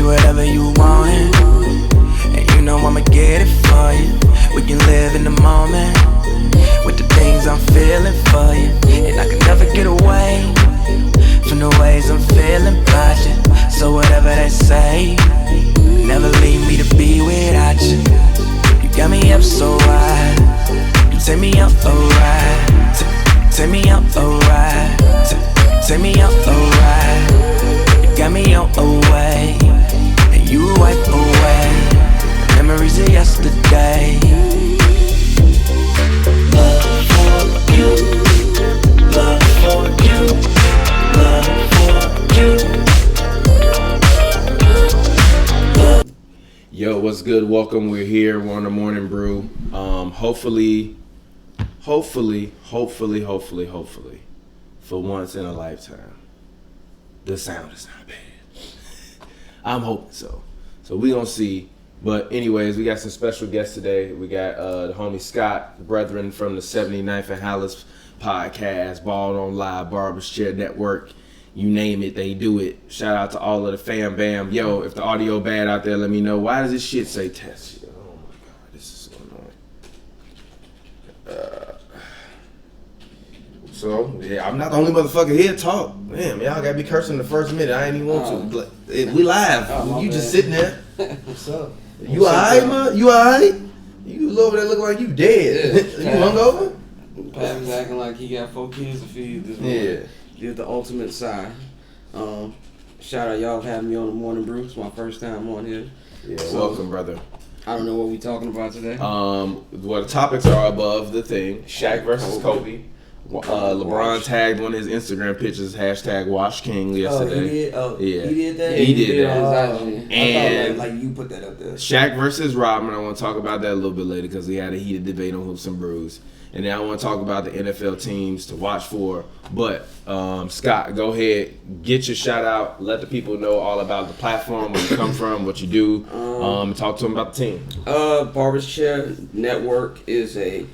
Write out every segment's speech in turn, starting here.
whatever you want it, and you know I'ma get it for you. We can live in the moment with the things I'm feeling for you, and I can never get away from the ways I'm feeling about you. So whatever they say, never leave me to be without you. You got me up so wide, you take me up alright, take me up alright, take me up alright. You got me on away, and you wipe away memories of yesterday. Love for you, love for you, love for you. Yo, what's good? Welcome. We're here. We're on the Morning Brew. Hopefully, for once in a lifetime, the sound is not bad. I'm hoping so. So we gonna see. But anyways, we got some special guests today. We got the homie Scott, the brethren from the 79th and Hallis podcast, Ball on Live, Barbers Chair Network. You name it, they do it. Shout out to all of the fam bam. Yo, if the audio bad out there, let me know. Why does this shit say test? Oh my God, this is so annoying. So, yeah, I'm not the only motherfucker here to talk. Damn, y'all gotta be cursing the first minute. I ain't even want to. We live. You just sitting there. What's up? You alright, man? You alright? You over there looking like you dead. Yeah. You hungover? Pavy's acting like he got 4 kids to feed this morning. Yeah. Give the ultimate sigh. Shout out y'all for having me on the Morning Brew. It's my first time on here. Yeah, So, welcome, brother. I don't know what we talking about today. Well, the topics are above the thing. Shaq versus Kobe. LeBron tagged one of his Instagram pictures, #WashKing yesterday. Oh, he did? Oh, yeah. He did that? Yeah, he did that. I thought like you put that up there. Shaq versus Rodman. I want to talk about that a little bit later because we had a heated debate on Hoops and Brews. And then I want to talk about the NFL teams to watch for. But, Scott, go ahead. Get your shout out. Let the people know all about the platform, where you come from, what you do. Talk to them about the team. Barbers Chair Network is a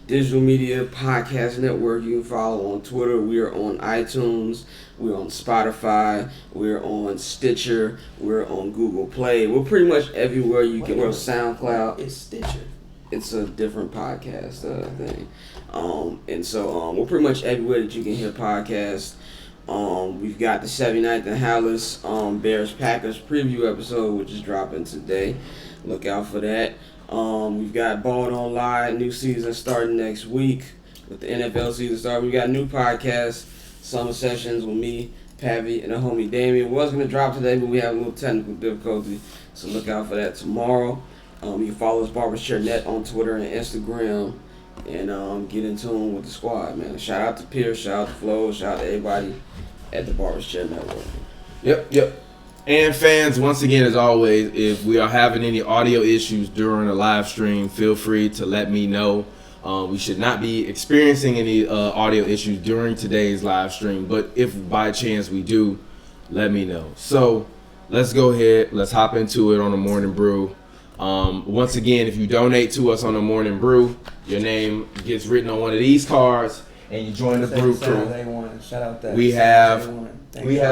digital media podcast network you can follow on Twitter. We are on iTunes. We're on Spotify. We're on Stitcher. We're on Google Play. We're pretty much everywhere you can. We're on SoundCloud. It's Stitcher. It's a different podcast thing. And so we're pretty much everywhere that you can hear podcasts. We've got the 79th and Hallis Bears Packers preview episode, which is dropping today. Look out for that. We've got Ball on Live, new season starting next week. With the NFL season starting, we got new podcasts, Summer Sessions with me, Pavy, and the homie Damien. It was going to drop today, but we have a little technical difficulty, so look out for that tomorrow. You can follow us, Barbers Chair Net, on Twitter and Instagram, and get in tune with the squad, man. Shout out to Pierce, shout out to Flo, shout out to everybody at the Barbers Chair Network. Yep. And fans, once again, as always, if we are having any audio issues during the live stream, feel free to let me know. We should not be experiencing any audio issues during today's live stream, but if by chance we do, let me know. So let's go ahead. Let's hop into it on the Morning Brew. Once again, if you donate to us on the Morning Brew, your name gets written on one of these cards, and you join the Brew crew. Shout out that. We have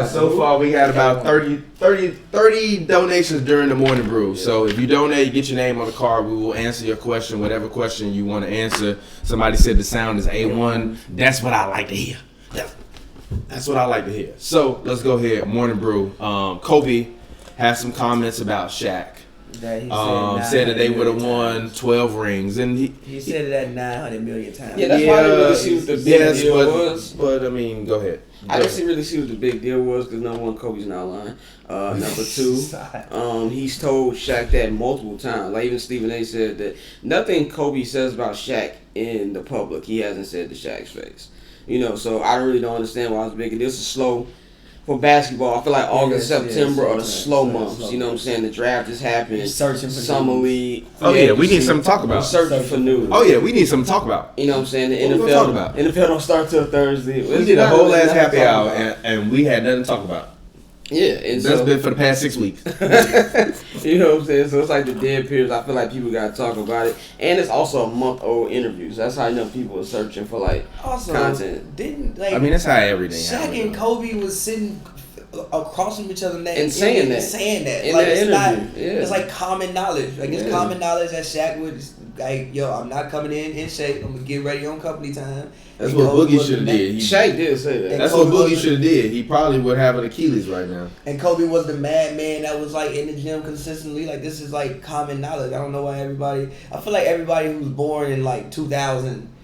so far we had about 30 donations during the Morning Brew. So if you donate, get your name on the card. We will answer your question, whatever question you want to answer. Somebody said the sound is A1. That's what I like to hear. That's what I like to hear. So let's go ahead. Morning Brew. Kobe has some comments about Shaq. That he said that they would have won 12 rings, and he said it at 900 million times. Yeah, that's why I didn't really see what the big deal was. But I mean, go ahead. I didn't really see what the big deal was because number one, Kobe's not lying. Number two, he's told Shaq that multiple times. Like even Stephen A. said that nothing Kobe says about Shaq in the public, he hasn't said to Shaq's face. You know, so I really don't understand why it's big. And this is slow for basketball. I feel like August, September are the slow months. You know what I'm saying? The draft is happening. Searching for Summer League. Oh yeah, we need something to talk about. Searching for news. Oh yeah, we need something to talk about. You know what I'm saying? The What we gonna talk about? NFL don't start till Thursday. We did a whole ass happy hour, and we had nothing to talk about. Yeah, and That's so, been for the past 6 weeks. you know what I'm saying? So it's like the dead periods. I feel like people got to talk about it. And it's also a month-old interview. So that's how I know people are searching for, like, also, content. Didn't, like, I mean, that's how everything Shaq happened. and Kobe was sitting, across from each other and saying that in like that it's interview. Yeah. It's like common knowledge. Like it's common knowledge that Shaq would like, yo, I'm not coming in shape. I'm gonna get ready on company time. That's what Boogie should have did. Shaq did say that. That's what Boogie should have did. He probably would have an Achilles right now. And Kobe was the madman that was like in the gym consistently. Like this is like common knowledge. I don't know why everybody. I feel like everybody who was born in like 2000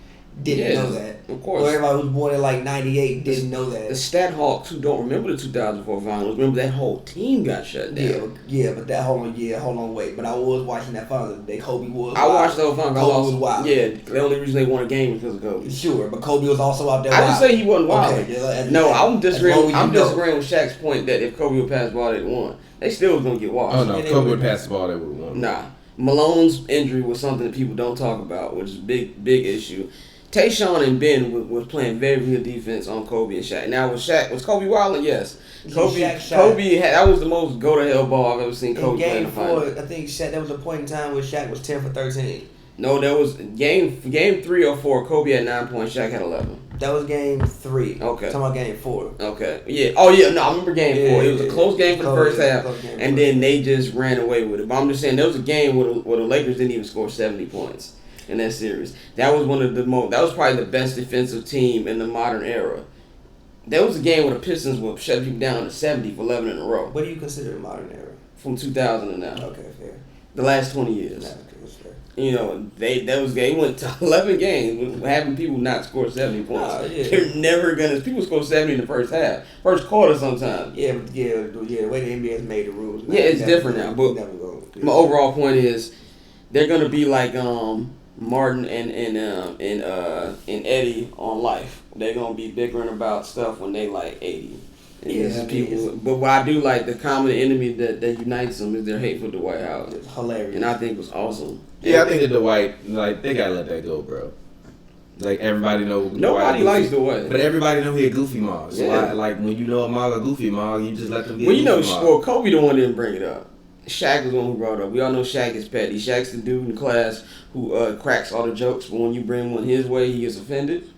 didn't know that. Of course. Or everybody who was born in like 98 didn't know that. The Stat Hawks who don't remember the 2004 finals, remember that whole team got shut down. Yeah, but that hold on, wait. But I was watching that finals today. Kobe was. I watched the whole finals. Kobe was wild. Yeah, the only reason they won a game was because of Kobe. Sure, but Kobe was also out there. I didn't say he wasn't wild. Okay, no, I'm disagreeing. I'm disagreeing with Shaq's point that if Kobe would pass the ball, they'd won. They still was gonna get washed. Oh no, if Kobe would pass the ball, they would have won. Nah, Malone's injury was something that people don't talk about, which is a big issue. Tayshaun and Ben was playing very good defense on Kobe and Shaq. Now was Kobe wilding? Yes. Kobe that was the most go to hell ball I've ever seen Kobe play in the final. I think Shaq, there was a point in time where Shaq was 10 for 13. No, that was game 3 or 4. Kobe had 9 points. Shaq had 11. That was game 3. Okay. Talking about game 4. Okay. Yeah. Oh yeah. No, I remember game 4. It was a close game for the first half, and then they just ran away with it. But I'm just saying there was a game where the Lakers didn't even score 70 points in that series. That was that was probably the best defensive team in the modern era. There was a game where the Pistons would shut people down to 70 for 11 in a row. What do you consider a modern era? From 2000 and now. Okay, fair. The last 20 years. Okay, that's fair. You know, they went to 11 games having people not score 70 points. They're never gonna. People score 70 in the first half, first quarter sometimes. Yeah, the way the NBA has made the rules. Yeah, it's different now. But my overall point is, they're gonna be like Martin and Eddie on Life. They're gonna be bickering about stuff when they like 80. And this is people. But what I do like, the common enemy that unites them is their hate for Dwight Howard. It's hilarious. And I think it was awesome. Yeah, I think that Dwight, like, they gotta let that go, bro. Like, everybody know. Nobody likes Dwight, but everybody know he a goofy mog. So yeah. like when you know a mog a goofy mog, you just let them be. Well, you know, well, Kobe the one didn't bring it up. Shaq was the one who brought it up. We all know Shaq is petty. Shaq's the dude in the class who cracks all the jokes, but when you bring one his way, he gets offended.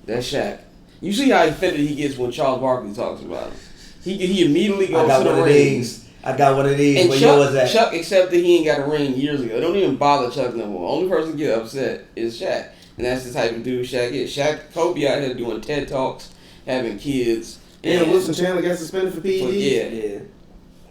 That's Shaq. You see how offended he gets when Charles Barkley talks about him. He immediately goes to the rings. I got one of these. And Where Chuck accepted he ain't got a ring years ago. It don't even bother Chuck no more. Only person to get upset is Shaq. And that's the type of dude Shaq is. Kobe out here doing TED Talks, having kids. And Wilson Chandler got suspended for PED. Yeah.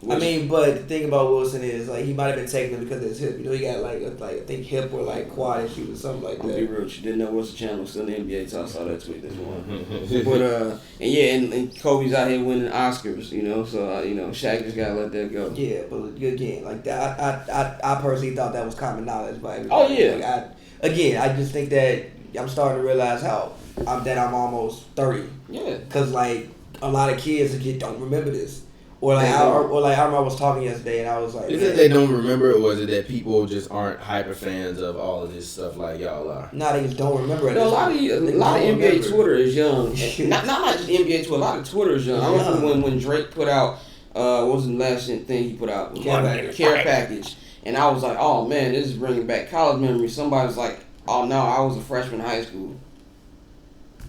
I mean, but the thing about Wilson is, like, he might have been taking it because of his hip. You know, he got, like I think hip or, like, quad issues or something like that. I'll be real with you. Didn't know Wilson Chandler was still in the NBA, so I saw that tweet this morning. and Kobe's out here winning Oscars, you know, so, Shaq just got to let that go. Yeah, but again, like, that, I personally thought that was common knowledge by everybody. Oh, yeah. Like, I just think that I'm starting to realize how I'm almost 30. Yeah. Because, like, a lot of kids don't remember this. Or like I remember I was talking yesterday and I was like, is it they don't remember it, or is it that people just aren't hyper fans of all of this stuff like y'all are? No, they just don't remember it. No, a lot of NBA Twitter is young. not just NBA Twitter. A lot of Twitter is young. I remember when Drake put out what was the last thing he put out? Care Package. And I was like, oh man, this is bringing back college memories. Somebody was like, oh no, I was a freshman in high school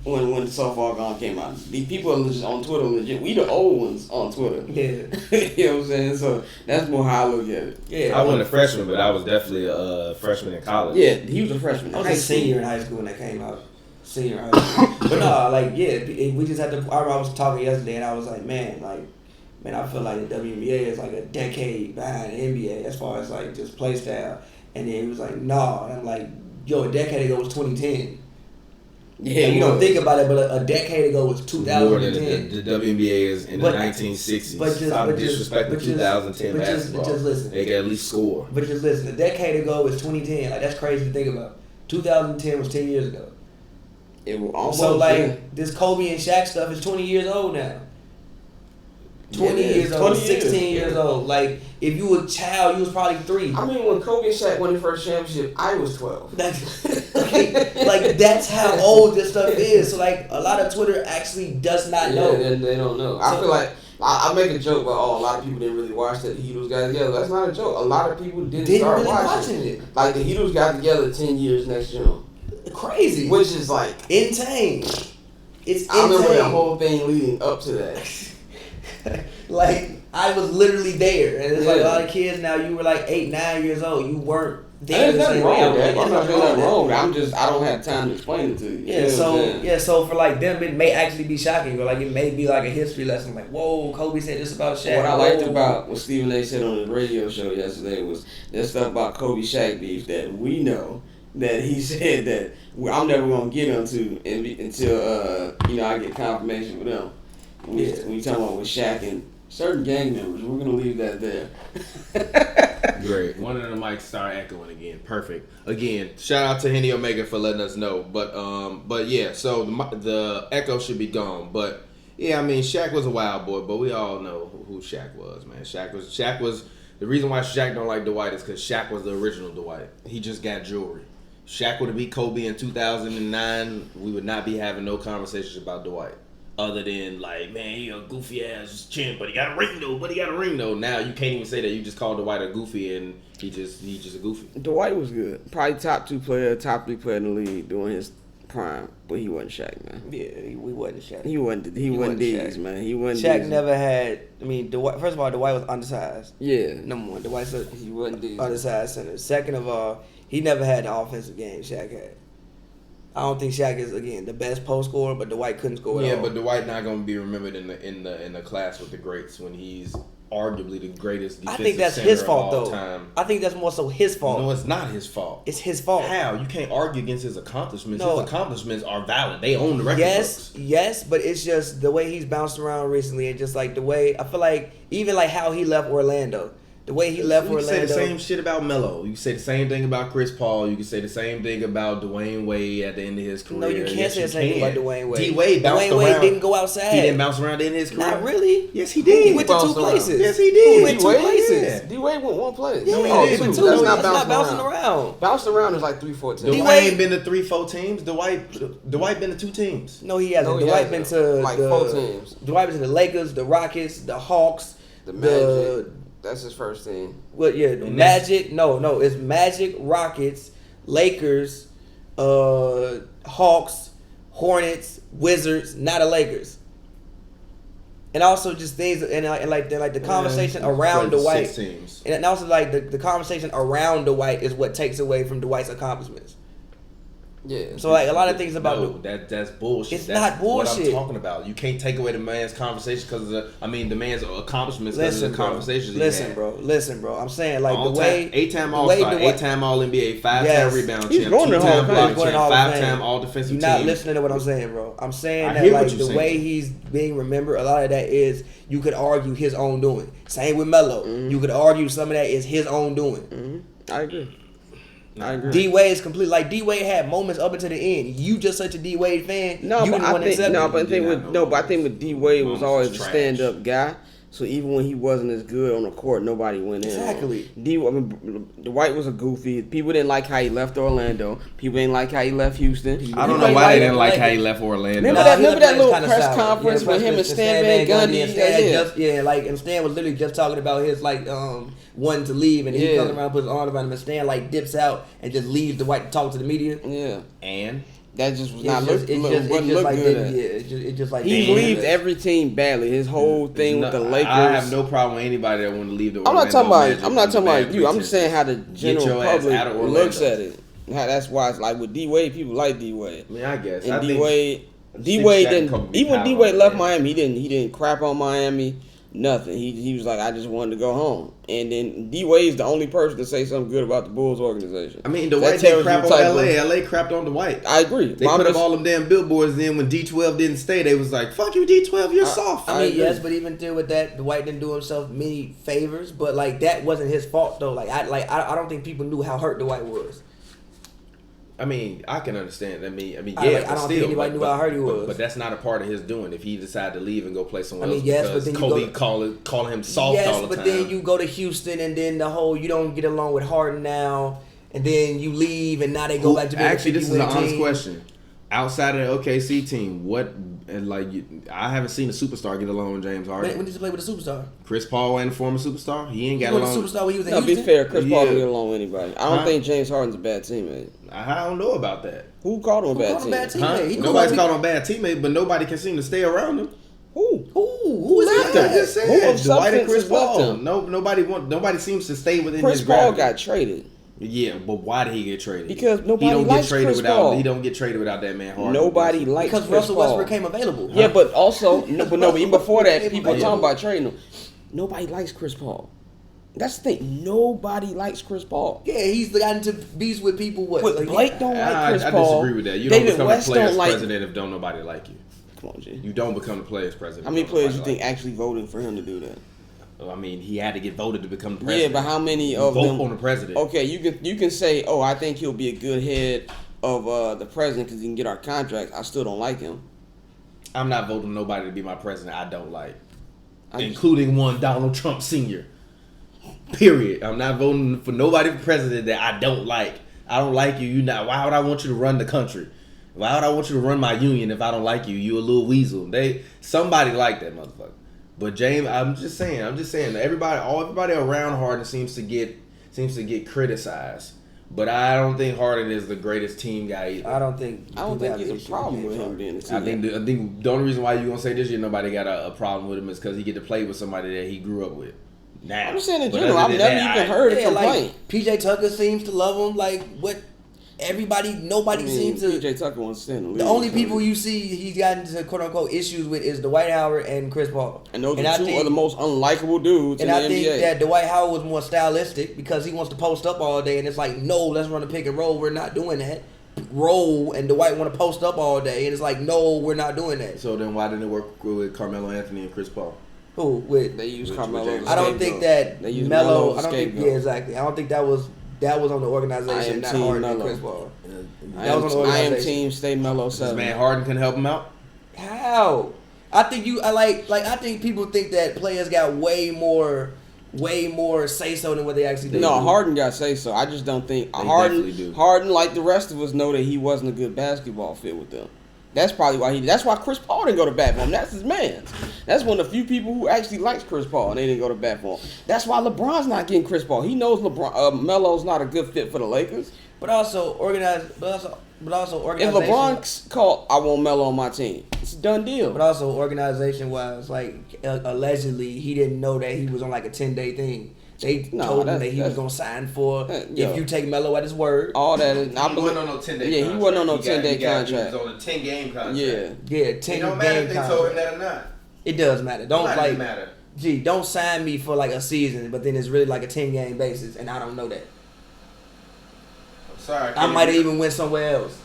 when So Far Gone came out. These people are just on Twitter legit. We the old ones on Twitter. Yeah. You know what I'm saying? So that's more how I look at it. Yeah. I wasn't a freshman, but I was definitely a freshman in college. Yeah, he was a freshman. I was a senior in high school when that came out. Senior in high school. But no, like, yeah, we just had to. I was talking yesterday and I was like, man, I feel like the WNBA is like a decade behind the NBA as far as like just play style. And then he was like, no. And I'm like, yo, a decade ago was 2010. Yeah, and you don't think about it, but a decade ago was 2010. More than the WNBA is in the 1960s. Stop disrespecting 2010 basketball. Just listen. They got at least score. But just listen. A decade ago was 2010. Like, that's crazy to think about. 2010 was 10 years ago. It was almost. So like this Kobe and Shaq stuff is 20 years old now. 20 years old, 16 years old. Like, if you were a child, you was probably 3. I mean, when Kobe and Shaq won their first championship, I was 12. Like, that's how old this stuff is. So, like, a lot of Twitter actually does not know. Yeah, they don't know. I feel like, I make a joke about, a lot of people didn't really watch that the Heatles got together. That's not a joke. A lot of people didn't start really watching it. Like, the Heatles got together 10 years next June. Crazy. Which is, like... insane. It's insane. I remember that whole thing leading up to that. Like I was literally there, and it's like a lot of kids now. You were like 8, 9 years old. You weren't there. There's nothing wrong with that. There's nothing wrong with that. I don't have time to explain it to you. Yeah, so for like them, it may actually be shocking, but like it may be like a history lesson. Like, whoa, Kobe said this about Shaq. What I liked about what Stephen A. said on the radio show yesterday was there's stuff about Kobe Shaq beef that we know that he said that I'm never gonna get into until I get confirmation with them. When we talking about with Shaq and certain gang members, we're gonna leave that there. Great. One of the mics start echoing again. Perfect. Again, shout out to Henny Omega for letting us know. But yeah, so the echo should be gone. But yeah, I mean, Shaq was a wild boy, but we all know who Shaq was, man. Shaq was the reason why Shaq don't like Dwight is because Shaq was the original Dwight. He just got jewelry. Shaq would have beat Kobe in 2009. We would not be having no conversations about Dwight. Other than like, man, he a goofy ass chimp, but he got a ring though. Now you can't even say that. You just called Dwight a goofy, and he just a goofy. Dwight was good, probably top 3 player in the league during his prime, but he wasn't Shaq, man. Yeah, we wasn't Shaq. He wasn't these, Shaq. man. He wasn't. Shaq these. never had. I mean, Dwight. First of all, Dwight was undersized. Yeah. Number one, Dwight's a He wasn't these. undersized center. Second of all, he never had the offensive game Shaq had. I don't think Shaq is again the best post scorer, but Dwight couldn't score at all. Yeah, but Dwight not gonna be remembered in the class with the greats when he's arguably the greatest defensive I think that's center his of fault, all though. time. I think that's more so his fault. No, it's not his fault. It's his fault. How? You can't argue against his accomplishments. No. His accomplishments are valid. They own the record books. Yes, but it's just the way he's bounced around recently, and just like the way I feel like even like how he left Orlando. The way he left Orlando. You can say the same shit about Melo. You can say the same thing about Chris Paul. You can say the same thing about Dwayne Wade at the end of his career. No, you can't say the same thing about Dwayne Wade. D-Wade bounced around. Dwayne Wade didn't go outside. He didn't bounce around in his career. Not really. Yes, he did. He went to 2 places. Yes, he did. He went 2 places. Yeah. D-Wade went 1 place. Yeah, he he went didn't. 2. That's That's not not bouncing bouncing around. Bouncing around is like 3-4 teams. Dwight ain't been to 3-4 teams. Dwight been to 2 teams. No, he hasn't. No, he Dwight hasn't. been to Like the, 4 teams. Dwight was in the Lakers, the Rockets, the Hawks, The Magic. That's his first team. Well, yeah, the Magic. No, it's Magic, Rockets, Lakers, Hawks, Hornets, Wizards, not the Lakers. And also just things, and like the conversation around Dwight, 6 teams. and also like the conversation around Dwight is what takes away from Dwight's accomplishments. Yeah. So like a lot of things about that's bullshit. It's That's not bullshit. What I'm talking about. You can't take away the man's conversation because of the man's accomplishments because of the conversations. Listen, bro. I'm saying like All the way 8-time All-Star, 8-time All-NBA, 5-time rebound He's champ, going to 2-time Hall block of champ, Fame. 5-time All-Defensive You're team. not listening to what I'm saying, bro. I'm saying I that hear what like you're the saying. way he's being remembered, a lot of that is you could argue his own doing. Same with Melo. Mm-hmm. You could argue some of that is his own doing. Mm-hmm. I agree. D Wade is complete. Like D Wade had moments up until the end. You just such a D Wade fan. No, you but didn't I want to think accept it. I think with D Wade was always a trash. stand-up guy. So even when he wasn't as good on the court, nobody went in. Exactly. Dwight was a goofy. People didn't like how he left Orlando. People didn't like how he left Houston. I don't know why they didn't like how he left Orlando. Remember that little press conference with him and Stan Van Gundy? And Stan was literally just talking about his wanting to leave, and he comes around, puts his arm around him, and Stan dips out and just leaves Dwight to talk to the media. Yeah. And that just was It just like he leaves every team badly. His whole thing with the Lakers. I have no problem with anybody that want to leave the I'm not Orlando Magic. talking about you. I'm just saying how the Get general your ass out of public Orlando. looks at it. How that's why it's like with D Wade, people like D Wade. I mean, I guess. And I D think Wade Shaq didn't. could be Even when power D Wade left man. Miami, he didn't crap on Miami. Nothing. He was like, I just wanted to go home. And then D Wade's the only person to say something good about the Bulls organization. I mean, Dwight didn't crap on LA. LA crapped on Dwight. I agree. They put up all them damn billboards. Then when D12 didn't stay, they was like, "Fuck you, D12, you're soft." I mean, yes, but even still with that, Dwight didn't do himself many favors. But that wasn't his fault though. I don't think people knew how hurt Dwight was. I mean, I can understand. I mean, I don't think anybody knew how hurt he was. But that's not a part of his doing. If he decided to leave and go play somewhere else, yes, because but then Kobe calling him soft all the time. Yes, but then you go to Houston, and then the whole you don't get along with Harden now, and then you leave, and now they go back to being actually. This is an honest team. question. Outside of the OKC team, what I haven't seen a superstar get along with James Harden. When did you play with a superstar? Chris Paul ain't a former superstar. He ain't got He was along. a superstar when he was in No, Houston. be fair, Chris Paul Yeah. can get along with anybody. I don't think James Harden's a bad teammate. I don't know about that. Who called him a bad called him a bad teammate? team? Huh? He Nobody's cool. called him a bad teammate, but nobody can seem to stay around him. Who is left that? I just said Who of Dwight and Chris substance left Paul. him? Nobody seems to stay within Chris his Paul gravity. got traded. Yeah, but why did he get traded? Because nobody he don't likes get traded Chris without. Paul. He don't get traded without that man Harden. Nobody likes Because Chris Russell Paul. Westbrook came available. Yeah, but also, but even before that, people are Yeah. talking about trading him. Nobody likes Chris Paul. That's the thing. Nobody likes Chris Paul. Yeah, he's gotten into beefs with people. What? But like, Blake don't like Chris I Paul. disagree with that. You David don't become West a player's don't like. president if don't nobody like you. Come on, G. You don't become the player's president. How many if don't players you nobody think actually voted for him to do that? like you. I mean, he had to get voted to become the Yeah, president. but how many You of vote them? on the president. Okay, you can say, oh, I think he'll be a good head of the president because he can get our contract. I still don't like him. I'm not voting nobody to be my president I don't like, I just- including one Donald Trump Sr. Period. I'm not voting for nobody for president that I don't like. I don't like you. You not. Why would I want you to run the country? Why would I want you to run my union if I don't like you? You a little weasel. Somebody like that motherfucker. But James, I'm just saying. Everybody around Harden seems to get criticized. But I don't think Harden is the greatest team guy either. I don't think. I don't people think have he's an a issue problem with James him Harden. being a I team. think the only reason why you gonna say this year nobody got a problem with him is because he get to play with somebody that he grew up with. Now, I'm just saying in But general. other I've than never that, even heard a Yeah, complaint. like PJ Tucker seems to love him. Like what? Nobody seems to. PJ Tucker wants to stay in the league. The only so- people you see he's gotten into quote unquote issues with is Dwight Howard and Chris Paul. And those I are two think- of the most unlikable dudes in And the I think NBA. that Dwight Howard was more stylistic because he wants to post up all day, and it's like, no, let's run a pick and roll. We're not doing that. Roll, and Dwight want to post up all day, and it's like, no, we're not doing that. So then why didn't it work with Carmelo Anthony and Chris Paul? Who with? They use Which- Carmelo. which as a I don't scapegoat. think that They use Melo. as I a don't think. scapegoat. Yeah, exactly. I don't think that was on the organization, not team Harden and Melo. Chris Paul. I That was on am, the I am organization. team stay Melo This 7. man Harden couldn't help him out. How? I think I think people think that players got way more say so than what they actually do. No, Harden got say so. I just don't think They definitely do. Harden, like the rest of us, know that he wasn't a good basketball fit with them. That's probably why that's why Chris Paul didn't go to bat for him. That's his man. That's one of the few people who actually likes Chris Paul, and they didn't go to bat for him. That's why LeBron's not getting Chris Paul. He knows Melo's not a good fit for the Lakers. But also organization. If LeBron called, I want Melo on my team, it's a done deal. But also organization wise, like allegedly, he didn't know that he was on like a 10-day thing. They told him that he was gonna sign for yo. if you take Melo at his word. All that is, He wasn't on no 10-day Yeah, contract. he wasn't on no He 10-day He contract. was on a 10-game contract. Yeah. Yeah, 10 It don't matter game if they told him contract. that or not. It does matter. Don't Why does like it matter? Gee, don't sign me for like a season, but then it's really like a 10-game basis, and I don't know that. I'm sorry. I might have even went somewhere else.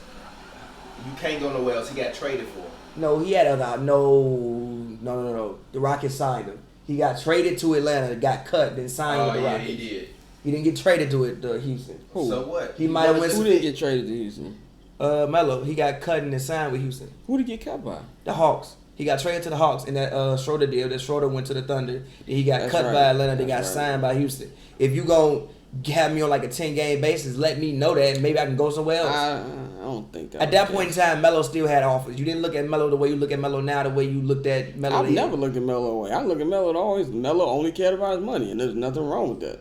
You can't go nowhere else. He got traded for. No, he had other. No. The Rockets signed him. He got traded to Atlanta, got cut, then signed with the Rockets. he did. He didn't get traded to Houston. Who? So what? He might have went. Who didn't get traded to Houston? Melo. He got cut and then signed with Houston. Who did he get cut by? The Hawks. He got traded to the Hawks in that Schroeder deal. That Schroeder went to the Thunder. Then he got That's cut right. by Atlanta. Then got That's right. signed by Houston. If you gon' have me on like a 10-game basis, let me know that, and maybe I can go somewhere else. I don't think that. At that point in time, Melo still had offers. You didn't look at Melo the way you look at Melo now, the way you looked at Melo. I've then. never looked at Melo away. I look at Melo always. Melo only cared about his money, and there's nothing wrong with that.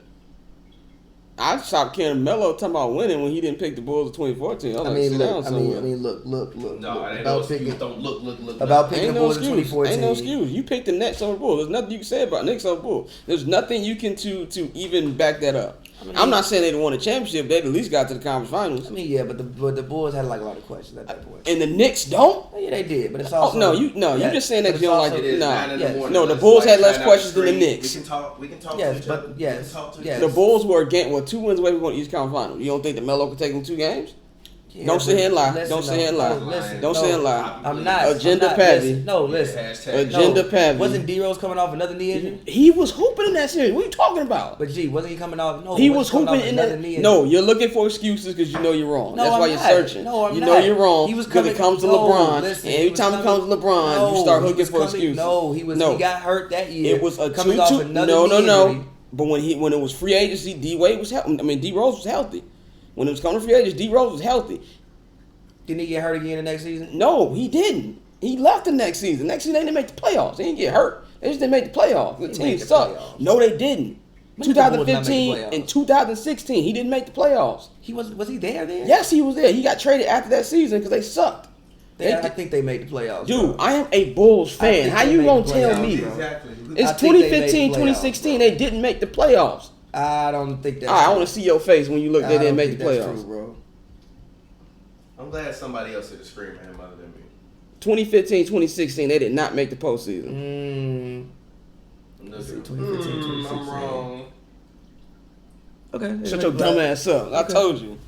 I stopped caring Melo talking about winning when he didn't pick the Bulls in 2014. I was I like, mean, sit look. down I somewhere. mean, look. No, look. it ain't no About excuse. picking, Don't look. about picking Ain't the no Bulls in excuse. 2014. Ain't no excuse. You picked the Nets over the Bulls. There's nothing you can say about Knicks over the Bulls. There's nothing you can to even back that up. I'm not saying they won a championship. They at least got to the conference finals. I mean, yeah, but the Bulls had like a lot of questions at that point. And the Knicks don't. Yeah, they did, but it's Oh also you just saying that but you don't like it's it. also- Nah. 9 in the yes. morning. No, the Let's, Bulls had less try not questions to than the scream. Knicks. We can talk Yes, to each but other. yes, We can talk to each yes. other. The Bulls were 2 wins away from going to the East Conference Finals. You don't think that Melo could take them 2 games? Yeah, Don't sit here and lie. listen, Don't sit here and lie. no, listen, Don't sit here and lie. I'm not. Agenda I'm not, Pavy. listen, no, listen. Hashtag. Agenda Pavy. Wasn't D-Rose coming off another knee injury? He was hooping in that series. What are you talking about? But gee, wasn't he coming off? No, He wasn't was coming hooping off in another that. knee injury. No, you're looking for excuses because you know you're wrong. No, That's I'm why you're not. searching. No, I'm you not. know you're wrong He was because it coming- comes to no, LeBron. listen, and he every was time it comes to LeBron, No, you start he looking was for coming- excuses. No, he got hurt that year. It was a coming off 2-2. another No. knee injury. But when it was free agency, D Rose was healthy. When it was coming to free agency, D Rose was healthy. Didn't he get hurt again the next season? No, he didn't. He left the next season. Next season, they didn't make the playoffs. They didn't get hurt. They just didn't make the playoffs. The He team made the sucked. playoffs. No, they didn't. When did the Bulls not make the 2015 playoffs? and 2016, he didn't make the playoffs. Was he there then? Yes, he was there. He got traded after that season because they sucked. I think they made the playoffs. Dude, bro. I am a Bulls fan. How you gonna tell me? Exactly. It's I think they made 2015, the playoffs, 2016. They didn't make the playoffs. I don't think that's All right, I true. want to see your face when you look. They I didn't don't make the think that's playoffs. true, bro. I'm glad somebody else hit the screen for him other than me. 2015, 2016. They did not make the postseason. I'm 2015, I'm wrong. Okay. Shut your dumb ass up. I told you.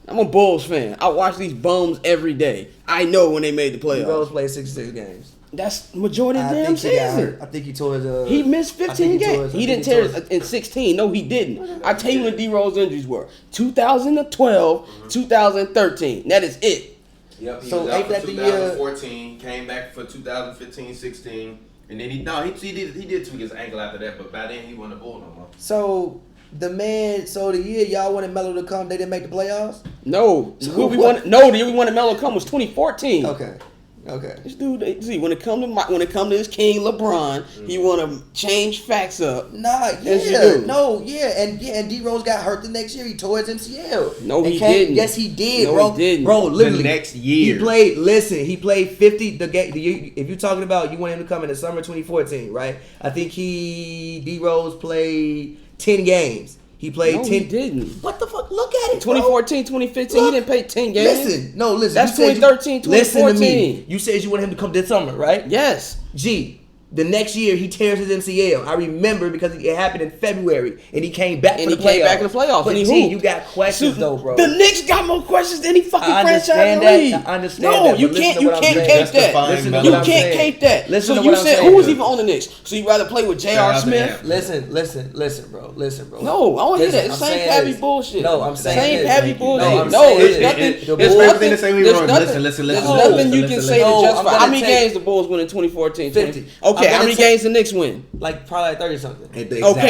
I'm a Bulls fan. I watch these bums every day. I know when they made the The Rose playoffs. played 66 games. That's majority of the I damn think he got season. hurt. I think he tore his. He missed 15 games. He didn't tear his. in 16. No, he didn't. I tell you when D-Rose injuries were. 2012, 2013. That is it. Yep, he So was out ain't for that the year- 2014, came back for 2015, 16, and then he did tweak his ankle after that, but by then he wasn't a Bull no more. So the year y'all wanted Melo to come, they didn't make the playoffs. No. So Who we what? wanted, no, the year we wanted Melo to come was 2014. Okay. This dude, see, when it come to this king LeBron, he want to change facts up. Nah, Yes, you yeah, do. no, yeah, and D Rose got hurt the next year. He tore his MCL. No, And he didn't. Yes, he did, No, bro. he didn't. Bro, literally, The next year. he played. Listen, he played 50. If you're talking about you want him to come in the summer 2014, right? I think D Rose played 10 games. He played No, 10. he didn't. What the fuck? Look at it. 2014, 2015, Look. he didn't play 10 games. Listen. That's you said 2013, Listen to 2014. me. You said you want him to come this summer, right? Yes. The next year he tears his MCL. I remember because it happened in February and he came back And for he the playoffs. came back in the playoffs, But and he G, hooped. you got questions though, bro. The Knicks got more questions than any fucking I franchise understand in the that. league. I understand no, that, but you listen can't. to You what I'm can't saying. cape Justifying that. Listen to You what I'm can't saying. cape that. Listen so to you what I'm said saying. who was even on the Knicks? So you rather play with Shout J.R. out to Smith? him. Listen, bro. No, I want to hear that. Listen, It's I'm same saying Pavy this. bullshit. No, I'm saying same this. Pavy Thank you. bullshit. No, I'm No, saying there's this. nothing. The There's Bulls- nothing. the same way There's wrong. nothing. Listen, There's listen, nothing you listen, can listen, say to listen. justify. No, I'm How many gonna take- games the Bulls win in 2014? 50. 20? I'm Okay, how gonna many take- games the Knicks win? Like probably like 30 something. Okay,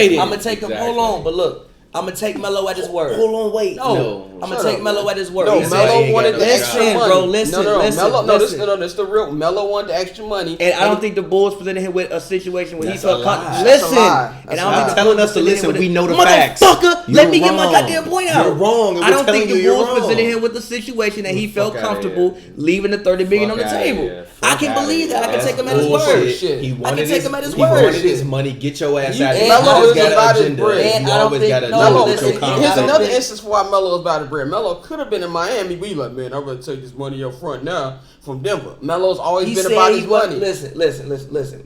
then. I'm gonna take him. Hold on, but look. I'm gonna take Melo at his word. Hold on, wait. No, I'm gonna Shut take up, Melo man. at his word. No, He said- Melo wanted the Listen, extra money. bro, listen, no, listen, Melo, listen. this the real. Melo wanted the extra money, And I don't think the Bulls presented him with a situation where That's he felt a lie. comfortable. That's a Listen, lie. and That's I a don't lie. think the Telling Bulls us to presented him listen, with we a- know the facts. Motherfucker, You're let me get my wrong. goddamn point out. You're wrong, and I we're don't think telling you the you're Bulls wrong. presented him with a situation that he felt Fuck outta comfortable here. leaving the 30 billion on the Fuck outta table. here. I Fuck can outta believe here. that. I can That's take him at his bullshit. word. Shit. He I can wanted take him at his he word. wanted his money. Get your ass You- out of and here. Melo always is got about an his agenda. bread. You And I don't always think- got an no, agenda with listen, your and Here's I don't conversation. another think- instance why Melo is about to bread. Melo could have been in Miami. We like, man, I'm gonna take this money up front now from Denver. Melo's always He been said about he his was, money. listen.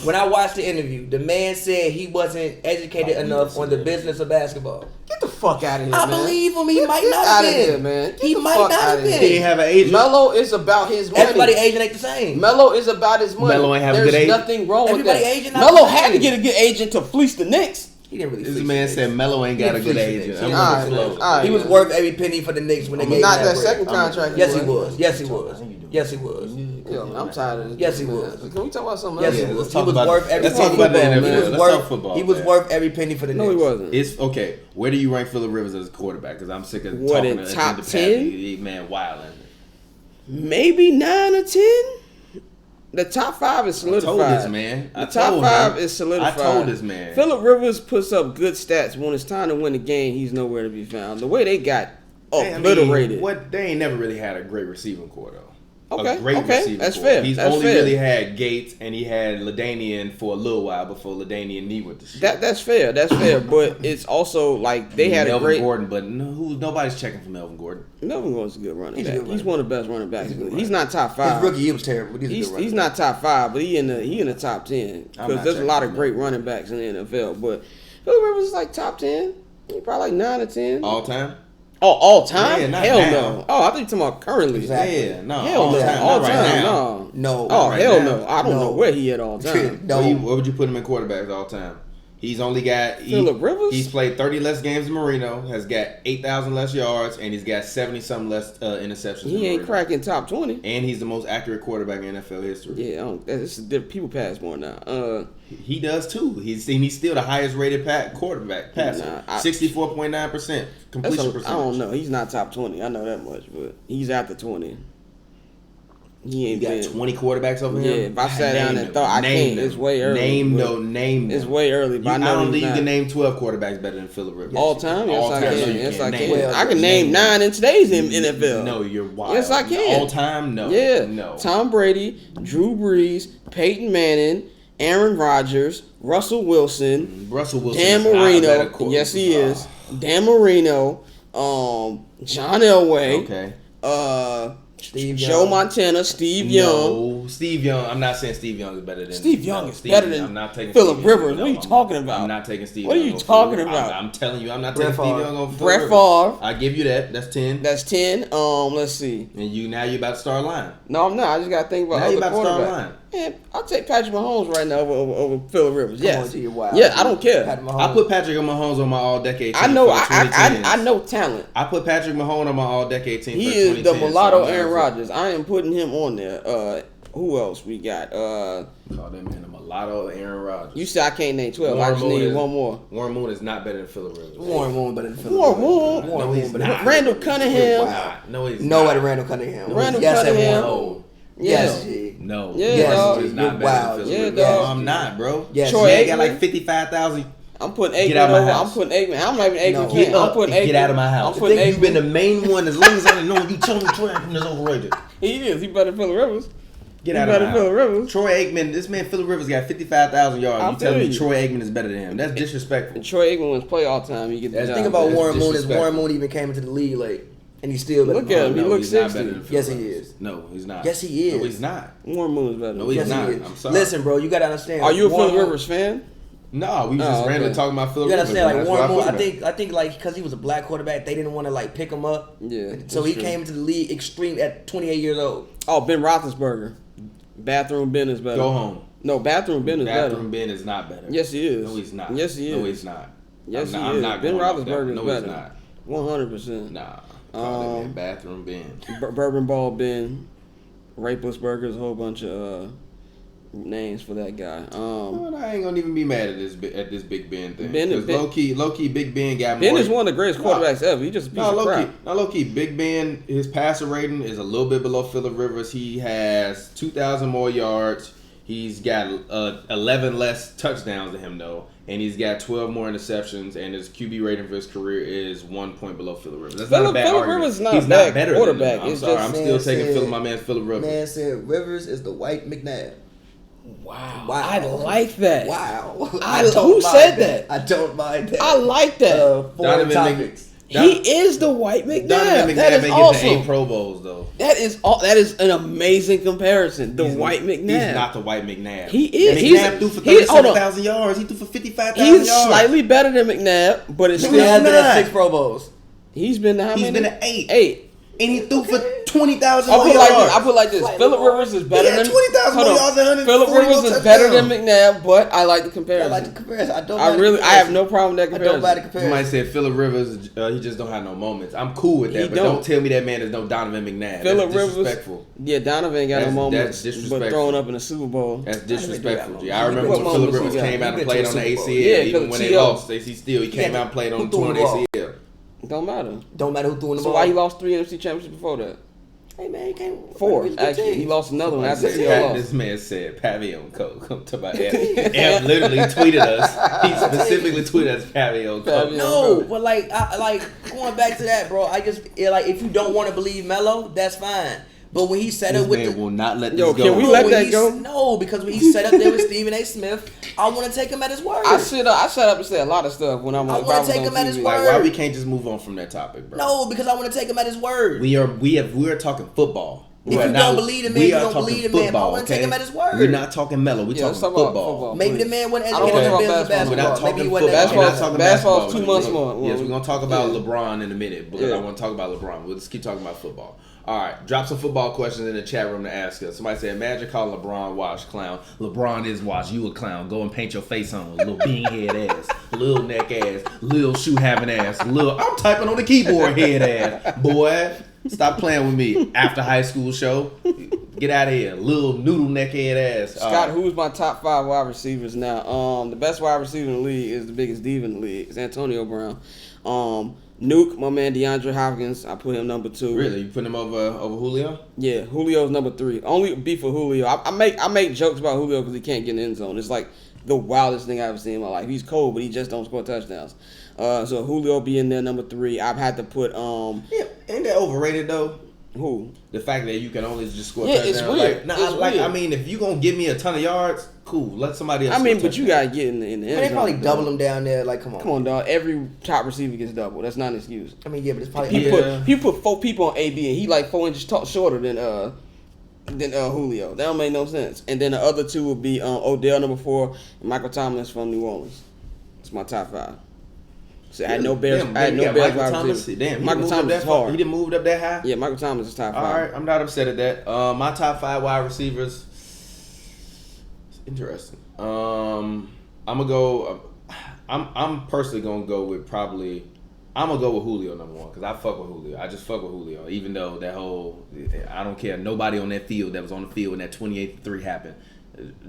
When I watched the interview, the man said he wasn't educated enough on the business of basketball. Get the fuck out of here, I man. believe him. He might Get not have outta been. here, man. Get He the might fuck not have outta here. He been. didn't have an agent. Melo is about his money. Everybody agent ain't the same. Melo is about his money. Melo ain't have a There's good agent. nothing wrong with Everybody that. agent not Melo the had to same. get a good agent to fleece the Knicks. He didn't really. This fleece man the said Knicks. Melo ain't He got a didn't good fleece the agent. Knicks. I'm He All right, gonna man. float. All right, He was man. worth every penny for the Knicks when they gave Not him that bread. second contract. Yes, he was. Yes, he was. Yo, I'm tired of this. Yes, he man. was. Can we talk about something Yes, else? he Yeah, was. let's He talk was about- worth every let's talk penny. about the He was NFL. Let's worth- talk football, He was man. worth every penny for the No, Knicks. he wasn't. It's okay. Where do you rank Phillip Rivers as a quarterback? Because I'm sick of What, talking in to top the 10? Pavy, man, wilding. Maybe 9 or 10. The top 5 is I solidified. told this man. The top 5 is solidified. I told this man. Phillip Rivers puts up good stats. When it's time to win the game, he's nowhere to be found. The way they got Hey, I mean, obliterated. what they ain't never really had a great receiving core though. Okay, A great okay, receiving that's core. fair, He's that's only fair. really had Gates and he had LaDainian for a little while before LaDainian knee went to shit. That's fair. That's fair. But it's also like they had Melvin a great. Gordon, but nobody's checking for Melvin Gordon. Melvin Gordon's a good running He's a back. good He's running one of the best running backs. He's a good He's running not top His 5. rookie year was terrible, but he's a good running He's back. not top 5, but he in the top 10 I'm because not there's a lot of checking great him. running backs in the NFL. But Phillip Rivers is like top 10. He probably like 9 or 10. All time? Oh, all time? Yeah, not Hell now. no. Oh, I think you're talking about currently. Exactly. Yeah, no. Hell all no. time. All Not right time. now. No. No. Oh, right hell now. no. I don't No. know where he at all time. No. What would you put him in quarterbacks all time? He's only got Phillip Rivers? He's played 30 less games in Marino, has got 8,000 less yards, and he's got 70-something less interceptions. in He ain't Marino. cracking top 20. And he's the most accurate quarterback in NFL history. Yeah, I don't, this is different. People pass more now. He does too. He's still the highest rated quarterback passer. Nah, 64.9% completion percentage. I don't know. He's not top 20. I know that much, but he's after 20. He ain't got been 20 quarterbacks over him. Yeah, if I sat down and thought, I can't. It's way early. Name It's way early, but I know I don't think he's you can not. name 12 quarterbacks better than Phillip Rivers. All time? Yes, I can. Yes, I can. Well, I can name 9 in today's NFL. No, you're wild. Yes, I can. All time? No. Yeah. No. Tom Brady, Drew Brees, Peyton Manning, Aaron Rodgers, Russell Wilson, Dan Marino. Yes, he is. Dan Marino, John Elway. Okay. Steve Joe Young. Montana, Steve Young. No, Steve Young. I'm not saying Steve Young is better than Steve Young is Steve better Young. than I'm not taking Phillip Steve Rivers. Young. What are you talking about? I'm not taking Steve What are Young. you over talking Phillip Rivers. about? I'm telling you, I'm not Brett taking Steve Favre. Young over Brett Phillip Favre. Rivers. I give you that. That's 10. That's 10. Let's see. And now you about to start a line. No, I'm not. I just got to think about Now you other about to start a quarterbacks. line. Man, I'll take Patrick Mahomes right now over Phillip Rivers. Come on, Yes. G, you're wild. Yeah, I don't care. Patrick Mahomes. I put Patrick Mahomes on my all-decade team. I know. for the 2010s. I know talent. I put Patrick Mahomes on my all-decade team. He for is the 2010s, mulatto so Aaron Rodgers. I am putting him on there. Who else we got? Call that man a mulatto Aaron Rodgers. You said I can't name 12. I Warren just Moon need is- one more. Warren Moon is not better than Phillip Rivers. Warren Moon better than Phillip Warren Rivers. Moon. No, he's not. Randall Cunningham. Wow. No, he's No, not. at Randall Cunningham. Randall yes, Cunningham. At Warren Moon. Yeah. Yes, G. No. Yeah, Yes, dog. he's You're not better wild. than Yeah, Phillip dog. Rivers. I'm not, bro. Yes. Troy Man got Aikman. like 55,000. I'm putting Get Aikman out my over. house. I'm putting Aikman. I'm not even Aikman No. fan. Get I'm up putting and Aikman. get out of my house. I'm putting You've been the Aikman. main one as long as I've known you. Tell me Troy Aikman is overrated. He is. He better than Phillip Rivers. Get He out better of my than Phillip house. Rivers. Troy Aikman, this man Phillip Rivers got 55,000 yards. I You telling feel me you. Troy Aikman is better than him? That's disrespectful. And Troy Aikman wins playoff time. He gets the That's- job. Think about That's Warren Moon. Is disrespectful. Warren Moon even came into the league late, and he's still better. Look than at him. He Phillip looks he's not 60. better than Phillip Yes, he Rivers. is. No, he's not. Yes, he is. No, he's not. Warren Moon is better. No, he's Yes, not. he is. I'm sorry. Listen, bro, you gotta understand. Are you a Warren Phillip Moon- Rivers fan? No, we just Oh, okay. randomly talking about Phillip You Rivers. gotta understand, like That's Warren why Moon. put him I think like because he was a black quarterback, they didn't want to like pick him up. Yeah, So that's he true. came into the league extreme at 28 years old. Oh, Ben Roethlisberger. Bathroom Ben is better. Go home. No, Bathroom Ben is Bathroom better. Ben is not better. Yes, he is. No, he's not. Yes, he is. No, he's not. Yes, I'm he not, is. I'm not Ben going off that Roethlisberger one. is No, better. he's not. 100%. Nah. Call that man Bathroom Ben. Bourbon Ball Ben. Rapist Burgers, a whole bunch of names for that guy. Well, I ain't gonna even be mad at this Big Ben thing. Ben- Because low key, Big Ben got Ben more. is one of the greatest quarterbacks ever. He just a piece of crap. Low key, Big Ben, his passer rating is a little bit below Phillip Rivers. He has 2,000 more yards. He's got 11 less touchdowns than him though, and he's got 12 more interceptions. And his QB rating for his career is 1 point below Phillip Rivers. That's not a bad Phillip argument. Rivers is not He's a not bad better quarterback. than him. I'm It's sorry, just- I'm still taking said- my man Phillip Rivers. Man said Rivers is the white McNabb. Wow. Wow. I like that. Wow. Who said that? I don't mind that. I like that. Foreign Donovan topics. He is the white McNabb. Donovan That McNabb is ain't awesome. getting 8 Pro Bowls though. That is an amazing comparison. The white McNabb. He's not the white McNabb. He is. McNabb threw for 37,000 yards. He threw for 55,000 He's yards. slightly better than McNabb, but it's He still has been not. at 6 Pro Bowls. he's been to how He's many? been at 8. 8. And he threw for 20,000 I more put yards. like this. Phillip Rivers is better had than 20,000 more hold on. yards and 140 Phillip Rivers more is better than touchdowns. McNabb, but I like the I comparison. like the comparison. I don't. I mind the really, I have comparison. no problem with that I comparison. don't buy the comparison. Somebody said Phillip Rivers, he just don't have no moments. I'm cool with that, He but don't. don't tell me that man is no Donovan McNabb. Phillip That's Rivers, disrespectful. yeah, Donovan ain't got That's- no moments, that's disrespectful. but throwing up in the Super Bowl. That's disrespectful, G. He I remember what when Phillip moments he Rivers got? came out He and been played to on the a Super Bowl. ACL. Yeah, Even when they T.O. lost, he came out and played on Who the threw torn the ball? ACL. Don't matter. Don't matter who threw in the So ball. why he lost 3 NFC championships before that? Hey man, he came 4 he was a good actually. team. He lost another one after he This lost. man said Pavy on coke. I'm talking about Ev literally tweeted us. He specifically tweeted us Pavy on coke. Pavy. No, but like, going back to that, bro. If you don't want to believe Melo, that's fine. But when he set This up with man the will not let Yo, this can go. we let when that he- go? No, because when he set up there with Stephen A. Smith, I want to take him at his word. I sat up and said a lot of stuff when I'm I on. wanna if was take on him at his TV. word. Like, why we can't just move on from that topic, bro? No, because I want to take him at his word. We are talking football. If you don't believe the man, we you are don't talking believe the man. But I football, want to take okay? him at his word. We're not talking Melo. We're Yeah, let's talking talk about football. football. Maybe please. the man wasn't I don't educated wanna in talk business basketball. We're not basketball. talking Maybe he wasn't football. Basketball- We're not talking basketball's basketball. 2 months more. Yes, we're gonna talk about Yeah. LeBron in a minute because Yeah. I want to talk about LeBron. We'll just keep talking about football. All right, drop some football questions in the chat room to ask us. Somebody said, imagine calling LeBron washed clown. LeBron is washed. You a clown. Go and paint your face on. Little bean head ass. Little neck ass. Little shoe having ass. Little, I'm typing on the keyboard head ass. Boy, stop playing with me. After high school show. Get out of here, little noodle neckhead ass. Scott, who's my top 5 wide receivers now? The best wide receiver in the league is the biggest diva in the league. It's Antonio Brown. Nuke, my man DeAndre Hopkins, I put him number 2. Really, you put him over Julio? Yeah, Julio's number 3. Only beef for Julio. I make jokes about Julio because he can't get in the end zone. It's like the wildest thing I've ever seen in my life. He's cold, but he just don't score touchdowns. So Julio be in there number 3. I've had to put Yeah, ain't that overrated though? who? The fact that you can only just score Yeah, touchdowns. it's weird. Like, It's weird. I mean, if you gonna give me a ton of yards, cool. Let somebody else. I mean, score but you touchdowns. gotta get in the end They zone. probably double him down there. Like, come on. Come on, dog. Every top receiver gets double. That's not an excuse. I mean, yeah, but it's probably. Yeah. He put 4 people on AB, and he like 4 inches shorter than Julio. That don't make no sense. And then the other 2 would be Odell number 4 and Michael Thomas from New Orleans. It's my top 5. So I had no Bears. Damn, I had you no got Bears Michael wide Thomas. receiver. Damn, Michael Thomas is hard. He didn't move up that high. Yeah, Michael Thomas is top 5. All right, I'm not upset at that. My top 5 wide receivers. It's interesting. I'm gonna go. I'm personally gonna go with probably. I'm gonna go with Julio number 1 because I fuck with Julio. I just fuck with Julio, even though that whole I don't care. Nobody on that field that was on the field when that 28-3 happened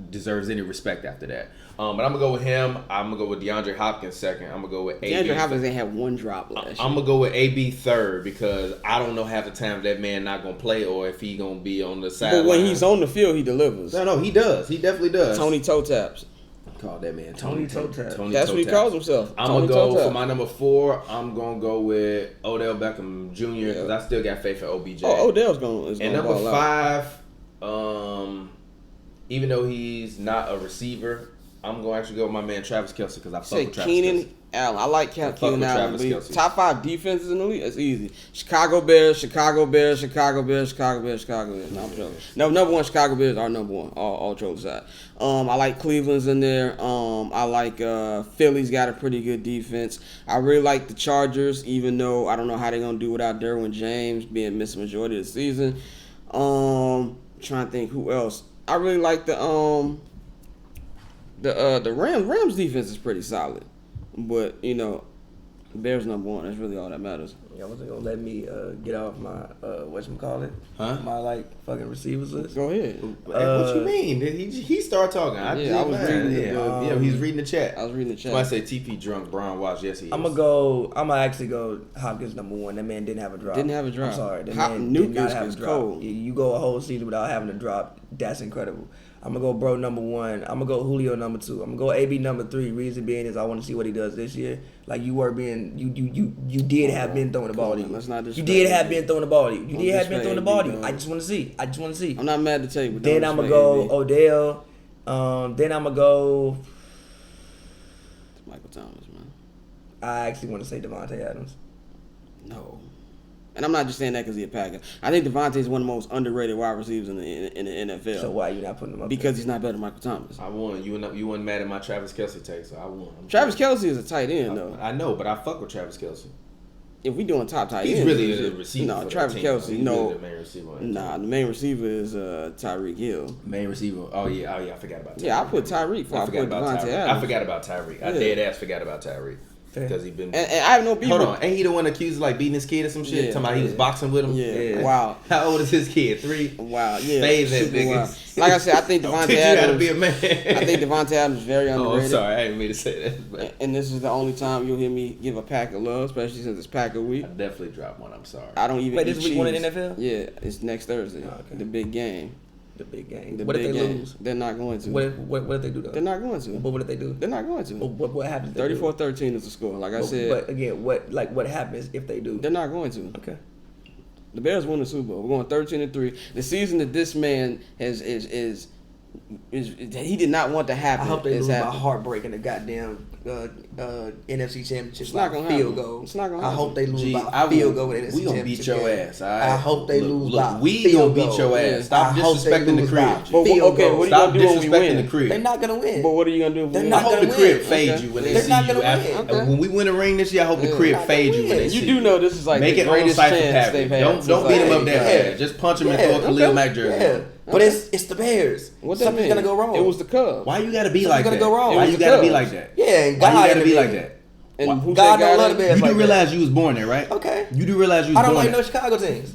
deserves any respect after that. But I'm gonna go with him. I'm gonna go with DeAndre Hopkins second. I'm gonna go with AB. DeAndre Hopkins ain't had 1 drop last year. I'm gonna go with AB third because I don't know half the time if that man not gonna play or if he gonna be on the sideline. But when he's on the field, he delivers. No, he does. He definitely does. Tony Toe Taps. Call that man Tony Toe Tap. That's what he calls himself. I'm Tony gonna go Toe Tap. for my number 4. I'm gonna go with Odell Beckham Jr. because I still got faith in OBJ. Oh, Odell's going. And number 5, even though he's not a receiver, I'm gonna actually go with my man Travis Kelce because I fuck Say with Travis Keenan Kelce. Allen. I like Keenan with Allen. Travis Kelce. Top 5 defenses in the league. It's easy. Chicago Bears, Chicago Bears, Chicago Bears, Chicago Bears, Chicago Bears. No, I'm joking. No, number 1 Chicago Bears are number 1. All jokes aside. I like Cleveland's in there. I like Philly's got a pretty good defense. I really like the Chargers, even though I don't know how they're gonna do without Derwin James being missed the majority of the season. Trying to think who else. I really like the Rams. Rams defense is pretty solid, but you know, the Bears number 1. That's really all that matters. Yeah, wasn't gonna let me get off my whatchamacallit? Huh? My like fucking receivers list. Go ahead. What you mean? He started talking. I was reading he's reading the chat. I was reading the chat. Somebody say TP drunk, Brown watch. Yes, he is. I'm gonna actually go Hopkins number 1. That man didn't have a drop. Didn't have a drop. I'm sorry. That Hop- man Nuke did not is have a drop. cold. You go a whole season without having a drop. That's incredible. I'm gonna go Bro number 1. I'm gonna go Julio number 2. I'm gonna go AB number 3. Reason being is I want to see what he does this year. Like you were being, you did have been throwing the ball to you. Let's not You disrespect did have AB. been throwing the ball to you. You Don't did have been disrespect throwing the ball to AB, you. dog. I just want to see. I'm not mad to tell you, but Then don't I'm gonna disrespect go AB. Odell. Then I'm gonna go. It's Michael Thomas, man. I actually want to say Devontae Adams. No. And I'm not just saying that because he's a Packer. I think Devontae is one of the most underrated wide receivers in the NFL. So why are you not putting him up? Because he's not better than Michael Thomas. I won. You weren't mad at my Travis Kelce take, so I won. Travis Kelce is a tight end, though. I know, but I fuck with Travis Kelce. If we doing top tight He's ends, really a receiver. No, for Travis that team, Kelce. though. He's No, really the main receiver on that nah. team. The main receiver is Tyreek Hill. Main receiver. Oh yeah. I forgot about Tyreek. Yeah, I put Tyreek before I put Devontae Tyreek. Adams. I forgot about Tyreek. I Yeah. dead ass forgot about Tyreek because he been. And I have no beef. Hold with- on, ain't he the one accused of like beating his kid or some shit? Yeah, Talking about he was yeah. boxing with him. Yeah. Wow. How old is his kid? 3. Wow. Yeah. Phase that super nigga. wild. Like I said, I think Don't Devontae teach you how to Adams. be a man. I think Devontae Adams is very Oh, underrated. I'm sorry. I didn't mean to say that. But And this is the only time you'll hear me give a pack of love, especially since it's Packer week. I definitely dropped one. I'm sorry. I don't even Wait, eat this week one in cheese. NFL? Yeah, it's next Thursday. Oh, okay. The big game. The big game. The What if big they game. lose? They're not going to. What if they do though? They're not going to. What if they do? They're not going to. What happens? If they do? 34-13 is the score. Like I said, But again, what happens if they do? they're not going to. Okay. The Bears won the Super Bowl. We're going 13-3. The season that this man is he did not want to happen. I hope they is lose by happening. heartbreaking the goddamn NFC Championship. It's not by gonna field happen. goal. It's not gonna I happen. hope they lose Gee, by field goal with NFC we gonna Championship. beat your game. ass. All right? I hope they lose by We field gonna beat your goal. ass. Stop I hope they disrespecting the lose by crib. G. But field okay, goal. what are you Stop gonna do when we disrespecting win? the crib. They're not gonna win. But what are you gonna do if we They're win? I not hope gonna the crib win. fade Okay. you when they They're see not you. gonna After, win. Okay. When we win a ring this year, I hope the Yeah. crib They're not fade gonna you when they win. see You do know this is like Make the it on greatest Cypher chance Pappy. they've had. Don't since, beat him like, up that Yeah. bad. Just punch him and throw a Khalil Mack jersey. Yeah. But it's the Bears. What that Something's mean? gonna go wrong. It was the Cubs. Why you gotta be Something's like gonna that? go wrong. Why It was you the gotta be Cubs. like that? Yeah, and Why God you gotta be in like it. that? And who God said don't love the in it? Bears. You like do that. realize you was born there, right? Okay. You do realize you was I don't born like there. no Chicago teams.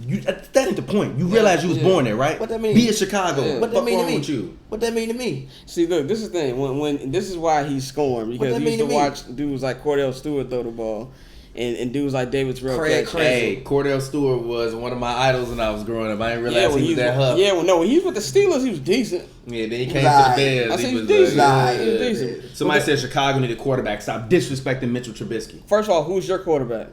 That ain't the point. You realize you was born there, right? What that mean? Be in Chicago. Yeah. What What that mean to wrong me? with you? What that mean to me? See, look, this is the thing. When this is why he's scoring, because that we used mean to to me? watch dudes like Cordell Stewart throw the ball, and dudes like David Terrell Craig catch. Craig. Hey, Cordell Stewart was one of my idols when I was growing up. I didn't realize he was that huff. when he was with the Steelers, he was decent. Yeah, then he came Right. to the Bears. I said He he was was decent. Right. He was decent. Somebody said Chicago needed a quarterback. Stop disrespecting Mitchell Trubisky. First of all, who's your quarterback?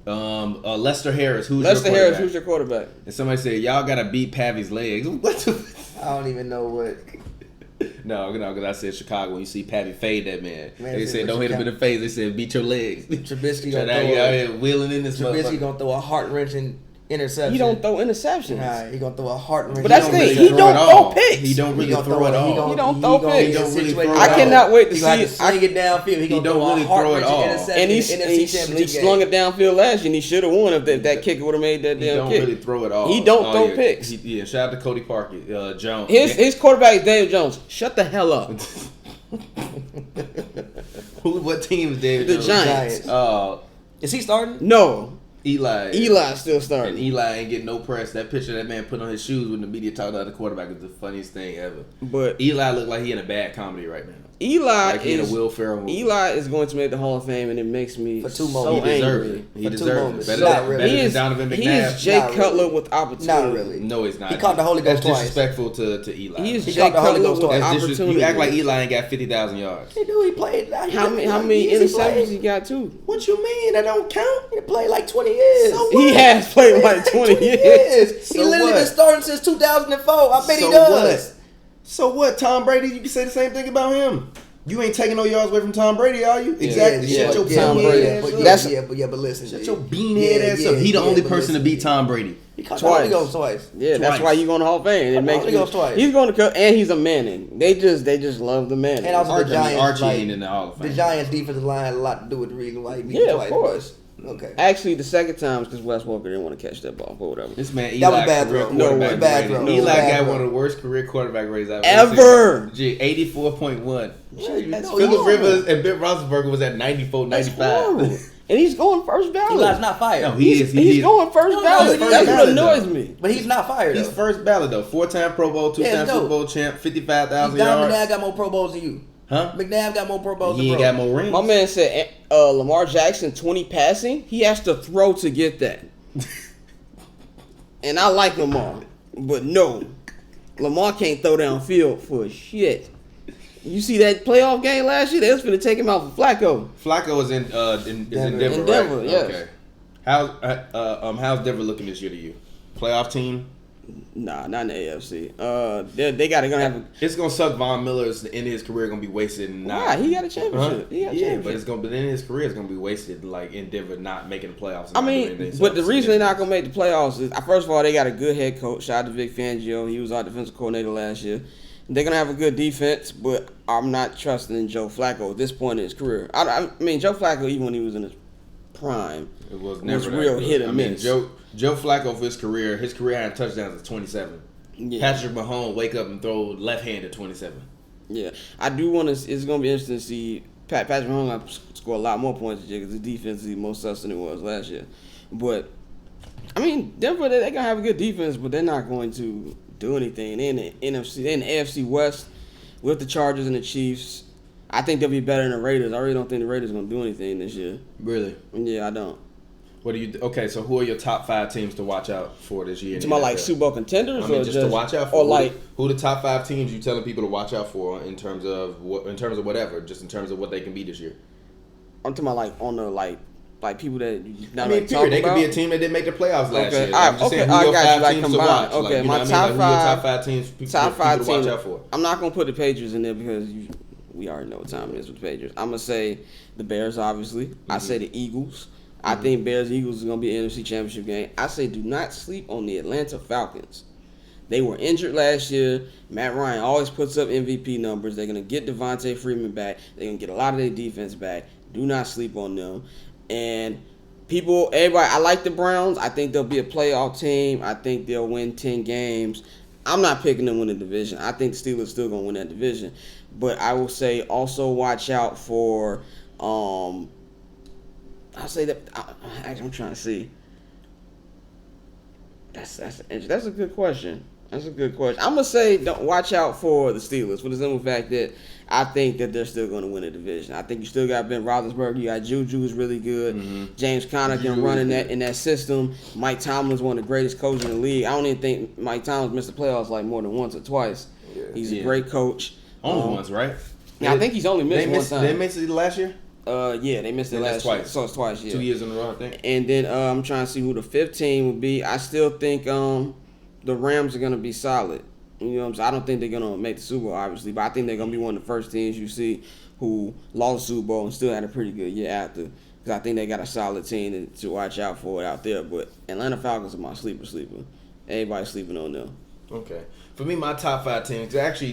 Lester Harris. Who's Lester your Harris, quarterback? who's your quarterback? And somebody said y'all gotta beat Pavy's legs. What the? I don't even know what. No, because I said Chicago. When you see Pavy fade that man, Man, they it's said in don't hit him in the face. They said beat your legs. Trubisky Try gonna to throw out a, here wheeling in this Trubisky motherfucker. gonna throw a heart wrenching interception. He don't throw interceptions. Nah, he gonna throw a heart wrenching. But that's the thing. He throw don't it throw all. picks. He don't really gonna throw it all. He don't throw picks. He don't really throw it I all. cannot wait to He gonna have to see. swing it downfield. He He gonna don't throw really a heart throw it wrenching all. interception And in he the NFC he Championship slung game. it downfield last year, and he should have won if that kicker would have made that He damn don't kick. really throw it all. He don't throw yeah. picks. Yeah, shout out to Cody Parker, Jones. His quarterback is Daniel Jones. Shut the hell up. What team is David The Jones? Giants. Is he starting? No, Eli. Eli's still And starting. Eli ain't getting no press. That picture that man put on his shoes when the media talked about the quarterback is the funniest thing ever. But Eli look like he in a bad comedy right now. Eli Like he in a is Will Ferrell movie. Eli is going to make the Hall of Fame, and it makes me For 2 so moments. He deserves angry. it. He For 2 deserves moments. it. Not really. Better He than is, Donovan he McNabb. is Jay Not Cutler really. with opportunity. Not really. No, he's not. He caught the Holy Ghost That's twice. disrespectful to Eli. He is He Jay caught the Holy Cutler Ghost with twice. That's opportunity. you act like Eli ain't got 50,000 yards. He do. He played. How many interceptions he got too? What you mean? That don't count? He played like 20 years. So He has played like 20 years. He So literally what? been starting since 2004. I bet he So does. So what? Tom Brady, you can say the same thing about him. You ain't taking no yards away from Tom Brady, are you? Exactly. yeah, Shut your Tom bean Brady. head ass But up. but listen. Shut your bean head ass up. He the only person to beat Tom Brady. He caught the Holy Twice. Ghost twice. Yeah, that's Twice. why you going to Hall of Fame. It Come makes on, he goes twice. He's going to cut, and he's a Manning. They just love the Manning. And also the Giants. Archie like, ain't in the Hall of Fame. The Giants' defensive line had a lot to do with the reason why he beat Yeah, him of twice. course. Okay. Actually, the second time is because Wes Walker didn't want to catch that ball, but whatever. This man, Eli, That was a bad career throw. No, quarterback it was a bad rating. throw. Eli It was a bad got throw. one of the worst career quarterback ratings I've Ever. seen. 84.1. That's Phillip horrible. Rivers and Ben Roethlisberger was at 94, That's 95. horrible. And he's going first ballot. Eli's not fired. No, he is. He's going first No, ballot. he's That's first what ballot, annoys though. me. But he's not fired. He's though. first ballot though. 4-time Pro Bowl, 2-time Yeah, it's Super dope. Bowl champ, 55,000 Don yards. McNabb got more Pro Bowls than you. Huh? McNabb got more Pro Bowls He than ain't Bro. got more rings. My man said Lamar Jackson 20 passing. He has to throw to get that. And I like Lamar, but no, Lamar can't throw downfield for shit. You see that playoff game last year? They was finna take him out for Flacco. Flacco is in Denver, In Denver, right? yes. Okay. How's Denver looking this year to you? Playoff team? Nah, not in the AFC. They gonna have. It's gonna suck. Von Miller's end of his career gonna be wasted. And not, Why? He got a championship. Huh? He got a Yeah, championship. but it's gonna. But then his career is gonna be wasted, like in Denver, not making the playoffs. and I not doing mean, anything. but the So, reason they're not gonna make the playoffs is first of all they got a good head coach. Shout out to Vic Fangio. He was our defensive coordinator last year. They're gonna have a good defense, but I'm not trusting in Joe Flacco at this point in his career. I mean, Joe Flacco, even when he was in his prime, it was never that real good. hit or I mean, miss. Joe Flacco for his career had touchdowns at 27. Yeah. Patrick Mahomes wake up and throw left hand at 27. Yeah, I do want to. It's gonna be interesting to see Patrick Mahomes score a lot more points this year because the defense is more sus than it was last year. But I mean, Denver they're gonna have a good defense, but they're not going to do anything. They're in the NFC, they're in the AFC West with the Chargers and the Chiefs. I think they'll be better than the Raiders. I really don't think the Raiders are gonna do anything this year. Really? Yeah, I don't. What do you? Okay, so who are your top 5 teams to watch out for this year? in To the my like NFL? Super Bowl contenders, I mean, or just to watch out for, or like who the top 5 teams you telling people to watch out for in terms of whatever, just in terms of what they can be this year. I'm talking about like on the like people that not I mean, like talk period. They about. could be a team that didn't make the playoffs last Okay, year. all right, I'm just saying, okay, who I your got 5 you, like, teams to combined. watch. Okay, Like, you know my what I mean? top Like, who your top five- 5 teams people Top 5 to watch teams. out for. I'm not gonna put the Patriots in there because we already know what time it is with the Patriots. I'm gonna say the Bears, obviously. I say the Eagles. I think Bears Eagles is gonna be an NFC Championship game. I say do not sleep on the Atlanta Falcons. They were injured last year. Matt Ryan always puts up MVP numbers. They're gonna get Devontae Freeman back. They're gonna get a lot of their defense back. Do not sleep on them. And everybody, I like the Browns. I think they'll be a playoff team. I think they'll win 10 games. I'm not picking them to win the division. I think the Steelers still gonna win that division. But I will say also watch out for I'll say that. Actually, I'm trying to see. That's a good question. That's a good question. I'm gonna say don't watch out for the Steelers for the simple fact that I think that they're still going to win the division. I think you still got Ben Roethlisberger. You got Juju is really good. Mm-hmm. James Conner can run in that system. Mike Tomlin's one of the greatest coaches in the league. I don't even think Mike Tomlin's missed the playoffs like more than once or twice. Yeah. He's a great coach. Only once, right? Yeah, I think he's only missed one time. They missed it last year? Yeah, they missed it last year. Twice. So it's twice, yeah. 2 years in a row, I think. And then I'm trying to see who the fifth team would be. I still think the Rams are going to be solid. You know what I'm saying? I don't think they're going to make the Super Bowl, obviously, but I think they're going to be one of the first teams you see who lost the Super Bowl and still had a pretty good year after. Because I think they got a solid team to watch out for it out there. But Atlanta Falcons are my sleeper. Everybody's sleeping on them. Okay. For me, my top 5 teams. Actually,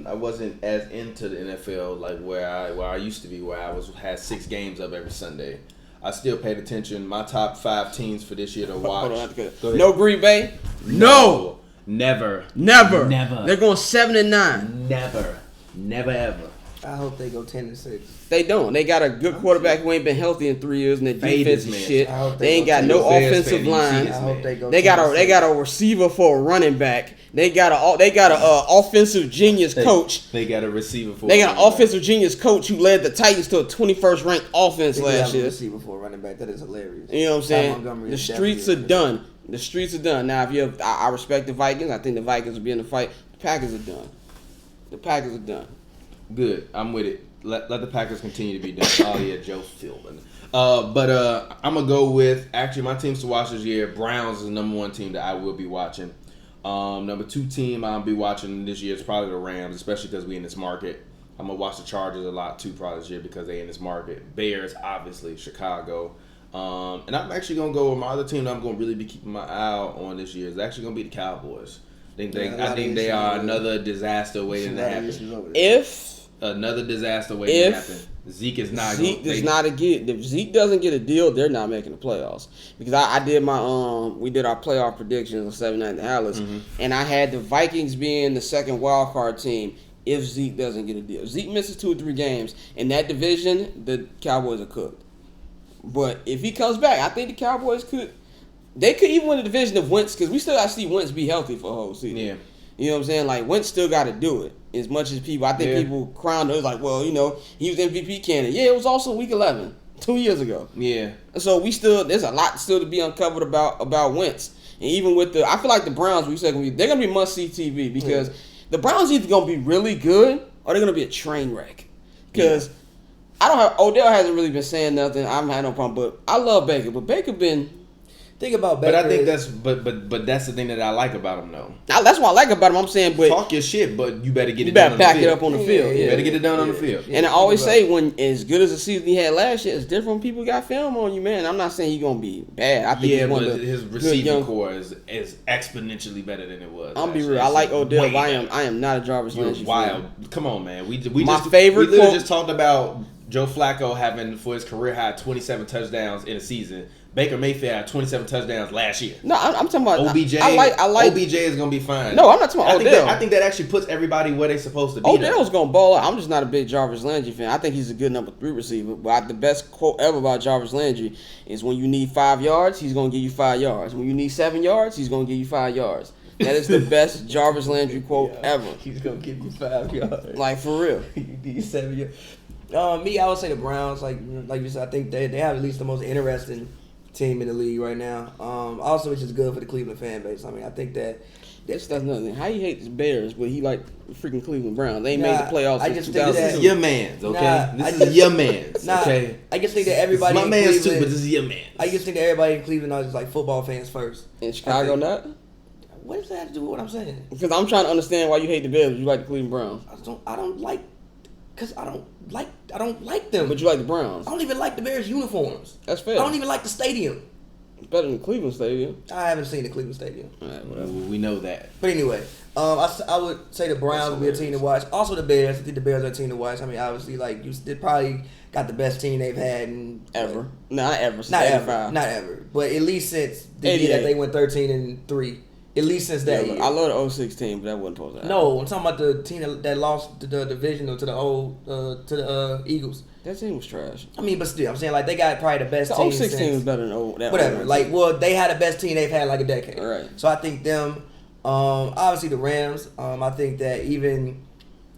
I wasn't as into the NFL like where I used to be, where I had 6 games up every Sunday. I still paid attention. My top 5 teams for this year to watch. Go ahead. No Green Bay. No. Never. They're going 7-9. Never ever. I hope they go 10-6. They don't. They got a good quarterback who ain't been healthy in 3 years, and their defense is shit. They ain't got no offensive line. I hope they go. They got a receiver for a running back. They got a offensive genius coach. They got a receiver for. They got an offensive genius coach who led the Titans to a 21st ranked offense last year. Receiver for a running back. That is hilarious. You know what I'm saying? The streets are done. The streets are done. Now, I respect the Vikings. I think the Vikings will be in the fight. The Packers are done. Good. I'm with it. Let the Packers continue to be done. Oh, yeah, Joe Philbin. But I'm going to go with, actually, my teams to watch this year. Browns is the number 1 team that I will be watching. Number 2 team I'll be watching this year is probably the Rams, especially because we in this market. I'm going to watch the Chargers a lot, too, probably this year because they in this market. Bears, obviously, Chicago. And I'm actually going to go with my other team that I'm going to really be keeping my eye out on this year is actually going to be the Cowboys. I think they are another disaster waiting to happen. If Zeke is not. If Zeke doesn't get a deal, they're not making the playoffs. Because I did we did our playoff predictions on 7 Night in Dallas, and I had the Vikings being the second wild card team if Zeke doesn't get a deal. If Zeke misses 2 or 3 games in that division, the Cowboys are cooked. But if he comes back, I think the Cowboys could. They could even win the division if Wentz, because we still got to see Wentz be healthy for a whole season. Yeah. You know what I'm saying? Like, Wentz still got to do it. As much as people, I think people crowned it like, well, he was MVP candidate. Yeah, it was also week 11, 2 years ago. Yeah. So there's a lot still to be uncovered about Wentz. And even with I feel like the Browns, they're going to be must-see TV because the Browns either going to be really good or they're going to be a train wreck. Because Odell hasn't really been saying nothing. I haven't had no problem, but I love Baker. But Baker been... Think about Baker. But I think that's the thing that I like about him, though. That's what I like about him. I'm saying, but talk your shit, but you better get it done on the field. You better back it up on the field. You better get it done on the field. And I always say, when as good as the season he had last year, it's different when people got film on you, man. I'm not saying he's gonna be bad. I think he's one of his receiving core is exponentially better than it was. I'm be real. I like Odell. I am not a Jarvis Landry fan. Wild. Come on, man. We favorite literally just talked about Joe Flacco having for his career high 27 touchdowns in a season. Baker Mayfield had 27 touchdowns last year. No, I'm talking about OBJ. I like OBJ is gonna be fine. No, I'm not talking about Odell. I think that actually puts everybody where they're supposed to be. Odell's gonna ball out. I'm just not a big Jarvis Landry fan. I think he's a good number 3 receiver. But the best quote ever about Jarvis Landry is when you need 5 yards, he's gonna give you 5 yards. When you need 7 yards, he's gonna give you 5 yards. That is the best Jarvis Landry quote ever. He's gonna give you 5 yards. Like, for real. You need 7 yards. Me, I would say the Browns. Like you said, I think they have at least the most interesting team in the league right now. Also, which is good for the Cleveland fan base. I mean, I think that's nothing. How you hate the Bears, but he like the freaking Cleveland Browns? They ain't made the playoffs since 2000. This is your man's, okay? This is your man's, okay? I just think that everybody my in man's Cleveland, too, but this is your man's. I just think that everybody in Cleveland are just like football fans first. In Chicago, not? What does that have to do with what I'm saying? Because I'm trying to understand why you hate the Bears, but you like the Cleveland Browns. I don't like them. But you like the Browns. I don't even like the Bears uniforms. That's fair. I don't even like the stadium. It's better than Cleveland Stadium. I haven't seen the Cleveland Stadium. All right, whatever. We know that. But anyway, I would say the Browns would be a team to watch. Also the Bears. I think the Bears are a team to watch. I mean, obviously, they probably got the best team they've had in ever. Not ever. Not ever. But at least since the year that they went 13-3. At least since that year. I love the 06 team, but that wasn't supposed to happen. No, I'm talking about the team that lost the division to the Eagles. That team was trash. I mean, but still, I'm saying like they got probably the best team. The 06 team was better than that. Whatever. Like, well, they had the best team they've had like a decade. Right. So I think them. Obviously the Rams. I think that even,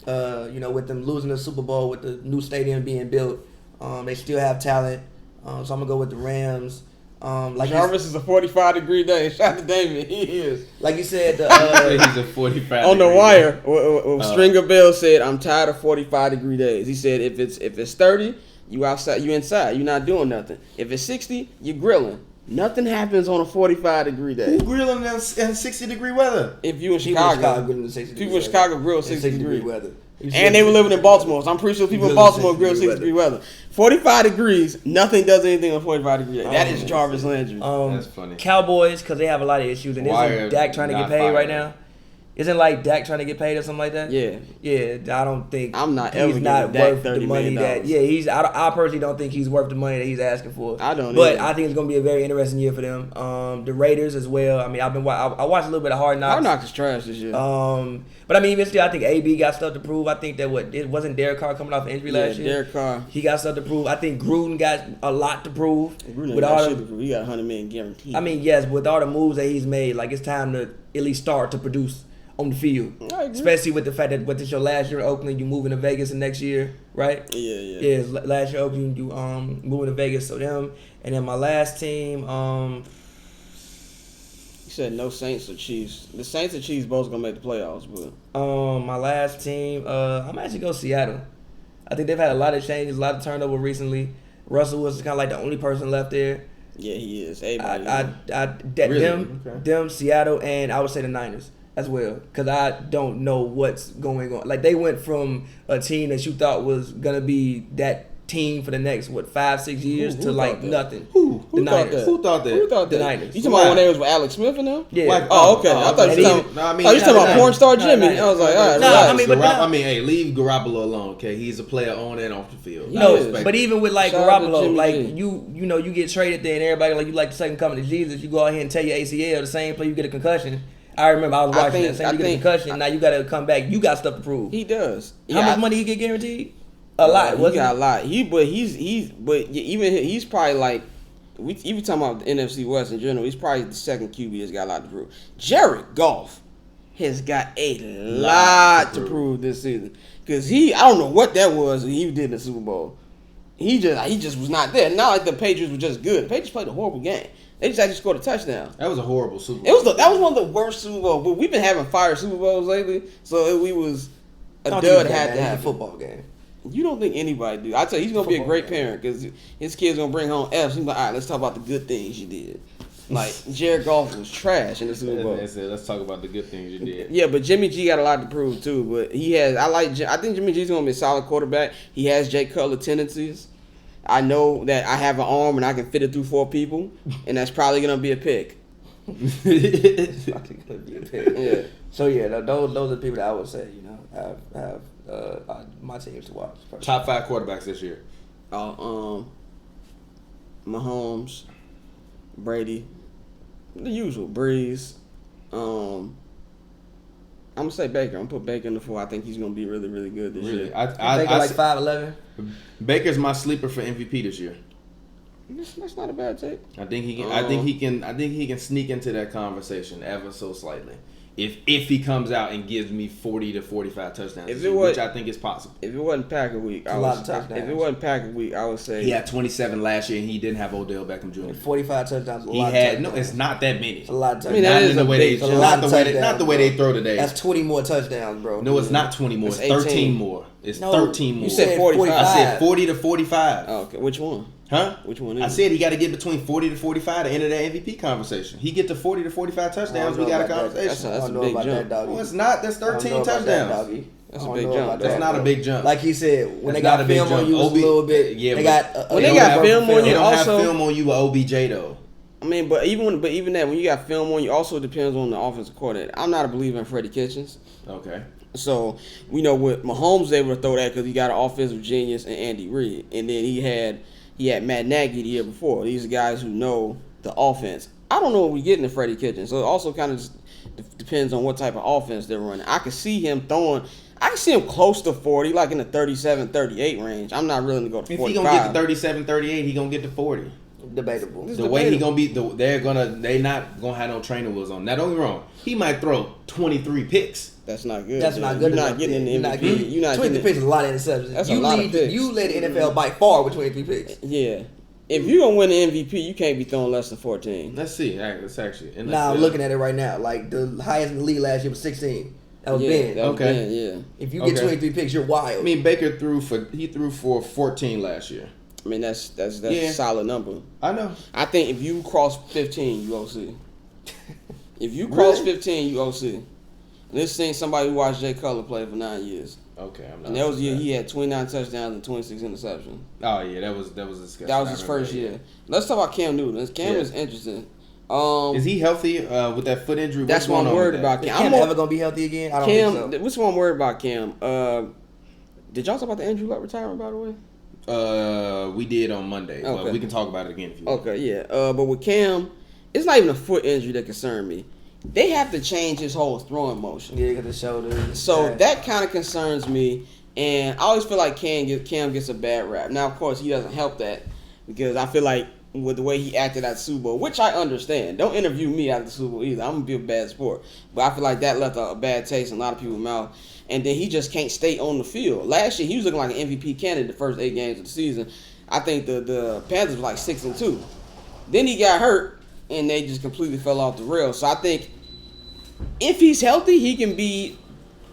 with them losing the Super Bowl with the new stadium being built, they still have talent. So I'm gonna go with the Rams. Like Jarvis is a 45-degree day. Shout out to David. He is. Like you said, he's a 45. On the wire, Stringer Bell said, "I'm tired of 45-degree days." He said, "If it's 30, you outside, you inside, you're not doing nothing. If it's 60, you're grilling. Nothing happens on a 45-degree day. Who grilling in 60-degree weather? If you in Chicago, Chicago, people in Chicago grill 60-degree weather. And they were living in Baltimore, so I'm pretty sure people in Baltimore grill 60-degree weather. 45 degrees, nothing does anything on 45-degree day. That is Jarvis Landry. That's funny. Cowboys, because they have a lot of issues, and isn't Dak trying to get paid right now? Isn't like Dak trying to get paid or something like that? Yeah. Yeah, I don't think I'm not he's ever not giving worth Dak the $30 money million. that. I personally don't think he's worth the money that he's asking for. I don't But either. I think it's gonna be a very interesting year for them. The Raiders as well. I mean, I watched a little bit of Hard Knocks. Hard Knocks is trash this year. But I mean, even still, I think AB got stuff to prove. I think that it wasn't Derek Carr coming off injury last year. Derek Carr. He got stuff to prove. I think Gruden got a lot to prove. Gruden got shit to prove. He got $100 million guaranteed. I mean, yes, with all the moves that he's made, like it's time to at least start to produce on the field. I agree. Especially with the fact that this your last year in Oakland, you moving to Vegas the next year, right? Yeah. Yeah, last year Oakland, you moving to Vegas, so them. And then my last team, You said no Saints or Chiefs. The Saints and Chiefs both gonna make the playoffs, but my last team, I'm actually go Seattle. I think they've had a lot of changes, a lot of turnover recently. Russell was kind of like the only person left there. yeah, he is. Them, Seattle, and I would say the Niners as well, because I don't know what's going on. Like, they went from a team that you thought was gonna be that team for the next 5-6 years Who to like thought that? nothing. Who The thought Niners. that? Who thought that? Who thought The that? Niners. You talking about when they was with Alex Smith and them? Yeah. Oh, okay. I thought you were talking about porn star Jimmy. I was like, all right, No, relax. I mean, but hey, leave Garoppolo alone, okay? He's a player on and off the field. No, Respect but him. even with like Shout out to Garoppolo, Jimmy like G. you get traded there and everybody like you like the second coming to Jesus, you go out here and tear your ACL the same play you get a concussion. I remember I was watching that. Same you get a concussion, now you gotta come back. You got stuff to prove. He does. How much money he get guaranteed? A lot. He got a lot. He's probably like, even talking about the NFC West in general, he's probably the second QB that's got a lot to prove. Jared Goff has got a lot to prove this season, because I don't know what that was that he did in the Super Bowl. He just was not there. Not like the Patriots were just good. The Patriots played a horrible game. They just actually scored a touchdown. That was a horrible Super Bowl. That was one of the worst Super Bowls. But we've been having fire Super Bowls lately, so we was a dud had to happen. Football game. You don't think anybody do? I tell you, he's gonna be a great parent, because his kid's gonna bring home F's. He's like, all right, let's talk about the good things you did. Like, Jared Goff was trash in the Super Bowl. Let's talk about the good things you did. Yeah, but Jimmy G got a lot to prove too. But I think Jimmy G's gonna be a solid quarterback. He has Jay Cutler tendencies. I know that I have an arm and I can fit it through 4 people, and that's probably gonna be a pick. It's probably gonna be a pick. Yeah. So yeah, those are the people that I would say have my teams to watch. Top 5 quarterbacks this year. Mahomes, Brady, the usual. Breeze. I'm gonna say Baker. I'm gonna put Baker in the 4. I think he's gonna be really, really good this year. I like 5'11". Baker's my sleeper for MVP this year. That's not a bad take. I think he can. I think he can sneak into that conversation ever so slightly. If he comes out and gives me 40 to 45 touchdowns, which I think is possible. If it wasn't Packer week, I would say he had 27 last year and he didn't have Odell Beckham Jr. 45 touchdowns. It's not that many. It's a lot of touchdowns. I mean, that is not the way they throw today. That's 20 more touchdowns, bro. No, it's not 20 more. It's 13 more. It's 13 more. You said 45. I said 40 to 45. Oh, okay. Which one? Huh? Which one is I said he got to get between 40 to 45 to enter that MVP conversation. He get to 40 to 45 touchdowns, we got a conversation. That's a big jump. No, it's not. That's 13 touchdowns. That's a big jump. That's not a big jump. Like he said, when they got film on you a little bit, they got when they got film on you, they don't also have film on you with OBJ though. I mean, but even that, when you got film on you, also depends on the offensive coordinator. I'm not a believer in Freddie Kitchens. Okay. So we know what Mahomes was able to throw that because he got an offensive genius and Andy Reid, and then he had Matt Nagy the year before. These are guys who know the offense. I don't know what we get in Freddie Kitchens, so it also kind of just depends on what type of offense they're running. I could see him throwing. I can see him close to 40, like in the 37, 38 range. I'm not willing to go to 45. If he gonna get to 37, 38, he gonna get to 40. Debatable. The way he gonna be, they not gonna have no training wheels on. Now don't get me wrong, he might throw 23 picks. That's not good. That's not good. You're not getting in the MVP. You're not 23 picks is a lot of interceptions. That's a lot of picks. You led the NFL by far with 23 picks. Yeah. If you're gonna win the MVP, you can't be throwing less than 14. Let's see. That's actually. Nah, I'm looking at it right now. Like the highest in the league last year was 16. That was Ben. That was Ben, yeah. If you get 23 picks, you're wild. I mean, Baker threw for 14 last year. I mean, that's a solid number. I know. I think if you cross 15, you OC. If you cross 15, you OC. This thing, somebody who watched Jay Cutler play for 9 years. Okay, I'm not. And that was the year he had 29 touchdowns and 26 interceptions. Oh yeah, that was disgusting. That was his first year. Let's talk about Cam Newton. Cam is interesting. Is he healthy with that foot injury? That's what I'm worried about. Is Cam ever gonna be healthy again? I don't think so. What's what I'm worried about, Cam? Did y'all talk about the Andrew Luck retirement, by the way? We did on Monday, okay. but we can talk about it again if you want. Okay, yeah. But with Cam, it's not even a foot injury that concerned me. They have to change his whole throwing motion. Yeah, got the shoulder. So that kind of concerns me, and I always feel like Cam gets a bad rap. Now, of course, he doesn't help that because I feel like with the way he acted at the Super Bowl, which I understand. Don't interview me after the Super Bowl either. I'm gonna be a bad sport, but I feel like that left a bad taste in a lot of people's mouth. And then he just can't stay on the field. Last year, he was looking like an MVP candidate the first 8 games of the season. I think the Panthers were like 6-2. Then he got hurt, and they just completely fell off the rails. So I think if he's healthy, he can be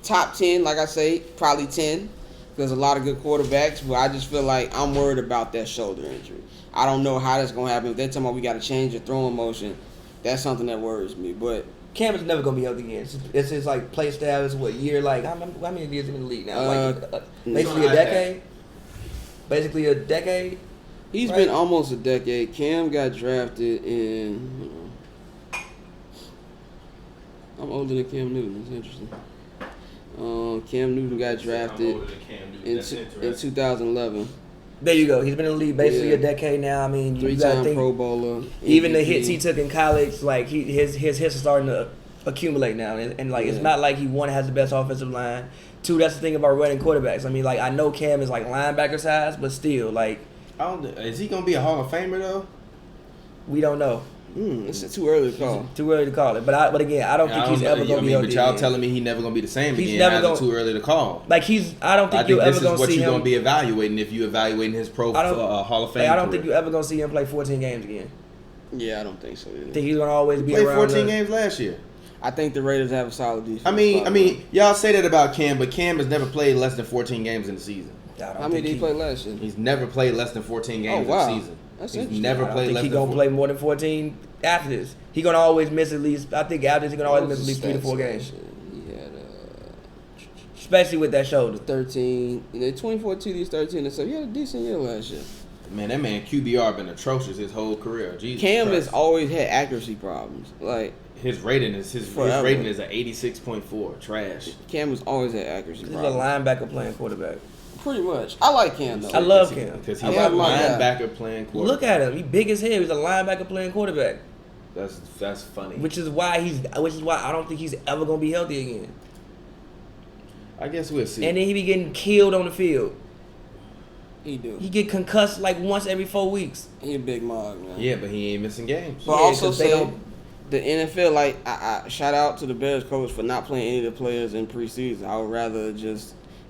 top 10, like I say, probably 10. There's a lot of good quarterbacks, but I just feel like I'm worried about that shoulder injury. I don't know how that's going to happen. If they're talking about we got to change the throwing motion, that's something that worries me. But Cam is never gonna be healthy again. It's his like play style. Is what year? Like how many years in the league now? Basically a decade. Basically a decade. He's been almost a decade. Cam got drafted in. I'm older than Cam Newton. That's interesting. Cam Newton got drafted in 2011. There you go. He's been in the league basically a decade now. I mean, you gotta 3-time think, Pro Bowler. even MVP. the hits he took in college, like his hits are starting to accumulate now, and like it's not like he one has the best offensive line. Two, that's the thing about running quarterbacks. I mean, like I know Cam is like linebacker size, but still, like is he gonna be a Hall of Famer though? We don't know. It's too early to call. Too early to call it. But again, I don't think he's ever gonna be healthy. But y'all again. telling me he never gonna be the same He's again. never How's gonna, it too early to call? Like I don't think you're ever gonna see him. This is what you're gonna be evaluating if you evaluating his Hall of Fame. I don't think you're ever gonna see him play 14 games again. Yeah, I don't think so either. I think he's gonna always be played around. 14 games last year. I think the Raiders have a solid defense. I mean, y'all say that about Cam, but Cam has never played less than 14 games in the season. How many did he play last year? He's never played less than 14 games in the season. That's he's interesting. never played less than 14. He's gonna play more than 14 after this. He's gonna always miss at least. I think after this, he's gonna always miss at least 3 to 4 games. He had especially with that shoulder. 13. 24 TDs, 13 and stuff. He had a decent year last year. Man, that man QBR been atrocious his whole career. Jesus Cam Christ. has always had accuracy problems. Like his rating is his rating is an 86.4. Trash. Cam has always had accuracy He's problems. a linebacker playing quarterback. Pretty much. I like Cam though. I love Cam because he's a linebacker playing quarterback. Look at him. He big as hell. He's a linebacker playing quarterback. That's funny. Which is why I don't think he's ever gonna be healthy again. I guess we'll see. And then he be getting killed on the field. He do. He get concussed like once every 4 weeks. He a big mug, man. Yeah, but he ain't missing games. But also say the NFL, like I shout out to the Bears coach for not playing any of the players in preseason. I would rather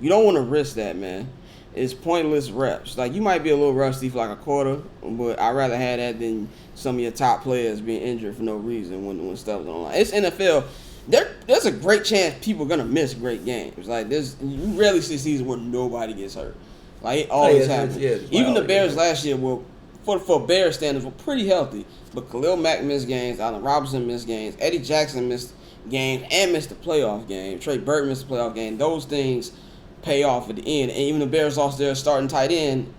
you don't want to risk that, man. It's pointless reps. Like you might be a little rusty for like a quarter, but I'd rather have that than some of your top players being injured for no reason when stuff's on line. It's NFL. There's a great chance people are gonna miss great games. Like you rarely see seasons where nobody gets hurt. Like it always happens. Even the Bears last year for Bears standards were pretty healthy. But Khalil Mack missed games, Allen Robinson missed games, Eddie Jackson missed games and missed the playoff game. Trey Burton missed the playoff game. Those things pay off at the end. And even the Bears lost their starting tight end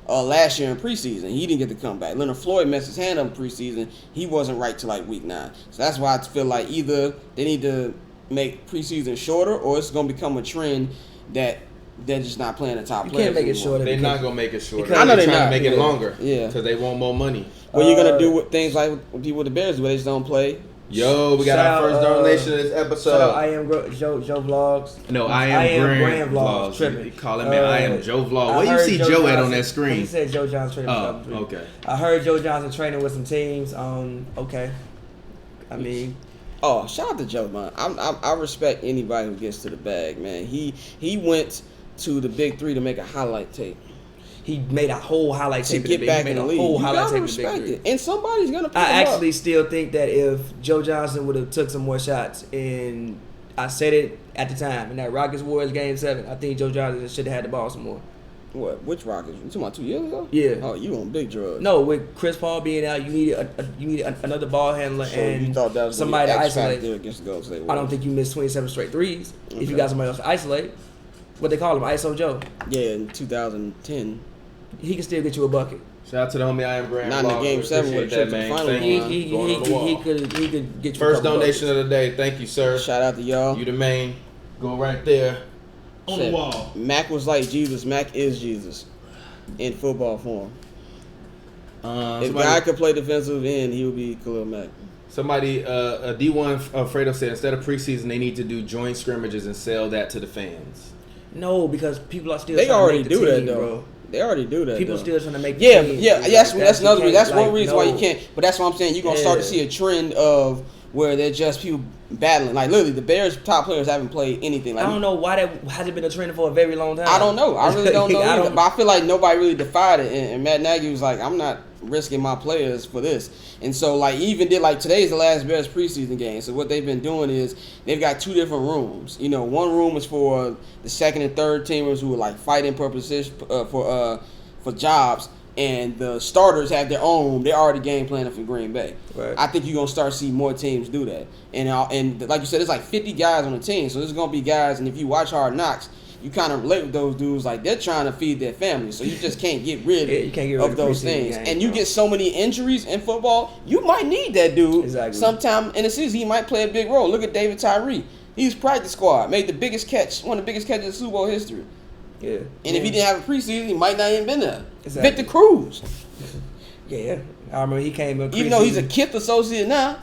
last year in preseason. He didn't get to come back. Leonard Floyd messed his hand up in preseason. He wasn't right till like week 9. So that's why I feel like either they need to make preseason shorter or it's going to become a trend that they're just not playing the top players. You can't make it shorter. They're not going to make it shorter. I know they're trying not. to make it longer. Yeah. Because they want more money. Well, you're going to do things like what people with the Bears do. They just don't play Yo, we got Shout our first out, donation of this episode. Shout out I am Joe Vlogs. No, I am Brand Vlogs. Tripping. You calling me I am Joe Vlog. Where you heard see Joe at on that screen? He said Joe Johnson training. Oh, okay. I heard Joe Johnson training with some teams. Okay. I mean, Oh, shout out to Joe, man. I respect anybody who gets to the bag, man. He went to the Big Three to make a highlight tape. he made a whole highlight To tape. get back in the league. Whole You highlight gotta tape respect it. And somebody's going to pick I him actually up. still think that if Joe Johnson would have took some more shots, and I said it at the time in that Rockets Warriors game 7, I think Joe Johnson should have had the ball some more. What? Which Rockets? You talking about 2 years ago? Yeah. Oh, you on big drugs. No, with Chris Paul being out, you need another ball handler So and you thought that was somebody to X factor isolate. against the Golden State I don't Warriors. think you missed 27 straight threes if Okay. you got somebody else to isolate. What they call him, ISO Joe. Yeah, in 2010. He can still get you a bucket. Shout out to the homie I am Brand Not in the Vlog. game 7 with a Appreciate trip that, to the man. final Thank line. you. Going on the wall. He could get you a First couple donation buckets. of the day. Thank you, sir. Shout out to y'all. You the main. Go right there on the Said, wall. Mac was like Jesus. Mac is Jesus in football form. If God could play defensive end, he would be Khalil Mack. Somebody, D1 Fredo said instead of preseason, they need to do joint scrimmages and sell that to the fans. No, because people are still They trying already to make do the that team, though. Bro. They already do that. People though. still trying to make the Yeah, team. yeah, that's another reason. That's one reason why you no. can't. But that's what I'm saying. You're gonna start to see a trend of where they're just people battling. Like literally, the Bears' top players haven't played anything. Like I don't know why that hasn't been a trend for a very long time. I don't know. I really don't know. I either. don't- But I feel like nobody really defied it. And Matt Nagy was like, I'm not risking my players for this. And so, like, he even did, like, today's the last Bears preseason game. So what they've been doing is they've got 2 different rooms. You know, one room is for the second and third teamers who are, like, fighting purposes for jobs. And the starters have their own room. They're already game planning for Green Bay. Right. I think you're going to start to see more teams do that. And like you said, there's like 50 guys on the team. So there's going to be guys, and if you watch Hard Knocks, you kind of relate with those dudes. Like, they're trying to feed their family. So you just can't get rid, Yeah, you can't get rid of of those preseason things. games, And you bro. get so many injuries in football, you might need that dude Exactly. sometime in the season. He might play a big role. Look at David Tyree. He was practice squad, made the biggest catch, one of the biggest catches in Super Bowl history. Yeah. And if he didn't have a preseason, he might not even been there. Exactly. Victor Cruz. Yeah. I remember he came up. Even though he's a Kith associate now,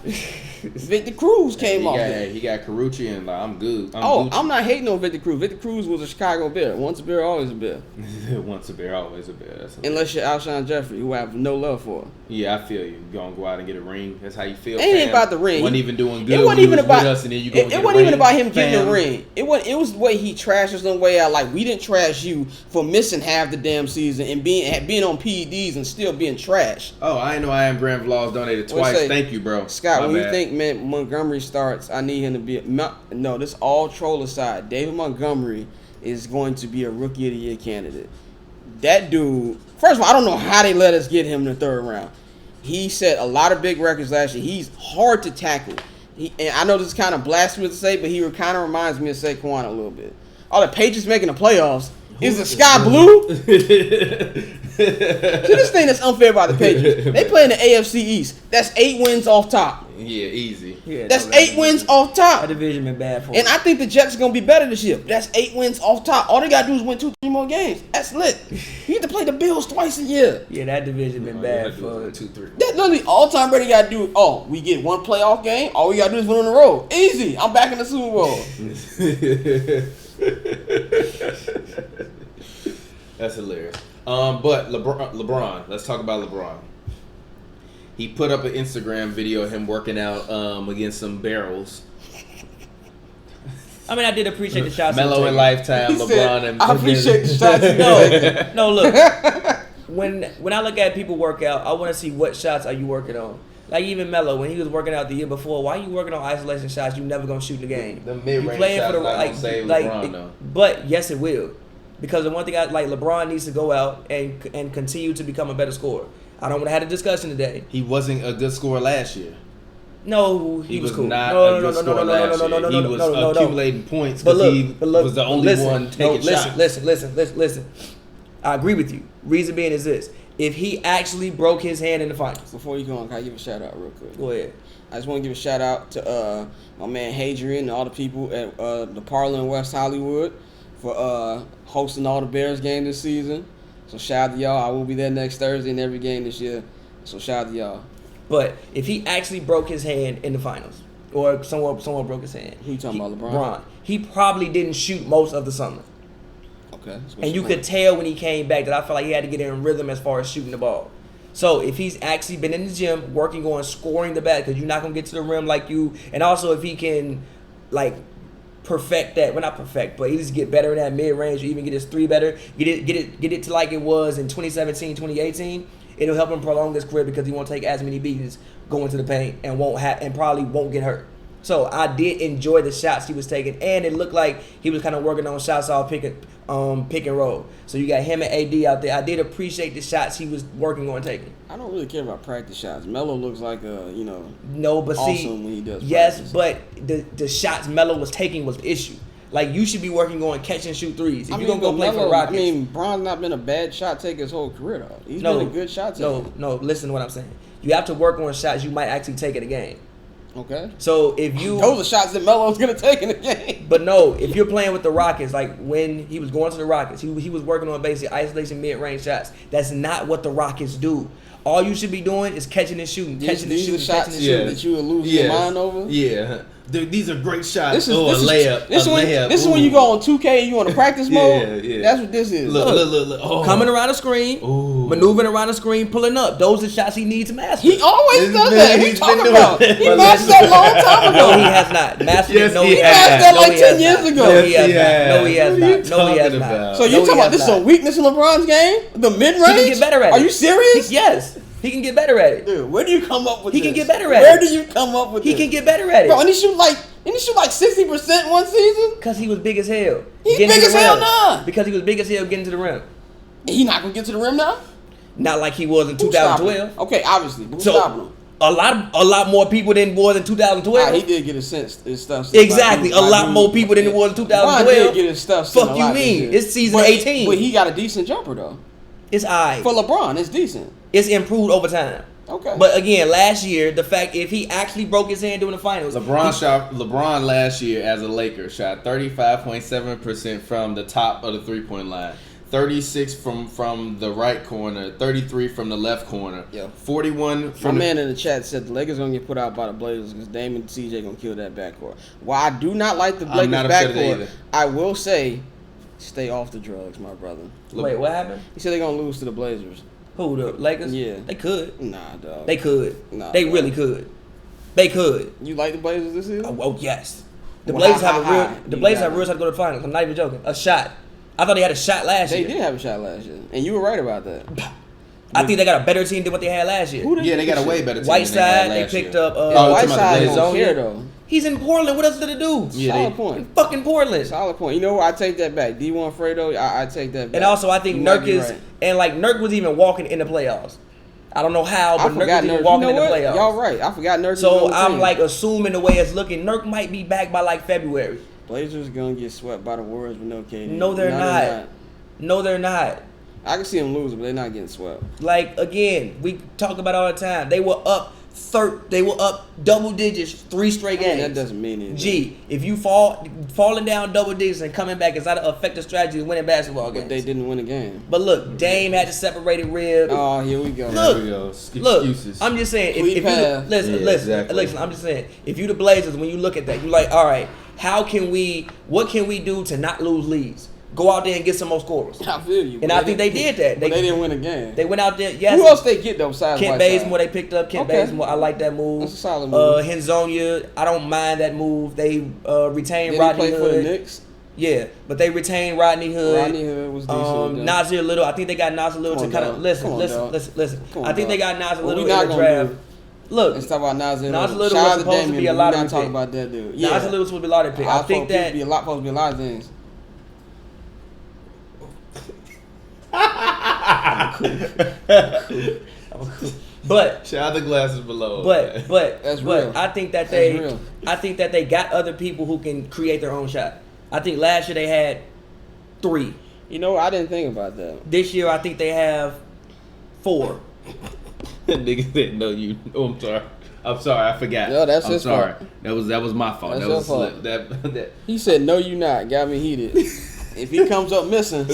Victor Cruz came off there. He got Carucci and like, I'm good. I'm not hating on Victor Cruz. Victor Cruz was a Chicago Bear. Once a Bear, always a Bear. Once a bear, always a bear. That's Unless you're Alshon Jeffrey, who I have no love for. yeah, I feel you. You gonna go out and get a ring. That's how you feel. It ain't fam. about the ring. Wasn't even doing good. It wasn't when even he was about with us, and then you go it. get It a wasn't even ring, about him getting fam. the ring. It was the way he trashed us on the way out. Like, we didn't trash you for missing half the damn season and being on PEDs and still being trash. Oh, I know. I am Brand Vlogs donated What'd twice. you say? Thank you, bro. Scott, My when bad. you think Montgomery starts, I need him to be no. This all troll aside. David Montgomery is going to be a Rookie of the Year candidate. That dude. First of all, I don't know how they let us get him in the 3rd round. He set a lot of big records last year. He's hard to tackle. And I know this is kind of blasphemous to say, but he kind of reminds me of Saquon a little bit. All the Patriots making the playoffs. Is the sky blue? See, this thing that's unfair about the Patriots. They play in the AFC East. That's 8 wins off top. Yeah, easy. Yeah, That's no, 8 wins off top. That division been bad for And him. I think the Jets are going to be better this year. That's 8 wins off top. All they got to do is win 2-3 more games. That's lit. You need to play the Bills twice a year. Yeah, that division been bad for 2-3. That literally all Tom Brady got to do, we get 1 playoff game. All we got to do is win on the road. Easy. I'm back in the Super Bowl. That's hilarious. But LeBron, let's talk about LeBron. He put up an Instagram video of him working out against some barrels. I mean, I did appreciate the shots. Melo in Lifetime, He LeBron, said, and I appreciate the shots. No, look. When I look at people work out, I want to see what shots are you working on. Like even Melo, when he was working out the year before, why are you working on isolation shots? You never gonna shoot the game. The mid-range You playing shots for the not gonna save LeBron, though. But yes, it will, because the one thing I like, LeBron needs to go out and continue to become a better scorer. I don't want to have a discussion today. He wasn't a good scorer last year. No, he was cool. Not No, a good scorer last year. He was accumulating points because he was the only one taking shots. Listen. I agree with you. Reason being is this: if he actually broke his hand in the finals. Before you go on, can I give a shout out real quick? Go ahead. I just want to give a shout out to my man Hadrian and all the people at the Parlor in West Hollywood for hosting all the Bears games this season. So shout out to y'all. I will be there next Thursday in every game this year. So shout out to y'all. But if he actually broke his hand in the finals, or someone broke his hand, Who you talking about, LeBron? He probably didn't shoot most of the summer. Okay. And you could tell when he came back that I felt like he had to get in rhythm as far as shooting the ball. So if he's actually been in the gym working on scoring the bat, because you're not gonna get to the rim like you, and also if he can like perfect that, well not perfect, but he just get better in that mid range, or even get his three better, get it to like it was in 2017, 2018. It'll help him prolong his career because he won't take as many beatings going to the paint and probably won't get hurt. So I did enjoy the shots he was taking, and it looked like he was kind of working on shots off pick and roll. So you got him and AD out there. I did appreciate the shots he was working on taking. I don't really care about practice shots. Melo looks like no, but awesome see, when he does. Yes, practice. but the shots Melo was taking was the issue. Like you should be working on catch and shoot threes. If I you're mean, gonna go play for the Rockets, I mean, Bron's not been a bad shot taker his whole career though. He's been a good shot taker. No, listen to what I'm saying. You have to work on shots you might actually take in a game. Okay. So if you those are shots that Melo's gonna take in the game. But no, if you're playing with the Rockets, like when he was going to the Rockets, he was working on basically isolation mid-range shots. That's not what the Rockets do. All you should be doing is catching and shooting, catching and shooting, shots catching and shooting. that you would lose your mind over. Yeah. These are great shots. This is a layup. This is when you go on 2K and you on a practice mode. Yeah. That's what this is. Look. Oh. Coming around the screen, maneuvering around the screen, pulling up. Those are shots he needs to master. He always does that. He's talking been about. doing He it. mastered that long time ago. No, he has not. Mastered Yes, it. No, he he has. has Mastered that not. like No, he 10 has years not. ago. No, he has Yes, not. No, he has what are you not. No, he has talking not. about? So you No, he talking about has this is not. a weakness in LeBron's game? The mid range? He can get better at it. Are you serious? Yes. He can get better at it. Dude, where do you come up with He this? can get better at Where it. do you come up with He this? can get better at Bro, and it. he shoot like 60% one season? Because he was big as hell. He Getting big to as the hell rim. now. Because he was big as hell getting to the rim. He not gonna get to the rim now? Not like he was in Who's stopping 2012. him? Okay, obviously. Who's stopping him? A lot more people than was in 2012. He did get his stuff. Exactly, a lot more people than it was in 2012. LeBron did get his stuff. Fuck a you lot mean? this year. It's season But 18. But he got a decent jumper though. It's alright. For LeBron, it's decent. It's improved over time. Okay. But again, last year, the fact if he actually broke his hand during the finals, LeBron last year as a Laker shot 35.7% from the top of the 3-point line. 36 from the right corner, 33 from the left corner, Yeah. 41 My from man in the chat said the Lakers gonna get put out by the Blazers because Dame and CJ gonna kill that backcourt. While I do not like the I'm Blazers not upset at backcourt, either. I will say, stay off the drugs, my brother. wait, what happened? He said they're gonna lose to the Blazers. Who, the Lakers? Yeah. They could. Nah, dog. They could. Nah, they dog. really could. They could. You like the Blazers this season? Oh yes. The Well, Blazers how have a high real. you The Blazers got have a real shot to go to the finals. I'm not even joking. A shot. I thought they had a shot last They year. did have a shot last year, and you were right about that. I think they got a better team than what they had last year. Yeah, they got a way better team. Whiteside, than they last picked year. up. Oh, you're talking about the Whiteside Blazers. don't care though. He's in Portland. What else did it do? Yeah, Solid point. Fucking Portland. Solid point. You know what? I take that back. D1 Fredo, I take that back. And also, I think You might Nurk be is, right. and like Nurk was even walking in the playoffs. I don't know how, I but Nurk forgot was even Nurk. walking You know in the what? playoffs. Y'all right. I forgot Nurk. So was on the I'm team. like assuming the way it's looking, Nurk might be back by like February. Blazers gonna get swept by the Warriors with no KD. No, they're not. No, they're not. I can see them losing, but they're not getting swept. Like again, we talk about it all the time. They were up They were up double digits 3 straight games. That doesn't mean anything. Gee, if you falling down double digits and coming back is not an effective strategy to winning basketball games. But they didn't win a game. But look, Dame had the separated rib. Oh, here we go. Look, Here we go. Look, Excuses. I'm just saying. Clean If you path. listen, I'm just saying. If you the Blazers, when you look at that, you're like, all right, what can we do to not lose leads? Go out there and get some more scorers. I feel you. And I think they did that. But they didn't win a game. They went out there. Yes. Who else they get though besides Kent Whiteside? Bazemore they picked up. Kent Okay. Bazemore, I like that move. That's a solid move. Henzonia, I don't mind that move. They retained Did Rodney he play Hood. for the Knicks? Yeah, but they retained Rodney Hood. Rodney Hood was decent. Nasir Little. I think they got Nasir Little Come to on, kind of dog. listen. Come on, dog. Come on, I think they dog. got Nasir What we Little not in the gonna draft. do? Look, Let's talk about Nasir Nasir Little. Little Shout was out to supposed to Damian, be a but lottery we're not talking pick. about that dude. Nasir Little was supposed to be a lottery pick. I think that. Supposed to be a lot of things. But shout out the glasses below. But That's real. I think that That's real. I think that they got other people who can create their own shot. I think last year they had 3. You know, I didn't think about that. This year I think they have 4. Nigga said no. I'm sorry. I forgot. No, that's I'm his sorry. fault. That was my fault. That's That your was fault. that. He said, "No, you not." Got me heated. If he comes up missing,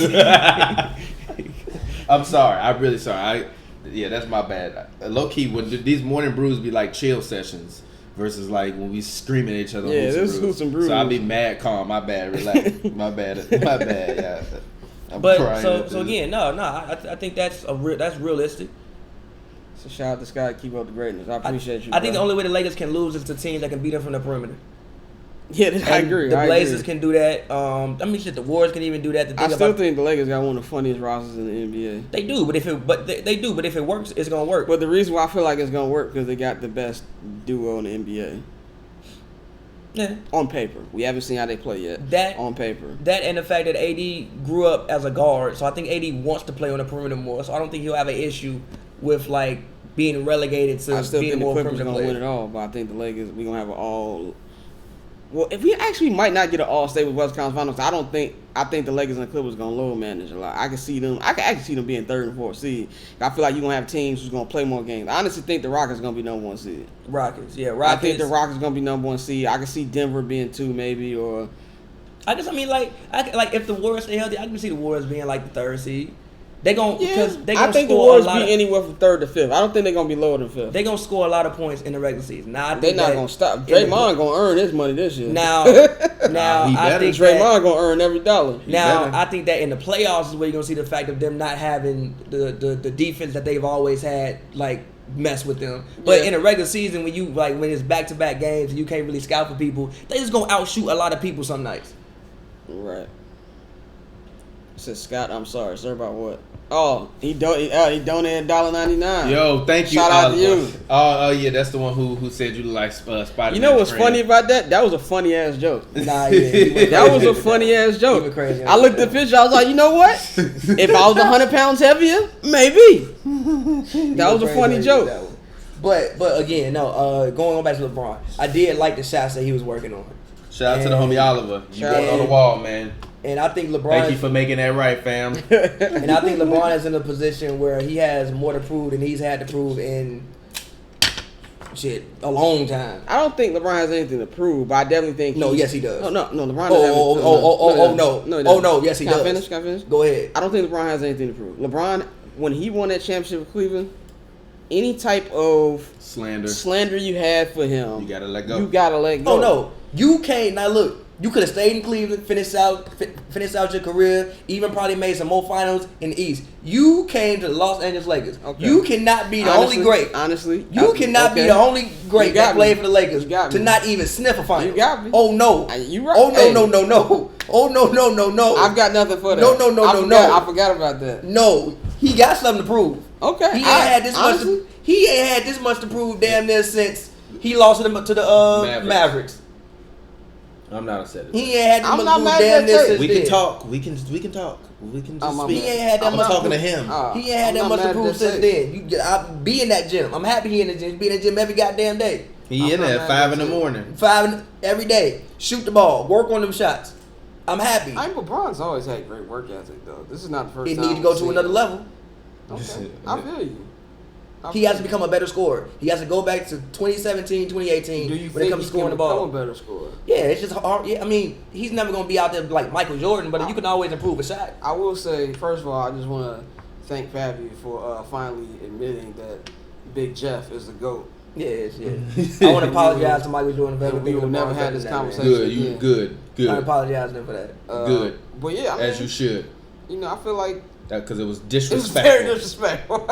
I'm sorry. I'm really sorry. Yeah, that's my bad. Low key, these morning brews be like chill sessions versus like when we screaming at each other. Yeah, this is Hoots and Brews. So I'll be mad calm. My bad, relax. my bad. Yeah. I'm But crying so after this. again, I think that's realistic. So shout out to Scott, keep up the greatness. I appreciate you. I think the only way the Lakers can lose is to teams that can beat them from the perimeter. Yeah, I And agree. The I Blazers agree. can do that. I mean, shit, the Warriors can even do that. I still think the Lakers got one of the funniest rosters in the NBA. they do, but if it works, it's gonna work. But the reason why I feel like it's gonna work because they got the best duo in the NBA. Yeah. On paper, we haven't seen how they play yet. That on paper. That and the fact that AD grew up as a guard, so I think AD wants to play on the perimeter more. So I don't think he'll have an issue with like being relegated to I still being think the more Clippers perimeter gonna player. win it all, but I think the Lakers we gonna have an all. Well, if we actually might not get an all-state with West Conference Finals, I think the Lakers and the Clippers gonna load manage a lot. I can actually see them being 3rd and 4th seed. I feel like you're gonna have teams who's gonna play more games. I honestly think the Rockets gonna be number 1 seed. Rockets. I think the Rockets gonna be number 1 seed. I can see Denver being 2 maybe, or if the Warriors stay healthy, I can see the Warriors being like the 3rd seed. They gon' because they I gonna think the score Warriors a lot be anywhere from 3rd to 5th. I don't think they're gonna be lower than 5th. They gonna score a lot of points in the regular season. Now They're not gonna stop. Draymond gonna earn his money this year. Now he I better. think Draymond gonna earn every dollar. Now, better. I think that in the playoffs is where you're gonna see the fact of them not having the defense that they've always had, like mess with them. But Yeah. in the regular season, when it's back-to-back games and you can't really scout for people, they just gonna outshoot a lot of people some nights. Right. Said Scott, I'm sorry, sir, about what? Oh, he donated $1.99. Yo, thank you. Shout out to you. Oh, yeah, that's the one who said you look like Spider-Man. You know what's funny about that? That was a funny ass joke. Nah, yeah, That was a funny ass joke. He went crazy. I looked at the picture. I was like, you know what? If I was 100 pounds heavier, maybe. That was a funny joke. But again, no. Going on back to LeBron, I did like the shots that he was working on, Shout out to the homie Oliver. You Shout going out. on the wall, man. and I think LeBron. Thank you for making that right, fam. And I think LeBron is in a position where he has more to prove than he's had to prove in a long time. I don't think LeBron has anything to prove, but I definitely think No, yes, he does. No, LeBron No, yes, he Can does. I finish? Go ahead. I don't think LeBron has anything to prove. LeBron, when he won that championship with Cleveland, any type of Slander. you had for him, You gotta let go. You gotta let go. Oh no, you can't. Now look, you could have stayed in Cleveland, finished out your career, even probably made some more finals in the East. You came to the Los Angeles Lakers. Okay. You cannot be the only great. Honestly, You cannot be the only great You got that played me. for the Lakers You got to me. not even sniff a final. You got me. Oh no. You right. Oh no, Hey. no. Oh no. I've got nothing for that. No. I forgot about that. No, he got something to prove. Okay. He ain't had this much. honestly, He ain't had this much to prove damn near since he lost to the Mavericks. I'm not upset. He ain't had I'm this not much to mad prove at damn near that since We then. can talk. We can talk. We can just I'm speak. He ain't had that I'm much talking to prove. him. He ain't had that much to prove since then. I be in that gym. I'm happy he in the gym. Be in the gym every goddamn day. He in I'm there not at mad 5 in at the you. morning. 5 every day. Shoot the ball. Work on them shots. I'm happy. I mean, LeBron's always had great work ethic, though. This is not the first He time. need to go we've to seen another it. level. Okay. I feel you. He has to become a better scorer. He has to go back to 2017, 2018 Do you when it think comes he to scoring can the become ball. a better scorer? Yeah, it's just hard. Yeah, I mean, he's never gonna be out there like Michael Jordan, but you can always improve a shot. I will say, first of all, I just want to thank Pavy for finally admitting that Big Jeff is the GOAT. Yes. I want to apologize to Michael Jordan for And ever we will thinking never LeBron have better this than that, man. conversation. Good. You Yeah. good. I apologize to him for that. Good. But yeah, I mean, As you should. You know, I feel like Because it was it was disrespectful. very disrespectful.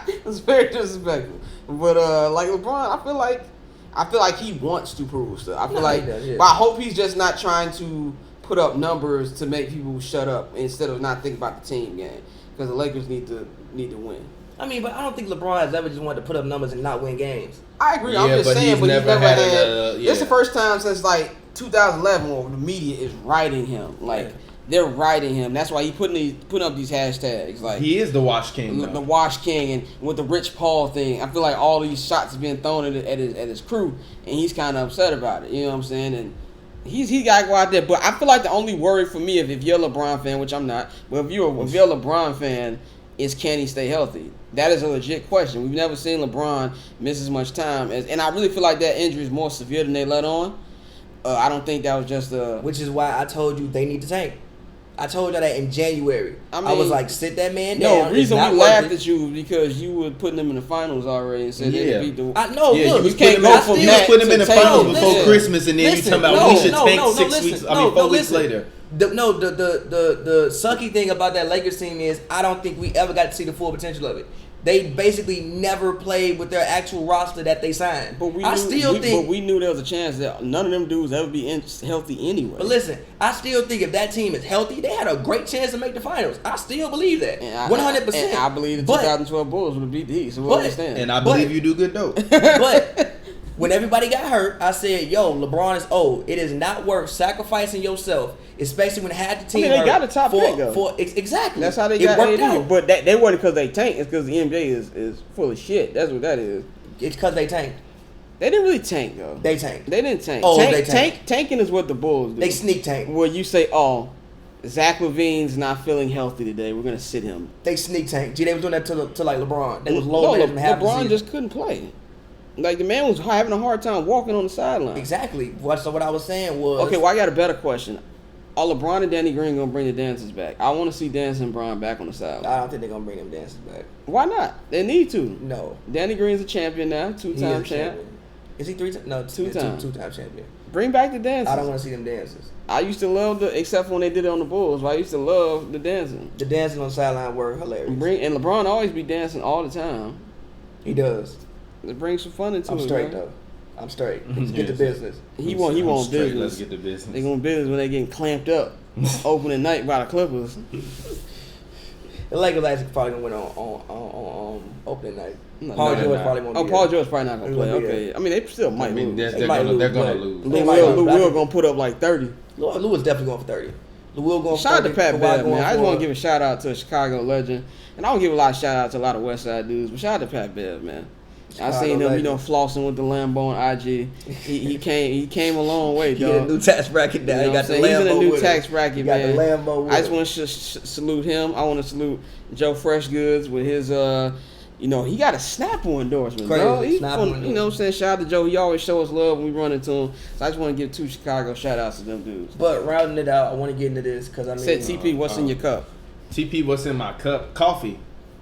It was very disrespectful. But like LeBron, I feel like he wants to prove stuff. I feel No, like, he does, yeah. but I hope he's just not trying to put up numbers to make people shut up instead of not think about the team game. Because the Lakers need to win. I mean, but I don't think LeBron has ever just wanted to put up numbers and not win games. I agree. Yeah, I'm just but saying, he's but he's never never had had. a- This is the yeah. first time since like 2011 where the media is writing him. Like they're writing him. That's why he putting up these hashtags. Like He is the Wash King. the though. Wash King and with the Rich Paul thing. I feel like all these shots are being thrown at his crew, and he's kind of upset about it. You know what I'm saying? And he got to go out there. But I feel like the only worry for me, if you're a LeBron fan, which I'm not, but if you're a LeBron fan, is can he stay healthy? That is a legit question. We've never seen LeBron miss as much time and I really feel like that injury is more severe than they let on. I don't think that was just a. Which is why I told you they need to tank. I told y'all that in January. I was like, sit that man down. No, the reason we laughed at you was because you were putting them in the finals already and said they beat the. I know. Yeah, look, you can't go from that. You was putting them in the finals to before listen, Christmas, and then you talking about we should tank 6 weeks. I mean, 4 weeks later. The sucky thing about that Lakers team is I don't think we ever got to see the full potential of it. They basically never played with their actual roster that they signed. But we knew there was a chance that none of them dudes ever be healthy anyway. But listen, I still think if that team is healthy, they had a great chance to make the finals. I still believe that, 100%. And I believe the 2012 Bulls would beat the Heat. So we understand. And I believe you do good dope. But when everybody got hurt, I said, "Yo, LeBron is old. It is not worth sacrificing yourself, especially when half the team." They got a top pick though. Exactly. That's how they got AD. Out. But they wasn't because they tanked. It's because the NBA is full of shit. That's what that is. It's because they tanked. They didn't really tank though. They tanked. They didn't tank. Oh, they tanked. Tanking is what the Bulls do. They sneak tank. Where you say, "Oh, Zach LaVine's not feeling healthy today. We're gonna sit him." They sneak tank. Gee, they was doing that to like LeBron. They was low man from half the season. LeBron just couldn't play. Like, the man was having a hard time walking on the sideline. Exactly. So what I was saying was... Okay, well, I got a better question. Are LeBron and Danny Green going to bring the dancers back? I want to see Dancing Bron back on the sideline. I don't think they're going to bring them dancers back. Why not? They need to. No. Danny Green's a champion now. Two-time champ. Is he 3 times? No, two-time champion. Bring back the dancers. I don't want to see them dancers. I used to love except for when they did it on the Bulls. I used to love the dancing. The dancing on the sideline were hilarious. And LeBron always be dancing all the time. He does. It brings some fun into it. I'm straight though. I'm straight. Let's get to business. He want business. Let's get to business. They want business when they getting clamped up opening night by the Clippers. The Lakers actually probably gonna win on opening night. No, Paul George probably won't. Oh, Paul George probably not gonna play. Okay, I mean they still might lose. They're gonna lose. Lou Will gonna put up like 30. Lou was definitely going for 30. Lou Will going for 30. Shout out to Pat Bev, man. I just want to give a shout out to a Chicago legend, and I don't give a lot of shout out to a lot of West Side dudes, but shout out to Pat Bev, man. I seen him, flossing with the Lambo on IG. He came a long way, dog. He got a new tax bracket now. You know he got the Lambo. He's in a new tax bracket, man. He got the Lambo. I just want to salute him. I want to salute Joe Fresh Goods with his he got a Snapple endorsement, dog. You know what I'm saying? Shout out to Joe. He always show us love when we run into him. So I just want to give 2 Chicago shout outs to them dudes. But rounding it out, I want to get into this because I mean, said TP, what's in your cup? TP, what's in my cup? Coffee.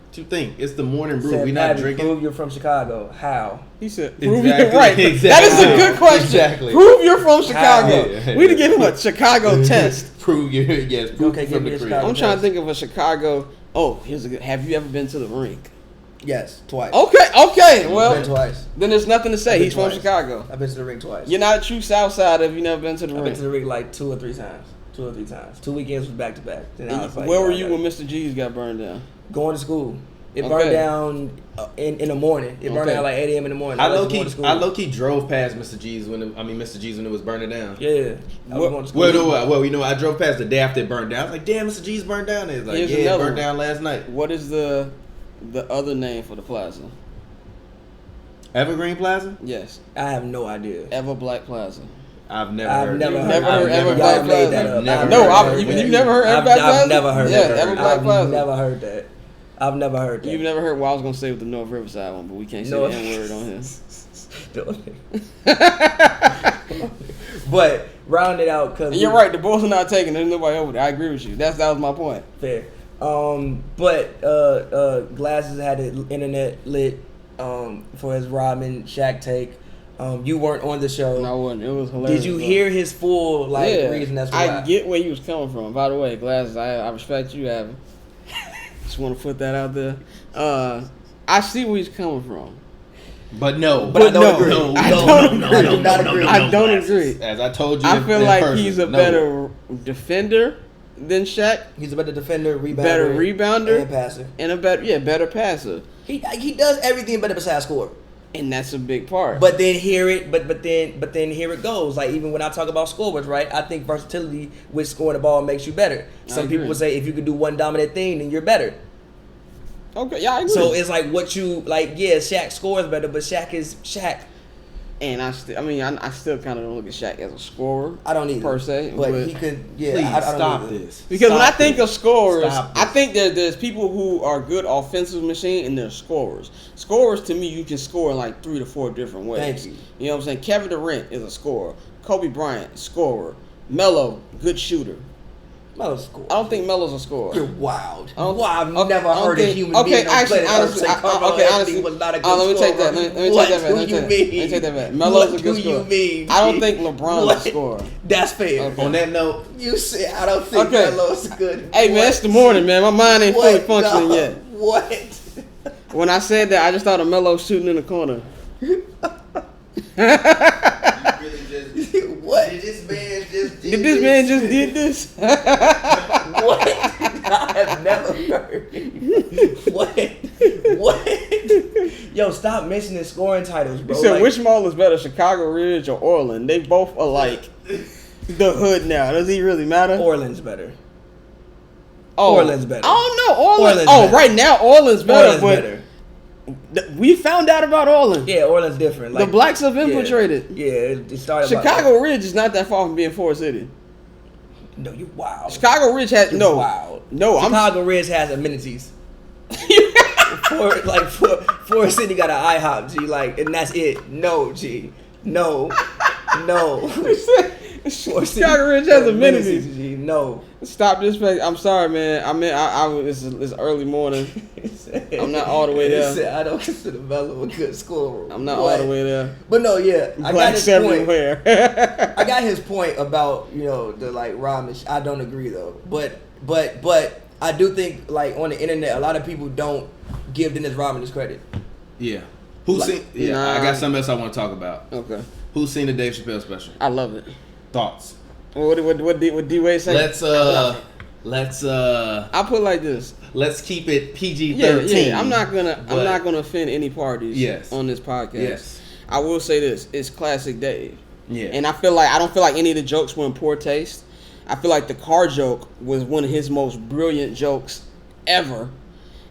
What you think? It's the morning brew. We not Pavy, drinking. Prove you're from Chicago. How? He said, prove you're right. Exactly. That is a good question. Exactly. Prove you're from Chicago. We need to give him a Chicago test. Prove you're, yes, prove okay, from the crib. I'm trying to think of a Chicago. Oh, here's a good. Have you ever been to the rink? Yes, twice. Okay. Well, been twice. Then there's nothing to say. He's from Chicago. I've been to the rink twice. You're not a true South Sider if you never been to the rink. I've been to the rink like 2 or 3 times. 2 or 3 times. 2 weekends was back to back. Where were you when Mr. G's got burned down? Going to school. It burned down in the morning. It burned down like 8 a.m. in the morning. I low key drove past Mr. G's when it was burning down. Yeah. I was going to school. I drove past the day after it burned down. I was like, damn, Mr. G's burned down. It's like, it burned down last night. What is the other name for the plaza? Evergreen Plaza? Yes. I have no idea. Ever Black Plaza. I've never heard Ever Black Plaza. You've never heard Ever Black Plaza? I've never heard that. Yeah, Ever Black Plaza. I've never heard that. I've never heard that. You've never heard what I was going to say with the North Riverside one, but we can't say the N-word on here. But round it out because you're right. The Bulls are not taking. There's nobody over there. I agree with you. That was my point. Fair. But Glasses had the internet lit for his Rodman Shaq take. You weren't on the show. No, I wasn't. It was hilarious. Did you hear his full reason? That's why. I get where you was coming from. By the way, Glasses, I respect you, Evan. Just want to put that out there. I see where he's coming from. But no. But I don't agree. I don't agree. As I told you, I feel like he's a better defender than Shaq. He's a better defender, better rebounder, and passer. And a better passer. He does everything better besides score. And that's a big part. But then here it goes. Like even when I talk about scorers, right? I think versatility with scoring the ball makes you better. Some people would say if you could do one dominant thing, then you're better. Okay, yeah, I agree. So it's like what you like. Yeah, Shaq scores better, but Shaq is Shaq. And I still kind of don't look at Shaq as a scorer. I don't either per se, but he could. Yeah, please stop this. Because when I think of scorers, I think that there's people who are good offensive machine and there's scorers. Scorers to me, you can score in like 3 to 4 different ways. Thank you. You know what I'm saying? Kevin Durant is a scorer. Kobe Bryant, scorer. Melo, good shooter. Melo's score. I don't think Melo's a scorer. You're wild. I don't- Wow, I've okay, never I don't heard a think- human okay, being on actually, planet Earth honestly, say Carmelo okay, Anthony honestly, was not a good let me take that. scorer. Let me What take that back. do you mean? Let me take that back. Melo's a What good do scorer. you mean? I don't think LeBron's What? a scorer. That's fair. Okay. On that note, You said I don't think Okay. Melo's good. Hey man, it's the morning, man. My mind ain't fully functioning dog? yet. What? When I said that, I just thought of Melo shooting in the corner. What? Did this man just Did this man just did this? What? I have never heard. What? Yo, stop mentioning scoring titles, bro. He said, Like, which mall is better, Chicago Ridge or Orland? They both are like the hood now. Does he really matter? Orland's better. Oh, Orland's better. I don't know. Orland. Orland's Oh, better. right now Orland's better. Orland's but better. We found out about Orland. Yeah, Orland's different. The blacks have infiltrated. Yeah, it started. Chicago Ridge is not that far from being Forest City. No, you wild. Chicago Ridge has no. Wild. No, Chicago Ridge has amenities. Forest City got an IHOP, G, like, and that's it. No, G. No. Chicago Ridge has amenities. G. No. Stop disrespect. I'm sorry, man. I mean, I was. It's early morning. I'm not all the way there. Said, I don't consider Melo a good scorer. I'm not all the way there. But no, yeah, I got Blacks his point. everywhere. I got his point about the like Ramesh. I don't agree though, but I do think like on the internet, a lot of people don't give Dennis Rodman his credit. yeah. Who's seen? Yeah, Nah. I got something else I want to talk about. Okay. Who's seen the Dave Chappelle special? I love it. Thoughts? What D Wade say? Let's I put it like this. let's keep it PG-13. Yeah. I'm not gonna offend any parties. Yes. On this podcast. Yes. I will say this: it's classic Dave. Yeah. And I don't feel like any of the jokes were in poor taste. I feel like the car joke was one of his most brilliant jokes ever.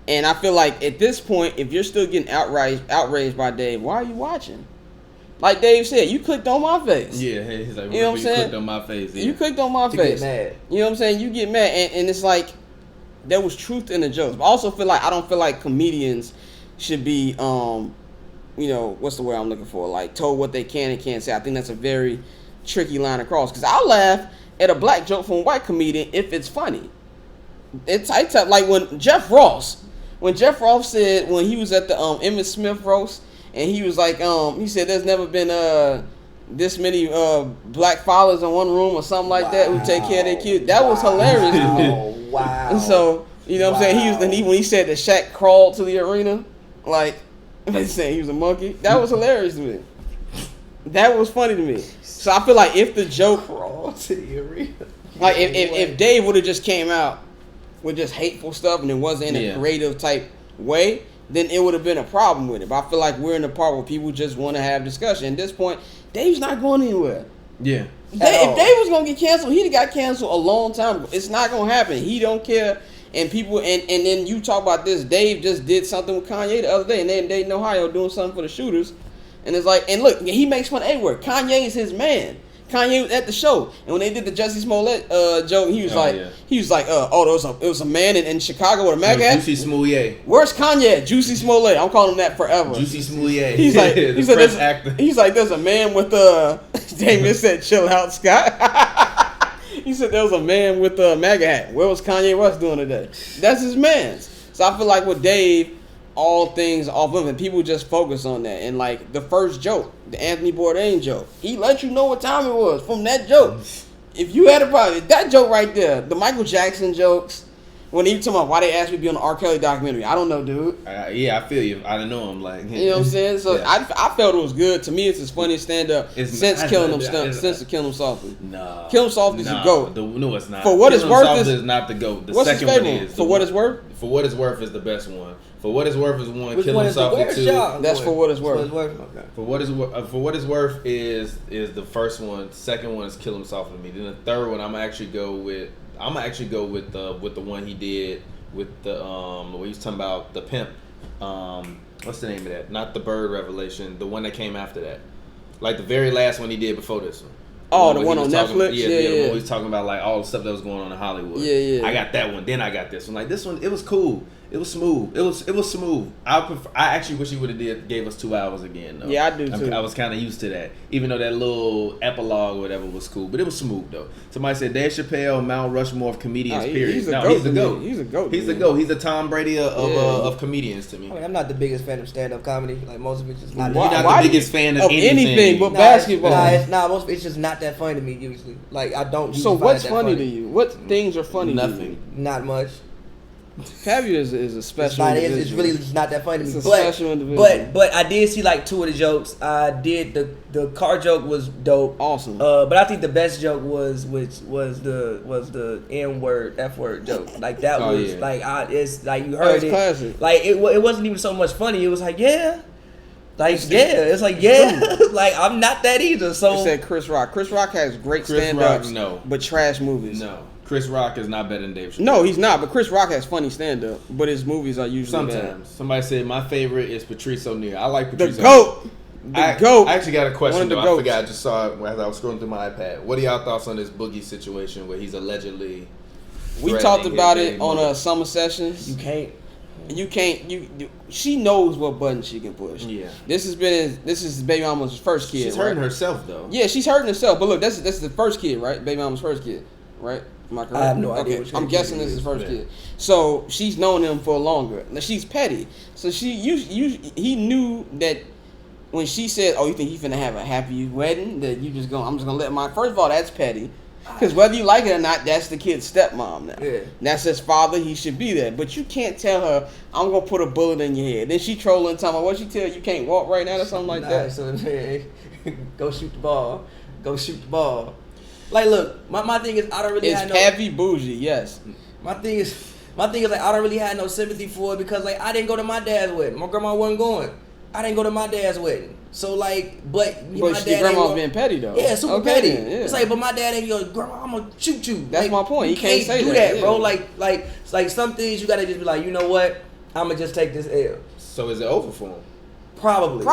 And I feel like at this point, if you're still getting outraged by Dave, why are you watching? Like Dave said, you clicked on my face. Yeah, he's like, You know what I'm saying? clicked on my face. Yeah. You clicked on my To face. get mad. You know what I'm saying? You get mad, and it's like there was truth in the jokes. But I also feel like I don't feel like comedians should be, what's the word I'm looking for? Like told what they can and can't say. I think that's a very tricky line to cross. Because I'll laugh at a black joke from a white comedian if it's funny. It's like when Jeff Ross said when he was at the Emmitt Smith roast. And he was like, he said there's never been this many black fathers in one room or something like that who take care of their kids. That was hilarious to me. Oh, wow. And so, you know what I'm saying? When he said that Shaq crawled to the arena, like, they saying he was a monkey, that was hilarious to me. That was funny to me. So I feel like if the joke, Crawl to the arena. like if Dave would have just came out with just hateful stuff and it wasn't in a creative type way, then it would have been a problem with it. But I feel like we're in the part where people just want to have discussion. At this point, Dave's not going anywhere. Yeah. If Dave was going to get canceled, he'd have got canceled a long time ago. It's not going to happen. He don't care. And people, and then you talk about this, Dave just did something with Kanye the other day, and they in Ohio doing something for the shooters. And it's like, and look, he makes fun of A-word. Kanye is his man. Kanye was at the show, and when they did the Jussie Smollett joke, he was it was a man in Chicago with a MAGA hat. Juicy Smollett. Where's Kanye? Juicy Smollett. I'm calling him that forever. Juicy Smollett. He's like, the French actor. He's like, there's a man with Damien said, chill out, Scott. He said there was a man with a MAGA hat. Where was Kanye West doing today? That's his man's. So I feel like with Dave, all things off of him, and people just focus on that. And like the first joke, the Anthony Bourdain joke, he let you know what time it was from that joke. If you had a problem, that joke right there, the Michael Jackson jokes, when he talking about why they asked me to be on the R. Kelly documentary, I don't know, dude. I feel you. I don't know him. Like, you know what I'm saying? So yeah. I felt it was good. To me, it's his funniest stand up since killing him softly. No, Kill Him Softly is a GOAT. No, it's not. For what it's worth, is not the GOAT. The what's second his one is. For What It's Worth. For What It's Worth is the best one. For What It's Worth is one. Which Kill one Him is the Softly worst, 2. y'all? That's For What It's Worth. Okay. For What It's Worth is the first one. The second one is Kill Him Softly to me. Then the third one I'm gonna actually go with the one he did with the where he's talking about the pimp. What's the name of that? Not the Bird Revelation. The one that came after that. Like the very last one he did before this one. Oh, the one on Netflix? Yeah. When he's talking about like all the stuff that was going on in Hollywood. Yeah. I got that one. Then I got this one. Like this one, it was cool. It was smooth. It was smooth. I actually wish he would have gave us 2 hours again though. Yeah, I do too. I was kind of used to that, even though that little epilogue or whatever was cool. But it was smooth though. Somebody said Dave Chappelle, Mount Rushmore of comedians. Period. He's the No, goat. he's the goat. He's a goat. He's the goat. He's the Tom Brady of comedians to me. I mean, I'm not the biggest fan of stand-up comedy. Like most of it's just not. You're not the biggest fan of anything but Nah, basketball. Most of it's just not that funny to me usually. Like I don't. So usually what's find that funny to you? What things are funny to you? Nothing. Not much. Pavy is a special individual. It's really just not that funny to me. It's a special individual. But I did see like 2 of the jokes. I did the car joke was dope. Awesome. But I think the best joke was the F word joke. Like that was like it's like you heard it. Classic. Like it wasn't even so much funny. It was like it's like like I'm not that either. So It said Chris Rock. Chris Rock has great Chris stand-ups, Rock, no. but trash movies. No, Chris Rock is not better than Dave Chappelle. No, he's not. But Chris Rock has funny stand-up, but his movies are usually Sometimes. Somebody said my favorite is Patrice O'Neal. I like bad. Patrice The GOAT. I GOAT. actually got a question One of the though. I goats. forgot. I just saw it as I was scrolling through my iPad. What are y'all thoughts on this Boogie situation where he's allegedly? We threatening talked about his it baby on mother? Summer Sessions. you can't. She knows what button she can push. Yeah. This is baby mama's first kid. She's right? hurting herself though. Yeah, she's hurting herself. But look, this is the first kid, right? Baby mama's first kid, right? Am I correct? I have no idea Okay, which I'm kid guessing it this is is. first Yeah. kid. So she's known him for longer. Now she's petty. So he knew that when she said, "Oh, you think he's finna have a happy wedding?" That I'm just gonna let my. First of all, that's petty. Because whether you like it or not, that's the kid's stepmom now. Yeah. That's his father. He should be there. But you can't tell her, I'm going to put a bullet in your head. Then she trolling, talking about what she tell you can't walk right now or something like that. So go shoot the ball. Go shoot the ball. Like, look, my thing is I don't really It's have no. Pavy bougie, yes. My thing is like I don't really have no sympathy for it because like I didn't go to my dad's wedding. My grandma wasn't going. I didn't go to my dad's wedding. So like, but my But dad your ain't grandma's go- being petty though. Yeah, super Okay, petty. then, yeah. It's like, but my dad ain't go, grandma, I'm gonna shoot you. That's Like, my point. You He can't say do that, that, bro. yeah. Like some things you gotta just be like, you know what? I'm gonna just take this L. So is it over for him? Probably.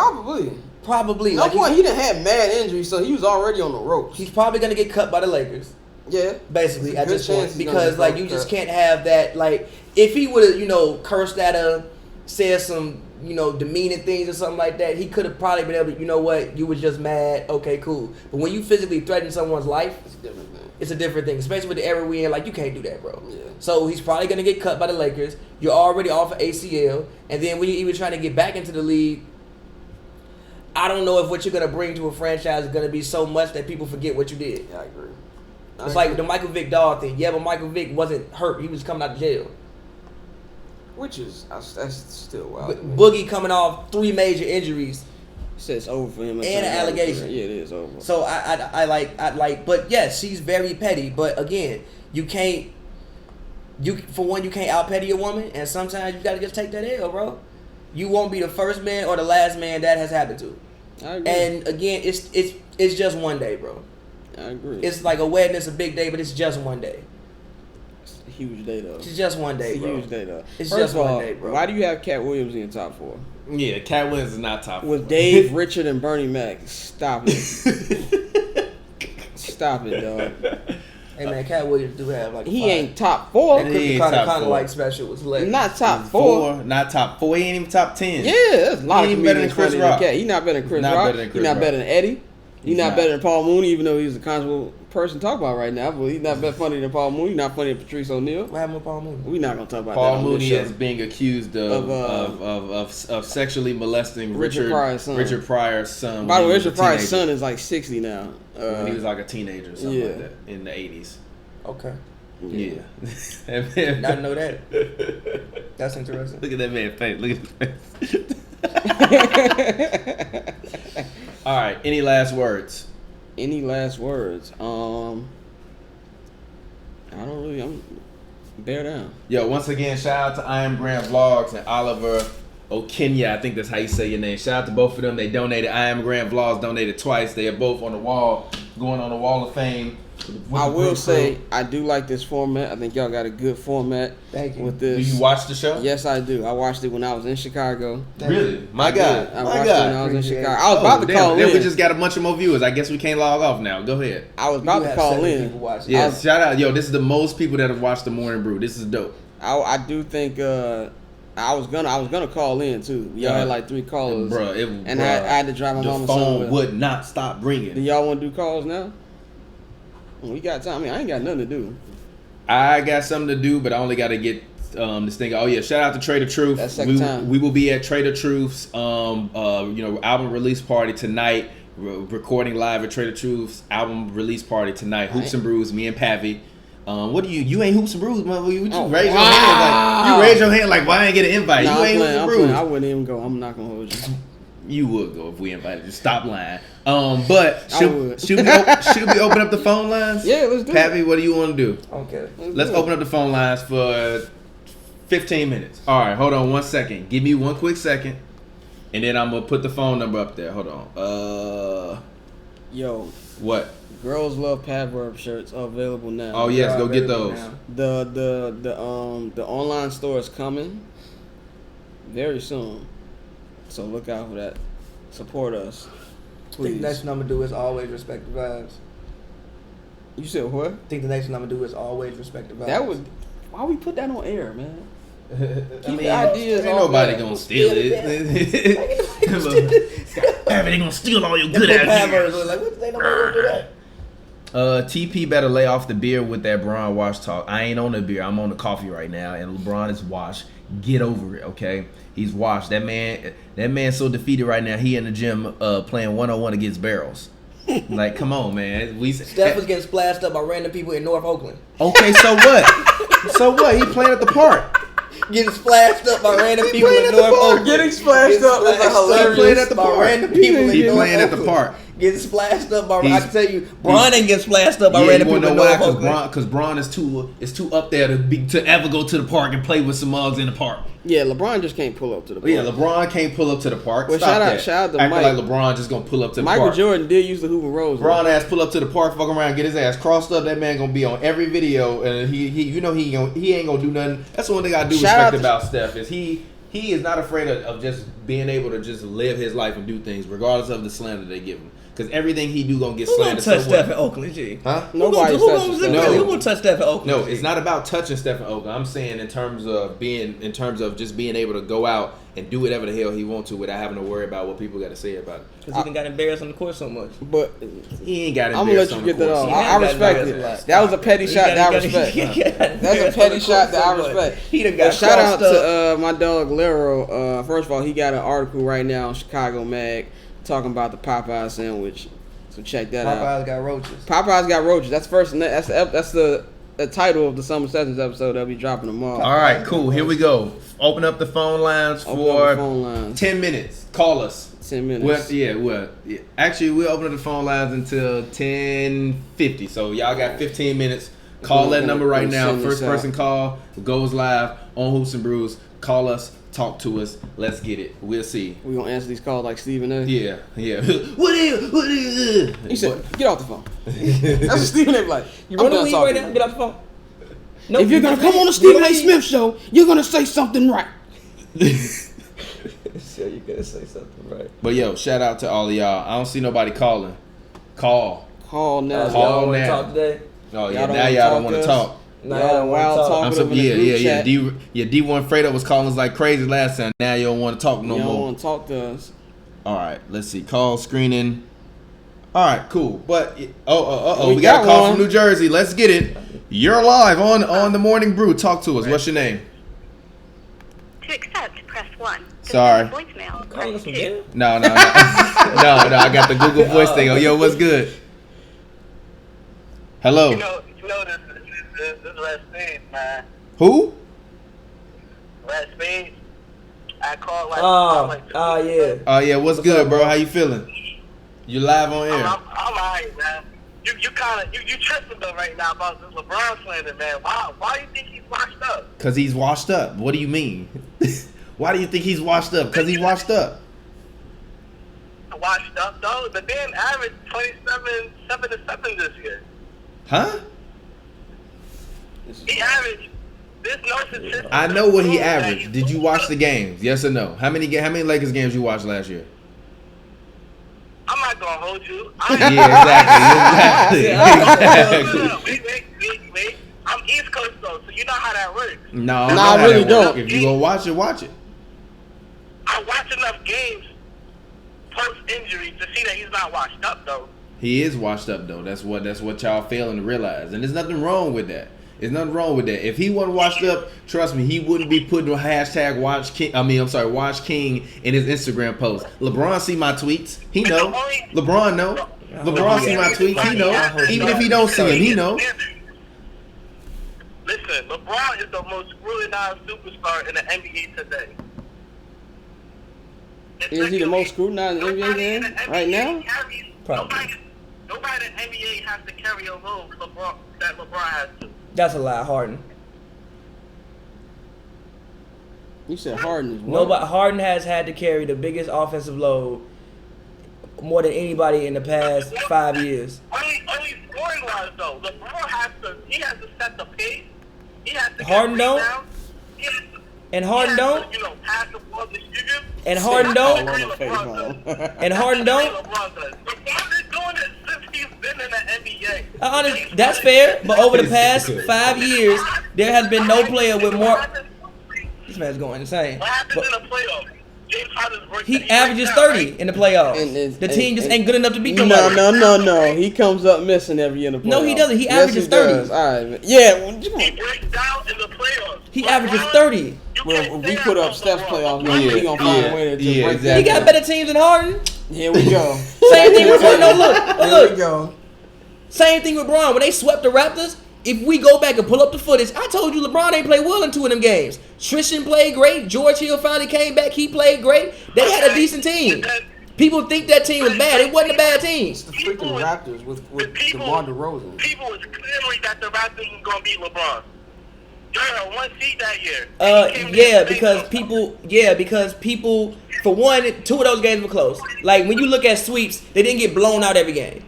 Probably. No Like point. He didn't have mad injuries, so he was already on the ropes. he's probably gonna get cut by the Lakers. Yeah. Basically, There's a at good this chance point, he's gonna because get like fucked you just up. can't have that. Like, if he would have, cursed at her, said some, demeaning things or something like that, he could have probably been able to, you know what, you was just mad. Okay, cool. But when you physically threaten someone's life, It's a different thing. it's a different thing, especially with the era we in. Like, you can't do that, bro. Yeah. So he's probably gonna get cut by the Lakers. You're already off of ACL, and then when you're even trying to get back into the league, I don't know if what you're gonna bring to a franchise is gonna be so much that people forget what you did. Yeah, I agree. It's like the Michael Vick dog thing. Yeah, but Michael Vick wasn't hurt. He was coming out of jail. Which is, that's still wild. But Boogie coming off 3 major injuries. Says it's over for him. And an allegation. Yeah, it is over. So I like, but yes, she's very petty. But again, you can't out petty a woman, and sometimes you gotta just take that L, bro. You won't be the first man or the last man that has happened to. I agree. And again, it's just one day, bro. I agree. It's like a wedding, it's a big day, but it's just one day. It's a huge day though. It's just one day, It's a bro. huge day though. It's First just of all, one day, bro. why do you have Cat Williams in your top 4? Yeah, Cat Williams is not top. With 4. Dave, Richard, and Bernie Mac. Stop it. Stop it, dog. Hey man, Cat Williams do have like He 5. ain't top 4. That He ain't kind top of 4. like special was lit. Not top 4. Not top 4. He ain't even top 10. Yeah, there's a lot He of ain't better than comedians Chris funnier than Rock. Cat. He not better than Chris Not Rock. better than He Chris not Rock. better than Eddie. He's He's not not. better than Paul Mooney, even though he's a controversial person to talk about right now. But he's not better funny than Paul Mooney. He's not funny than Patrice O'Neal. What happened with Paul Mooney? We're not gonna talk about that Paul on Mooney this show. is being accused of sexually molesting Richard Pryor's son. Richard Pryor's son. By the when way, he was a Richard Pryor's teenager. son is like 60 now. When he was like a teenager or something yeah. like that in the 80s. Okay. Yeah. I didn't know that. That's interesting. Look at that man's face. Look at his face. All right. Any last words? Any last words? I don't really. I'm bear down. Yo, once again, shout out to I Am Grant Vlogs and Oliver Okenya. I think that's how you say your name. Shout out to both of them. They donated. I Am Grant Vlogs donated twice. They are both on the wall, going on the Wall of Fame. I will say I do like this format. I think y'all got a good format. Thank you. With Do this. you watch the show? Yes, I do. I watched it when I was in Chicago. Really? My I God. did. I My watched it when God. I was in Appreciate Chicago. it. I was about to damn, call then in. we just got a bunch of more viewers. I guess we can't log off now. Go ahead. I was about You to have call 7 in. people watching. Yes, shout out. Yo, this is the most people that have watched the Morning Brew. This is dope. I do think I was gonna call in too. Y'all had like 3 callers, Bro, I had to drive my the mama phone somewhere. would not stop Do ringing. y'all want to do calls now? We got time. I mean, I ain't got nothing to do. I got something to do, but I only got to get this thing. Oh yeah, shout out to Trader Truth. That's second time. We will be at Trader Truth's album release party tonight. Recording live at Trader Truth's album release party tonight. Hoops and Brews, me and Pavy. What do you ain't Hoops and Brews, mother? You just raise your hand like you raise your hand like why I ain't get an invite? Nah, you ain't Hoops and Brews. I wouldn't even go. I'm not gonna hold you. You would go if we invited you. Stop lying. But I would. should we open up the phone lines? Yeah, let's do Pavy, what do you want to do? Okay. Let's open up the phone lines for 15 minutes. All right, hold on 1 second. Give me 1 quick second, and then I'm gonna put the phone number up there. Hold on. Yo, What? Girls Love Padverb shirts are available now. Oh yes, go get those. The online store is coming very soon, so look out for that. Support us, I think please. the next thing I'm gonna do is always respect the vibes. You said what? I think the next thing I'm gonna do is always respect the vibes. That would. Why we put that on air, man? I Keep the ideas ain't off nobody that. gonna steal it. Pavy, they gonna steal all your good Padverbs ideas. was like, what? They nobody gonna do that. TP better lay off the beer with that LeBron wash talk. I ain't on the beer. I'm on the coffee right now, and LeBron is washed. Get over it, okay? He's washed. That man's so defeated right now. He in the gym playing 1-on-1 against barrels. Like, come on, man. Steph was getting splashed up by random people in North Oakland. Okay, so what? So what? He playing at the park. Getting splashed up by random people in North Oakland. Getting splashed up is hilarious. He playing at the by park. random people in He North playing at the Oakland. park. Getting splashed up by. I He's- can tell you, Bron ain't getting splashed up by Yeah, random you people wanna know in why? North Oakland. Because Bron is too up there to ever go to the park and play with some mugs in the park. Yeah, LeBron just can't pull up to the But yeah, park. LeBron can't pull up to the park. Well, Stop shout out- that. shout out to Acting Mike. like LeBron just gonna pull up to the Michael park. Jordan did use the Hoover Rose. LeBron ass pull up to the park, fuck around, get his ass crossed up. That man gonna be on every video, and he ain't gonna do nothing. That's the one thing I do Shout out respect to- about Steph is he is not afraid of just being able to just live his life and do things regardless of the slander they give him. Because everything he do gonna get Who gonna slandered. touch So what? Steph in Oakland, G? Huh? Nobody Who touches gonna Steph. No. Who gonna touch Steph in Oakland? No, G? it's not about touching Stephen Oakland. I'm saying in terms of just being able to go out and do whatever the hell he wants to without having to worry about what people got to say about it. Because he done got embarrassed on the court so much. But He ain't got I'm gonna let you get that off. He I ain't got respect embarrassed it. a lot. That was a petty shot that I respect. That's a petty shot that I respect. He done But got shout out crossed up. to my dog Lero. First of all, he got an article right now on Chicago Mag talking about the Popeye sandwich. So check that out. Popeyes got roaches. Popeyes got roaches. That's first. That's the title of the Summer Sessions episode that'll be dropping tomorrow. All right, cool. Here we go. Open up the phone lines Open for up the phone lines. 10 minutes. Call us. 10 minutes. Actually, we'll open up the phone lines until 10:50. So y'all got 15 minutes. Call that number right now. Send this First out. person call goes live on Hoops and Brews. Call us. Talk to us. Let's get it. We'll see. We gonna answer these calls like Stephen A. Yeah. What is? He said, "Get off the phone." That's what Stephen A. like. You I'm wanna done leave talking. right now? Get off the phone. No, If you're gonna come on the Stephen A. Smith show, you're gonna say something right. So you gotta say something right. But yo, shout out to all of y'all. I don't see nobody calling. Call. Call now. Call Y'all wanna now. talk today? Oh yeah, Y'all don't now wanna y'all talk don't want to to us? talk. Nah, Y'all I don't wanna wild talk. talk. I'm Put so them in the yeah. group chat. D1 Fredo was calling us like crazy last time. Now you don't want to talk no You don't more. want to talk to us. All right, let's see. Call screening. All right, cool. But we We got a got call one. from New Jersey. Let's get it. You're live on the Morning Brew. Talk to us. What's your name? To accept, press 1. To Sorry. send a voicemail, Call press us 2. again. No, no, I got the Google Voice thing. Oh, yo, what's good? Hello. You know this is Red Spades, man. Who? Red Spades. I called Yeah. Oh yeah, what's good, bro? How you feeling? You live on air. I'm alright, man. You kind of you tripping though right now about this LeBron slander, man. Why do you think he's washed up? Cause he's washed up. What do you mean? Why do you think he's washed up? Cause he's washed up. Washed up though. The damn average 7 this year. Huh? He averaged. There's no statistic. I know what he that averaged. he's Did you watch the games? Yes or no? How many Lakers games you watched last year? I'm not gonna hold you. Yeah, exactly. No, wait. I'm East Coast though, so you not how that works. No, Nah, I really don't. If you go watch it, watch it. I watch enough games post-injury to see that he's not washed up, though. He is washed up though. That's what y'all failing to realize. And there's nothing wrong with that. There's nothing wrong with that. If he wasn't washed up, trust me, he wouldn't be putting a hashtag Watch King in his Instagram post. LeBron see my tweets. He know. LeBron know. LeBron see my tweets. He know. Even if he don't see him, he know. Listen, LeBron is the most scrutinized superstar in the NBA today. Is he the most scrutinized in the NBA game right now? Nobody in the NBA has to carry a load that LeBron has to. That's a lie, Harden. You said Harden is what? Nobody. Harden has had to carry the biggest offensive load more than anybody in the past 5 years. Only scoring wise though. LeBron has to set the pace. He has to Harden don't? And Harden don't? Pass the ball, distribute. And Harden don't? And Harden don't? LeBron does. LeBron been doing it since he's been in the NBA. That's fair, but over the past 5 years, there has been no player with more. This man's going insane. What happens in the playoffs? James Harden's working. He averages 30 in the playoffs. The team just ain't good enough to beat nobody. No. He comes up missing every year in the playoffs. No, he doesn't. He averages 30. Does. All right, man. Yeah. He breaks down in the playoffs. He averages 30. Well, we put up Steph's playoffs. He gonna find a way to break exactly. that. He got better teams than Harden. Here we go. Same thing with Braun. No, look. Here we go. Same thing with Braun. When they swept the Raptors, if we go back and pull up the footage, I told you LeBron ain't played well in 2 of them games. Tristan played great. George Hill finally came back. He played great. They had a decent team. People think that team was bad. It wasn't a bad team. It's the freaking Raptors with DeMar DeRozan. People was clamoring that the Raptors was gonna beat LeBron. They're 1 seed that year. Because people, for one, 2 of those games were close. Like when you look at sweeps, they didn't get blown out every game.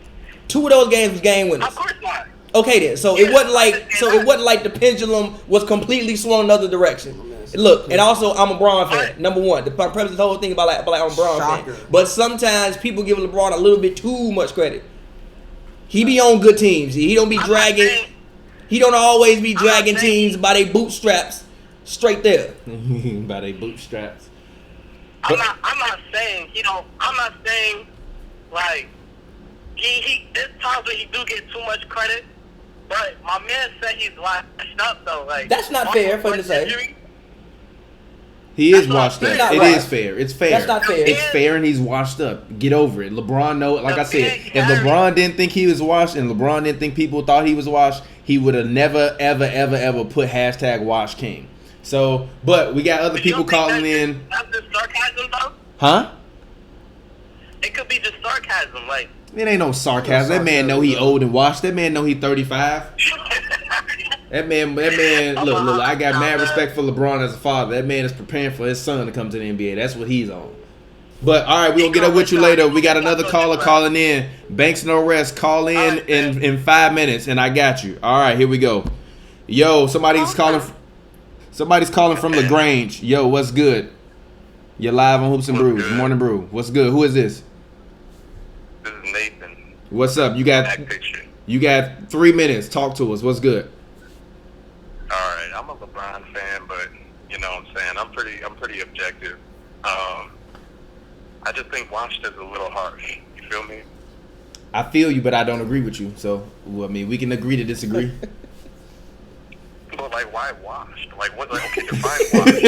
2 of those games was game winners. Of course not. Okay then, so it wasn't like the pendulum was completely swung the other direction. Look, and also I'm a LeBron fan. Number one, the premise of the whole thing about like I'm a LeBron fan. But sometimes people give LeBron a little bit too much credit. He be on good teams. He don't be dragging. He don't always be dragging teams by their bootstraps straight there. By their bootstraps. I'm not saying like he there's times where he do get too much credit. But my man said he's washed up though. Like that's not fair for him to say. He is washed up. It is fair. It's fair. That's not fair. It's fair, and he's washed up. Get over it. LeBron know. Like I said, if LeBron didn't think he was washed, and LeBron didn't think people thought he was washed, he would have never, ever put hashtag Wash King. So, but we got other people calling in. That's just sarcasm though. Huh? It could be just sarcasm, like. It ain't no sarcasm. That man know he old and washed. That man know he 35. That man, look, I got mad respect for LeBron as a father. That man is preparing for his son to come to the NBA. That's what he's on. But, all right, we'll get up with you later. We got another caller calling in. Banks No Rest, call in 5 minutes, and I got you. All right, here we go. Yo, somebody's calling from LaGrange. Yo, what's good? You're live on Hoops and Brews. Morning Brew. What's good? Who is this? This is Nathan. What's up? You got 3 minutes. Talk to us. What's good? All right, I'm a LeBron fan, but you know what I'm saying, I'm pretty objective. I just think washed is a little harsh. You feel me? I feel you, but I don't agree with you. So, well, I mean, we can agree to disagree. But like, why washed? Like, what? Like, okay, define washed.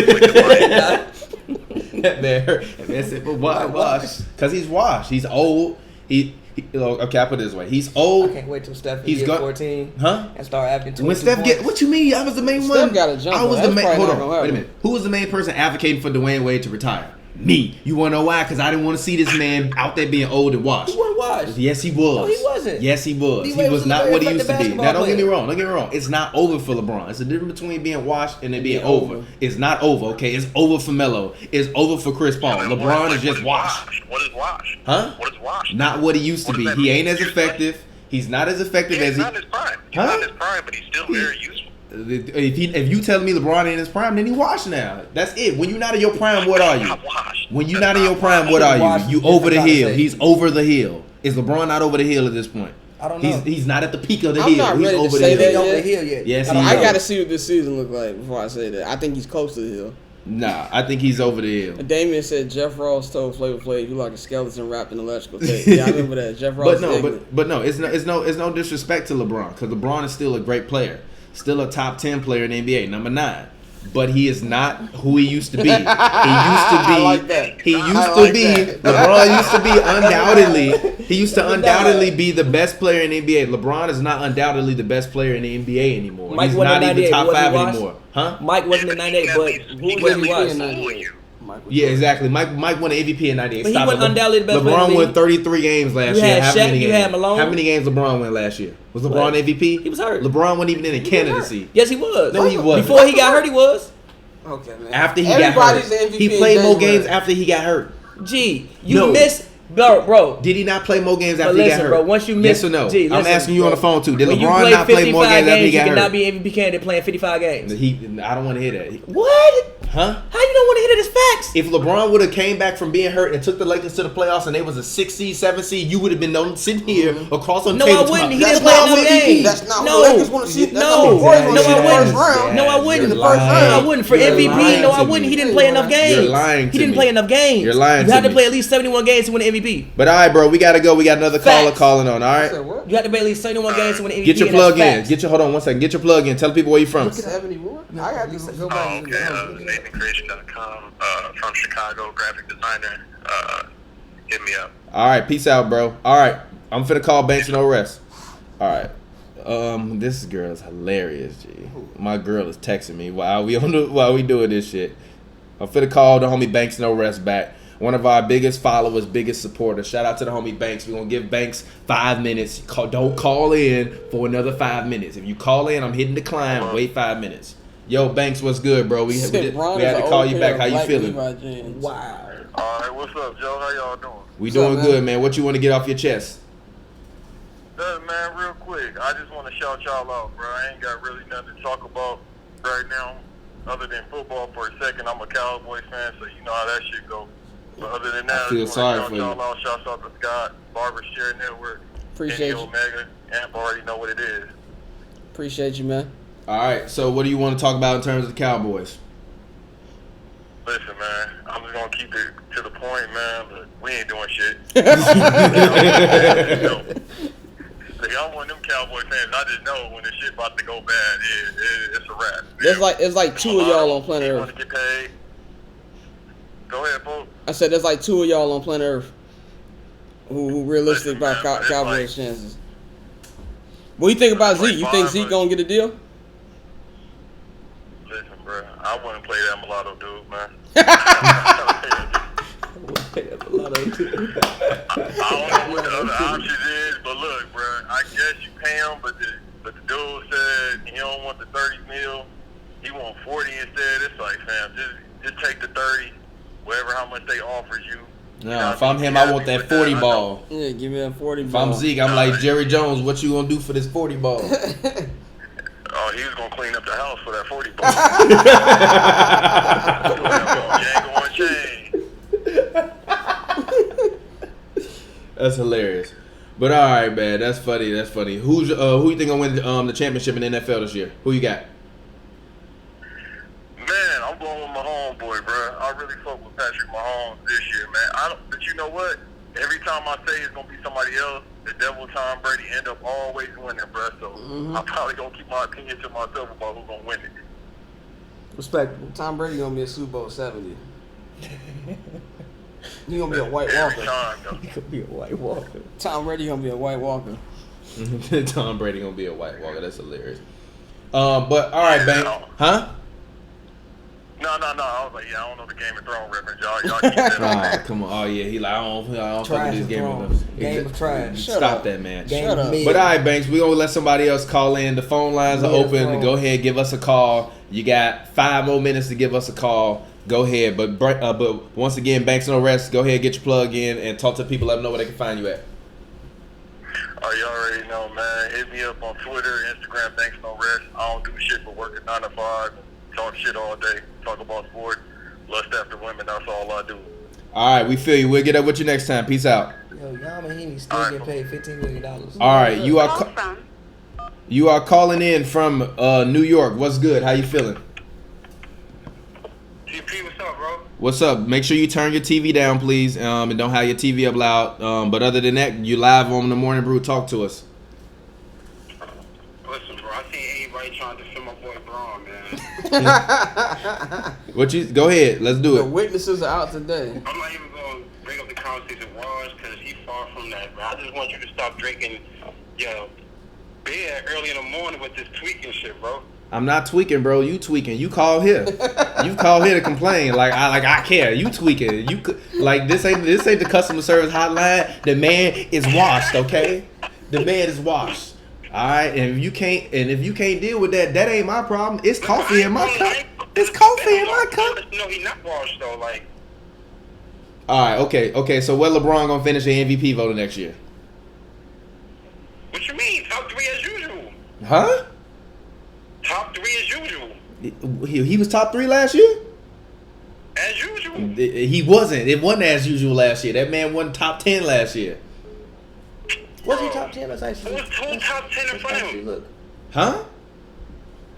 That man said, but why washed? Because he's washed. He's old. Okay, I put it this way. He's old. I can't wait till Steph get 14. Huh? And start averaging 22 When Steph points. what you mean? I was the main Steph one. got a jumper. I was That's the main. probably Hold not on. gonna Wait a happen. minute. Who was the main person advocating for Dwayne Wade to retire? Me. You want to know why? Because I didn't want to see this man out there being old and washed. He wasn't washed. Yes, he was. No, he wasn't. Yes, he was. D-Wade He was not what he used to be. effective Now, don't get me basketball wrong. Don't get me wrong. It's not over for LeBron. It's the difference between being washed and it being over. It's not over, okay? It's over for Melo. It's over for Chris Paul. LeBron is just washed. What is washed? Huh? What is washed? Not what he used to What be. does that He mean? ain't as effective. He's not as effective as He's he. not in his prime. He's Huh? not in his prime, but he's still very useful. If you telling me LeBron ain't in his prime, then he washed now. That's it. When you're not in your prime, what are you? Not washed. When you're not in your prime, what are you? You over the hill. He's over the hill. Is LeBron not over the hill at this point? I don't know. He's not at the peak of the I'm hill. not He's ready to over say the that hill. Over the yet. hill yet. Yes, I he gotta is. see what this season look like before I say that. I think he's close to the hill. Nah, I think he's over the hill. And Damien said Jeff Ross told Flavor Flav you like a skeleton wrapped in electrical tape. Yeah, I remember that. Jeff Ross. But no, it's no disrespect to LeBron, because LeBron is still a great player, still a top 10 player in the NBA, number 9. But he is not who he used to be. He used to be. I like that. He used I to like be. that. LeBron used to be undoubtedly. He used to undoubtedly be the best player in the NBA. LeBron is not undoubtedly the best player in the NBA anymore. Mike He's wasn't not in even 98, top was he, 5 Ross? anymore, huh? Mike wasn't in 98, but who was he was? Fool you. Yeah, exactly. Mike won an MVP in '98. But he Stop wasn't it. undoubtedly the best player in LeBron the won league. 33 games last You year. had How Shaq, many you games? had Malone. How many games LeBron won last year? Was LeBron MVP? He was hurt. LeBron wasn't even in the candidacy. Yes, he was. No, he wasn't. Before he got hurt, he was. Okay, man. After he got Everybody's hurt, the MVP he in played more January. games after he got hurt. G, you No. missed, bro. Did he not play more games But after he got listen, hurt? bro, once you miss, yes or no? G, I'm listen, asking you on bro. the phone too. Did When you LeBron play not play more 55 games after he games, you got cannot hurt? be MVP candidate playing 55 games. I don't want to hear that. What? Huh? How you don't want to hear that as facts? If LeBron would have came back from being hurt and took the Lakers to the playoffs and they was a 6 seed, 7 seed, you would have been sitting here across on the No, table. I wouldn't. He talking didn't about, play enough games. That's not No. what the Lakers want to see. That's No. not what the Warriors No, want to see I in the wouldn't. first round. No, I wouldn't. You're No, I lying. wouldn't. For You're MVP, lying no, I to wouldn't. me. He didn't play enough games. You're lying to He didn't me. play enough games. You're lying You to had to me. play at least 71 games to win the MVP. But all right, bro, we gotta go. We got another caller Facts. calling on. All I right, said what? You had to play at least 71 games to win the MVP. get your and that's plug in. facts. Hold on one second. Get your plug in. Tell people where you from. 71? I got to go Oh, back. okay. NathanCreation.com. From Chicago, graphic designer. Hit me up. All right, peace out, bro. All right, I'm finna call Banks and no rest. All right. This girl is hilarious, G. My girl is texting me while we doing this shit. I'm finna call the homie Banks No Rest back. One of our biggest followers, biggest supporters. Shout out to the homie Banks. We're gonna give Banks 5 minutes. Don't call in for another 5 minutes. If you call in, I'm hitting decline. Wait 5 minutes. Yo, Banks, what's good, bro? We had to call you back. How you feeling? Wow. All right, what's up, Joe? How y'all doing? We What's doing up, man? good, man. What you want to get off your chest? Man, real quick, I just want to shout y'all out, bro. I ain't got really nothing to talk about right now other than football for a second. I'm a Cowboys fan, so you know how that shit go. But other than that, I feel just sorry want for to you. shout y'all out. Shouts out to Scott, Barber Share Network, Appreciate Kenny you. Omega, Amp already know what it is. Appreciate you, man. All right. So, what do you want to talk about in terms of the Cowboys? Listen, man, I'm just gonna keep it to the point, man. But we ain't doing shit. Like, I'm one of them Cowboy fans. I just know when the shit about to go bad, it's a wrap. It's like two of y'all on planet You Earth. want to get paid? Go ahead, folks. I said there's like two of y'all on planet Earth who realistic Listen, about man, it's Cowboys' like- chances. What do you think about It's like Zeke? You think Bob, Zeke but- gonna get a deal? Listen, bro, I wouldn't play that mulatto dude, man. I don't know what the other option is, but look, bro, I guess you pay him, but the dude said he don't want the 30 mil. He want 40 instead. It's like, fam, just take the 30, whatever how much they offers you. No, if I'm him, I want that 40 ball. Yeah, give me that 40 If ball. I'm Zeke, I'm like Jerry Jones. What you gonna do for this 40 ball? Oh, he was gonna clean up the house for that 40 ball. Django on chain. That's hilarious. But all right, man, that's funny. That's funny. Who you think gonna win the championship in the NFL this year? Who you got? Man, I'm going with my homeboy, bro. I really fuck with Patrick Mahomes this year, man. But you know what? Every time I say it's gonna be somebody else, the devil Tom Brady end up always winning, bro. So I'm probably gonna keep my opinion to myself about who's gonna win it. Respectable. Tom Brady gonna be a Super Bowl 70. He gonna be a White Every Walker. time, though. Gonna be a White Walker. Tom Brady gonna be a White Walker. Tom Brady gonna be a White Walker. That's hilarious. But all right, Bank. Huh? No. I was like, yeah, I don't know the Game of Thrones reference. Y'all keep that on. Ah, come on. Oh yeah, he like I don't fuck Trash with this of Game Thrones. of Thrones. Game of Trash. Stop that, man. Game Shut of up. mid. But all right, Banks, we gonna let somebody else call in. The phone lines are Yeah, open. bro. Go ahead, give us a call. You got 5 more minutes to give us a call. Go ahead, but once again, Banks No Rest. Go ahead, get your plug in and talk to people. Let them know where they can find you at. Oh, you already know, man. Hit me up on Twitter, Instagram, Thanks No Rest. I don't do shit but work at 9 to 5. Talk shit all day. Talk about sports. Lust after women. That's all I do. All right, we feel you. We'll get up with you next time. Peace out. Yo, Yama Heaney still getting paid $15 million. All right, Call from. you are calling in from New York. What's good? How you feeling? TP, what's up, bro? What's up? Make sure you turn your TV down, please, and don't have your TV up loud. But other than that, you live on the Morning Brew. Talk to us. Listen, bro, I seen everybody trying to film my boy Braun, man. Go ahead. Let's do The it. witnesses are out today. I'm not even going to bring up the conversation with Waj because he's far from that, bro. I just want you to stop drinking, beer early in the morning with this tweaking shit, bro. I'm not tweaking, bro. You tweaking. You call here. You call here to complain. I care. You tweaking. This ain't the customer service hotline. The man is washed, okay? The man is washed. All right, and if you can't deal with that, that ain't my problem. It's coffee in my cup. It's coffee in my cup. No, he not washed though. Like, All right, okay. So where LeBron gonna finish the MVP voting next year? what you mean? Top 3 as usual. Huh? Top 3 as usual. He was top 3 last year. As usual. He wasn't. It wasn't as usual last year. That man wasn't top 10 last year. Was he top 10? Let's actually. Who's top 10 in front of him? Look. Huh?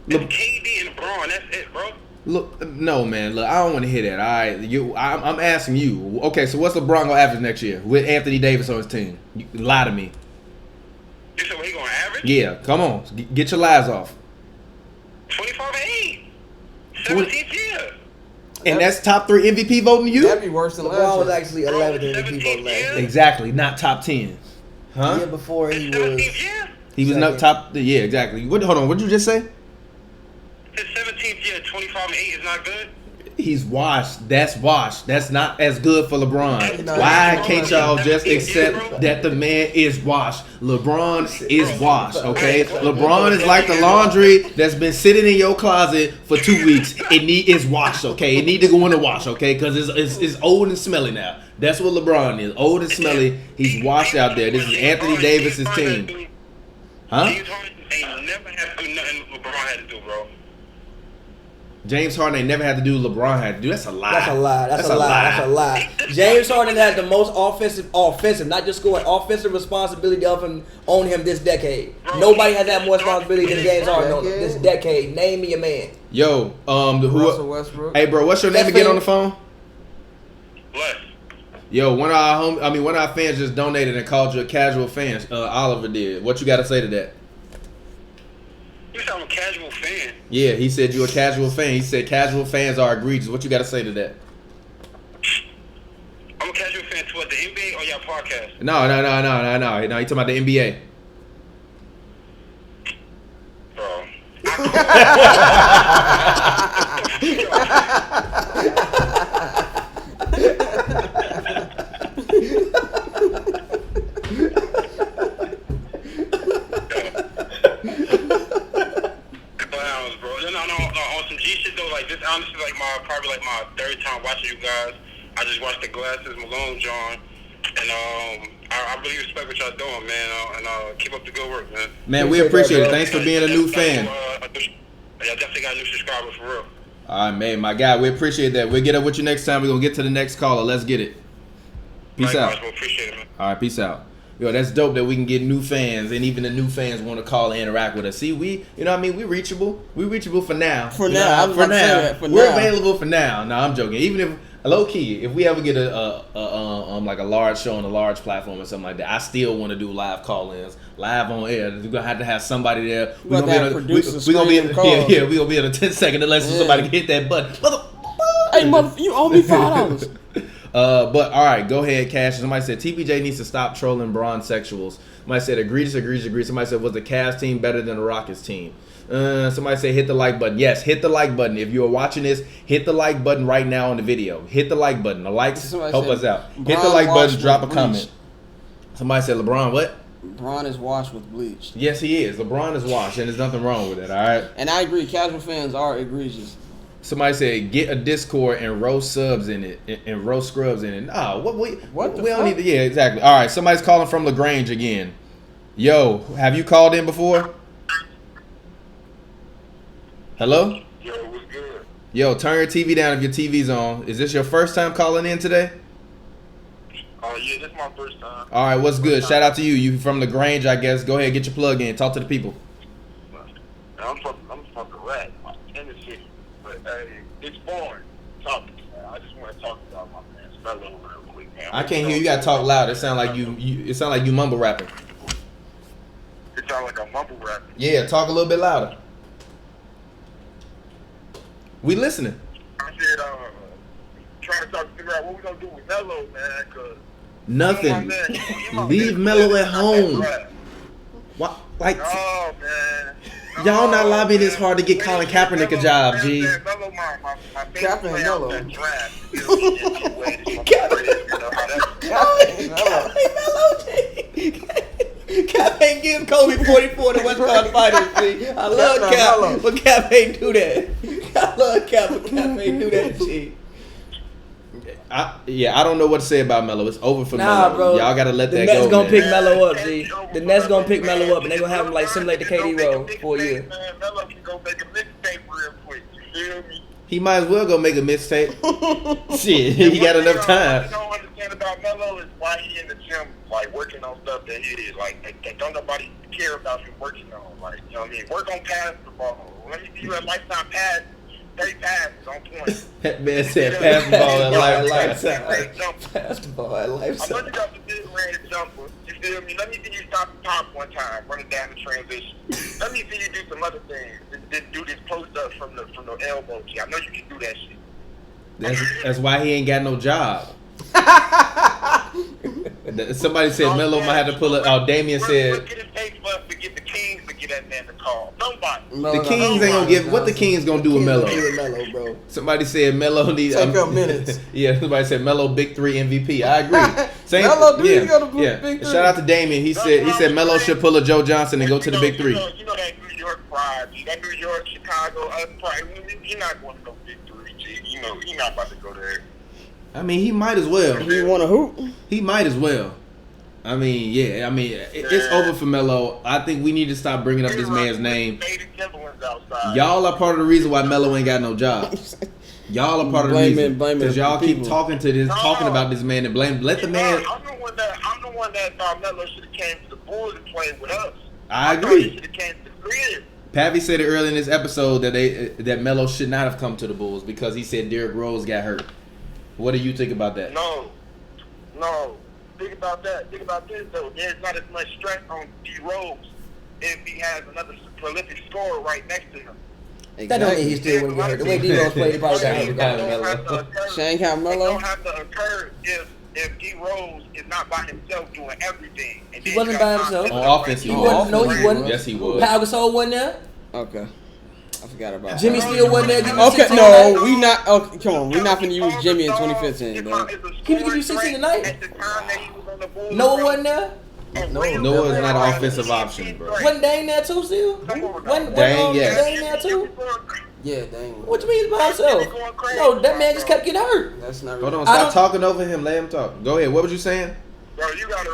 It's KD and LeBron. That's it, bro. Look, no, man. Look, I don't want to hear that. All right, I'm asking you. Okay, so what's LeBron gonna average next year with Anthony Davis on his team? You lie to me. You said what he gonna average? Yeah, come on, get your lies off. 25-8. 17th year. And that's top 3 MVP voting to you? That'd be worse than LeBron last was year. actually 11th in MVP vote last year. Exactly, not top 10. The Huh? year before he His was. 17th year? He was not top. Yeah, exactly. Hold on. What did you just say? His 17th year, 25-8 is not good? He's washed. That's washed. That's not as good for LeBron. No, Why no, can't no, y'all no, just no, accept bro. that the man is washed? LeBron is washed, okay? LeBron is like the laundry that's been sitting in your closet for 2 weeks. It is washed, okay? It need to go in the wash, okay? Because it's old and smelly now. That's what LeBron is. Old and smelly. He's washed out there. This is Anthony Davis's team. Huh? James Harden ain't never had to do nothing LeBron had to do, bro. James Harden ain't never had to do what LeBron had to do. That's a lie. That's a lie. That's a lie. James Harden had the most offensive, not just scoring, offensive responsibility on him this decade. Bro, Nobody has had more responsibility than James Harden on this decade. Name me a man. Yo, Russell Westbrook. Hey, bro, what's your name That's again fair. on the phone? Bless. Yo, one of our fans just donated and called you a casual fan. Oliver did. What you got to say to that? You said I'm a casual fan. Yeah, he said you're a casual fan. He said casual fans are egregious. What you got to say to that? I'm a casual fan to what, the NBA or y'all podcast? No. No, he talking about the NBA. Bro. Clowns, bro. No, on some G shit though, like this honestly probably my 3rd time watching you guys. I just watched the Glasses Malone John. And I really respect what y'all doing, man. And keep up the good work, man. Man, we appreciate it. Thanks for being a new fan. Y'all definitely got a new subscriber for real. All right, man, my guy, we appreciate that. We'll get up with you next time. We're going to get to the next caller. Let's get it. Peace out. Bro, appreciate it, man. All right, peace out. Yo, that's dope that we can get new fans, and even the new fans want to call and interact with us. See, we reachable. We reachable for now. For You now, know, I was about to say that, for we're now. available for now. No, I'm joking. Even if low key, if we ever get a large show on a large platform or something like that, I still want to do live call-ins, live on air. We're gonna have to have somebody there. We're gonna have producers we gonna be screening calls. we gonna be at a 10-second unless somebody hit that button. Hey, mother, you owe me $5. But all right, go ahead, Cash. Somebody said TPJ needs to stop trolling bronze sexuals. Somebody said egregious. Somebody said, was the Cavs team better than the Rockets team? Somebody said hit the like button. Yes, hit the like button. If you are watching this, hit the like button right now on the video. Hit the like button. The likes Somebody help said us out. Hit the Bron like button. washed Drop a with comment. bleach. Somebody said LeBron what? LeBron is washed with bleach. Yes, he is. LeBron is washed, and there's nothing wrong with it. All right. And I agree, casual fans are egregious. Somebody said get a Discord and roast subs in it and roast scrubs in it. No, What the we don't fuck? need to. Yeah, exactly. All right, somebody's calling from LaGrange again. Yo, have you called in before? Hello? Yo, what's good? Yo, turn your TV down if your TV's on. Is this your first time calling in today? Oh yeah, this is my first time. All right, what's good? Shout out to you. You from the Grange, I guess. Go ahead, get your plug in. Talk to the people. I'm from the Rat, in the city, but it's boring talking. I just want to talk about my man Melo real quick, man. I can't hear you. You gotta talk loud. It sound like you. It sound like you mumble rapping. It sound like a mumble rap. Yeah, talk a little bit louder. We listening. I said, trying to figure out what we gonna do with Melo, man, cause Nothing. Man, Leave Melo at home. What? Like, oh man. y'all not lobbying this hard to get Colin Kaepernick a job, G. Melo, my Cap and Melo. Cap ain't give Kobe 44 to West Coast Fighters. See, I love Cap, but Cap ain't do that. I love Cap, but Cap ain't do that shit. I don't know what to say about Melo. It's over for Nah, Melo. bro. Y'all gotta let The that Nets go. gonna Man. pick Melo up, G. The Nets gonna pick Melo up, and they gonna have him like simulate the KD role for a year. Man, Melo can go make a mixtape real quick. You feel me? He might as well go make a mixtape. Shit, he got enough time. What I don't understand about Melo is why he in the gym, like, working on stuff that he is. Like, don't nobody care about him working on. Like, you know what I mean? Work on pass the ball. Let me give you a lifetime pass. 30 passes on point. That man said pass the ball at lifetime. Pass the ball at I know lifetime. you got the big range jumper. You feel me? Let me see you stop the top one time, running down the transition. Let me see you do some other things. Then do this post up from the elbow. I know you can do that shit. That's why he ain't got no job. Somebody said Melo might have to pull it. Oh, Damian said Look at his Facebook to get the Kings to get that man to call. Somebody. the Kings ain't gonna give. What the Kings gonna do with Melo? Melo, bro. Somebody said Melo needs. Take up minutes. Yeah, somebody said Melo Big 3 MVP. I agree. Same. Melo do yeah, go to yeah. Big 3. Shout out to Damian. He said Melo should pull a Joe Johnson and go to the Big 3. You know that New York pride, that New York, Chicago pride. He's not going to go Big 3, G. You know, he's not about to go there. I mean, he might as well. You want to hoop? He might as well. I mean, yeah. I mean, it's over for Melo. I think we need to stop bringing up this man's name. Y'all are part of the reason why Melo ain't got no job. Y'all are part of the reason because y'all keep talking about this man and blame. Let the man. I'm the one that thought Melo should have came to the Bulls and played with us. I agree. He should have came to the Grizz. Pavy said it earlier in this episode that Melo should not have come to the Bulls because he said Derrick Rose got hurt. What do you think about that? No. Think about that. Think about this though. There's not as much stress on D Rose if he has another prolific scorer right next to him. That don't mean he still wouldn't get hurt. The way D Rose played, he probably got hurt. Shane count It Melo. don't have to occur if D Rose is not by himself doing everything. And He wasn't by himself. On offense, he He was. wasn't. No, he wasn't. Yes, he was. Pau Gasol wasn't there. Okay. I forgot about Jimmy that. still wasn't there. Give me Okay, 16 no, tonight. we not. Okay, come on, we're not gonna use Jimmy in 2015, though. He was giving you 16 tonight. At the time that he was on the Bulls, Noah wasn't there. Noah's not an offensive option, bro. Wasn't Dane there too, still? Wasn't Dane, yes. Dane there too? Yeah, dang. What you mean he's by himself? No, that man just kept getting hurt. That's not Hold really. on, stop talking over him. Let him talk. Go ahead. What was you saying? Bro, you gotta,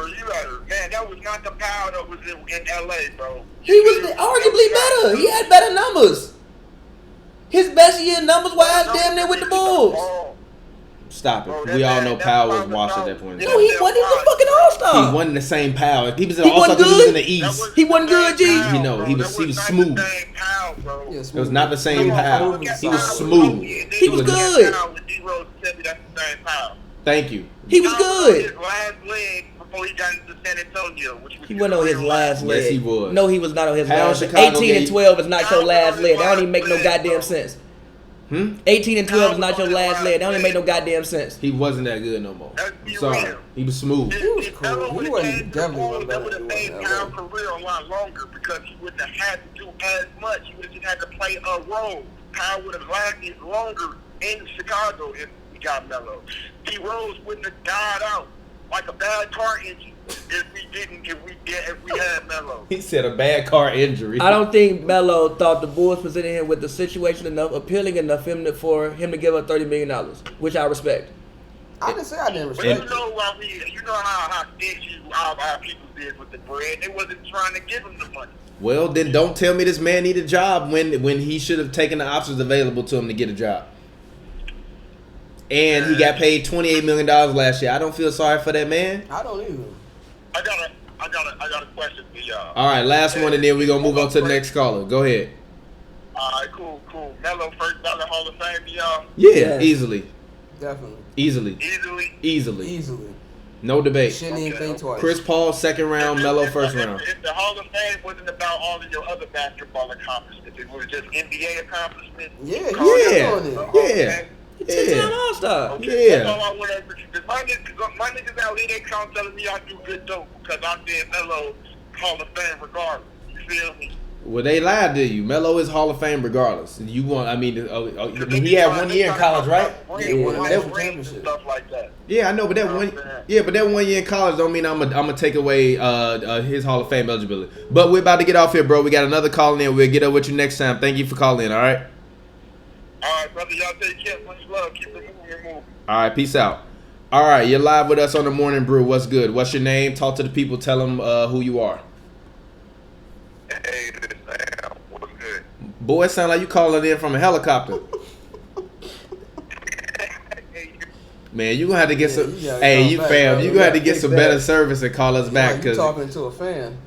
man, that was not the power that was in LA, bro. He was arguably better. He had better numbers. His best year numbers wise damn near with the Bulls. Stop it. Bro, We all know that Powell was man- washed at that point. No, he wasn't. He was a fucking all-star. He wasn't the same Powell. He was in He the All-Star wasn't because he was in good? the East. He wasn't good, G. You know, he was smooth. It was not the same Powell. He was smooth. He was good. Thank you. He was good. His last leg before he got into San Antonio, which was He wasn't on his last leg. Yes, he was. No, he was not on his How last leg. Chicago 18 and gave- 12 is not your last leg. That don't even make no goddamn sense. 18 and 12 is not your last leg. That don't even make no goddamn sense. He wasn't that good no more. Let's be Sorry. real. He was smooth. If cool. Melo He would've wasn't came to the definitely Bulls, wasn't that better would have than he made was in Powell's LA. career a lot longer because he wouldn't have had to do as much. He would have just had to play a role. Powell would have lasted longer in Chicago if we got Melo. D Rose wouldn't have died out like a bad car engine if we had Melo. He said a bad car injury. I don't think Melo thought the Bulls presented him with the situation enough, appealing enough for him to give up $30 million, which I respect. I didn't say I didn't But respect you it. know what I mean? You know how stingy our people did with the bread. They wasn't trying to give him the money. Well, then don't tell me this man need a job when he should have taken the options available to him to get a job. and he got paid $28 million last year. I don't feel sorry for that man. I don't either. I got a question for y'all. All right, last one, and then we're going to move on to the next caller. Go ahead. All right, cool. Melo first ballot Hall of Fame for y'all? Yeah, Yes. easily. Definitely. Easily. Easily. No debate. Shouldn't even think twice. Chris Paul, second round. Melo, first round. If the Hall of Fame wasn't about all of your other basketball accomplishments, it was just NBA accomplishments. Yeah, Yeah. Two-time All-Star. Okay, Yeah. that's all I want to because my niggas out here, they come telling me I do good dope because I'm being Melo Hall of Fame regardless. You feel me? Well, they lied to you. Melo is Hall of Fame regardless. You want? I mean, he had 1 year in college, right? And stuff like that. Yeah, I know, but that one, but that 1 year in college don't mean I'm gonna take away his Hall of Fame eligibility. But we're about to get off here, bro. We got another call in. We'll get up with you next time. Thank you for calling in. All right. All right, brother. Y'all take care. Much love. Keep it moving. All right. Peace out. All right, you're live with us on the Morning Brew. What's good? What's your name? Talk to the people. Tell them who you are. Hey, this Sam. What's good? Boy, it sound like you calling in from a helicopter. Man, you gonna have to get some. Hey, you fam, you gonna have to get some better service and call us back. You Cause talking to a fan.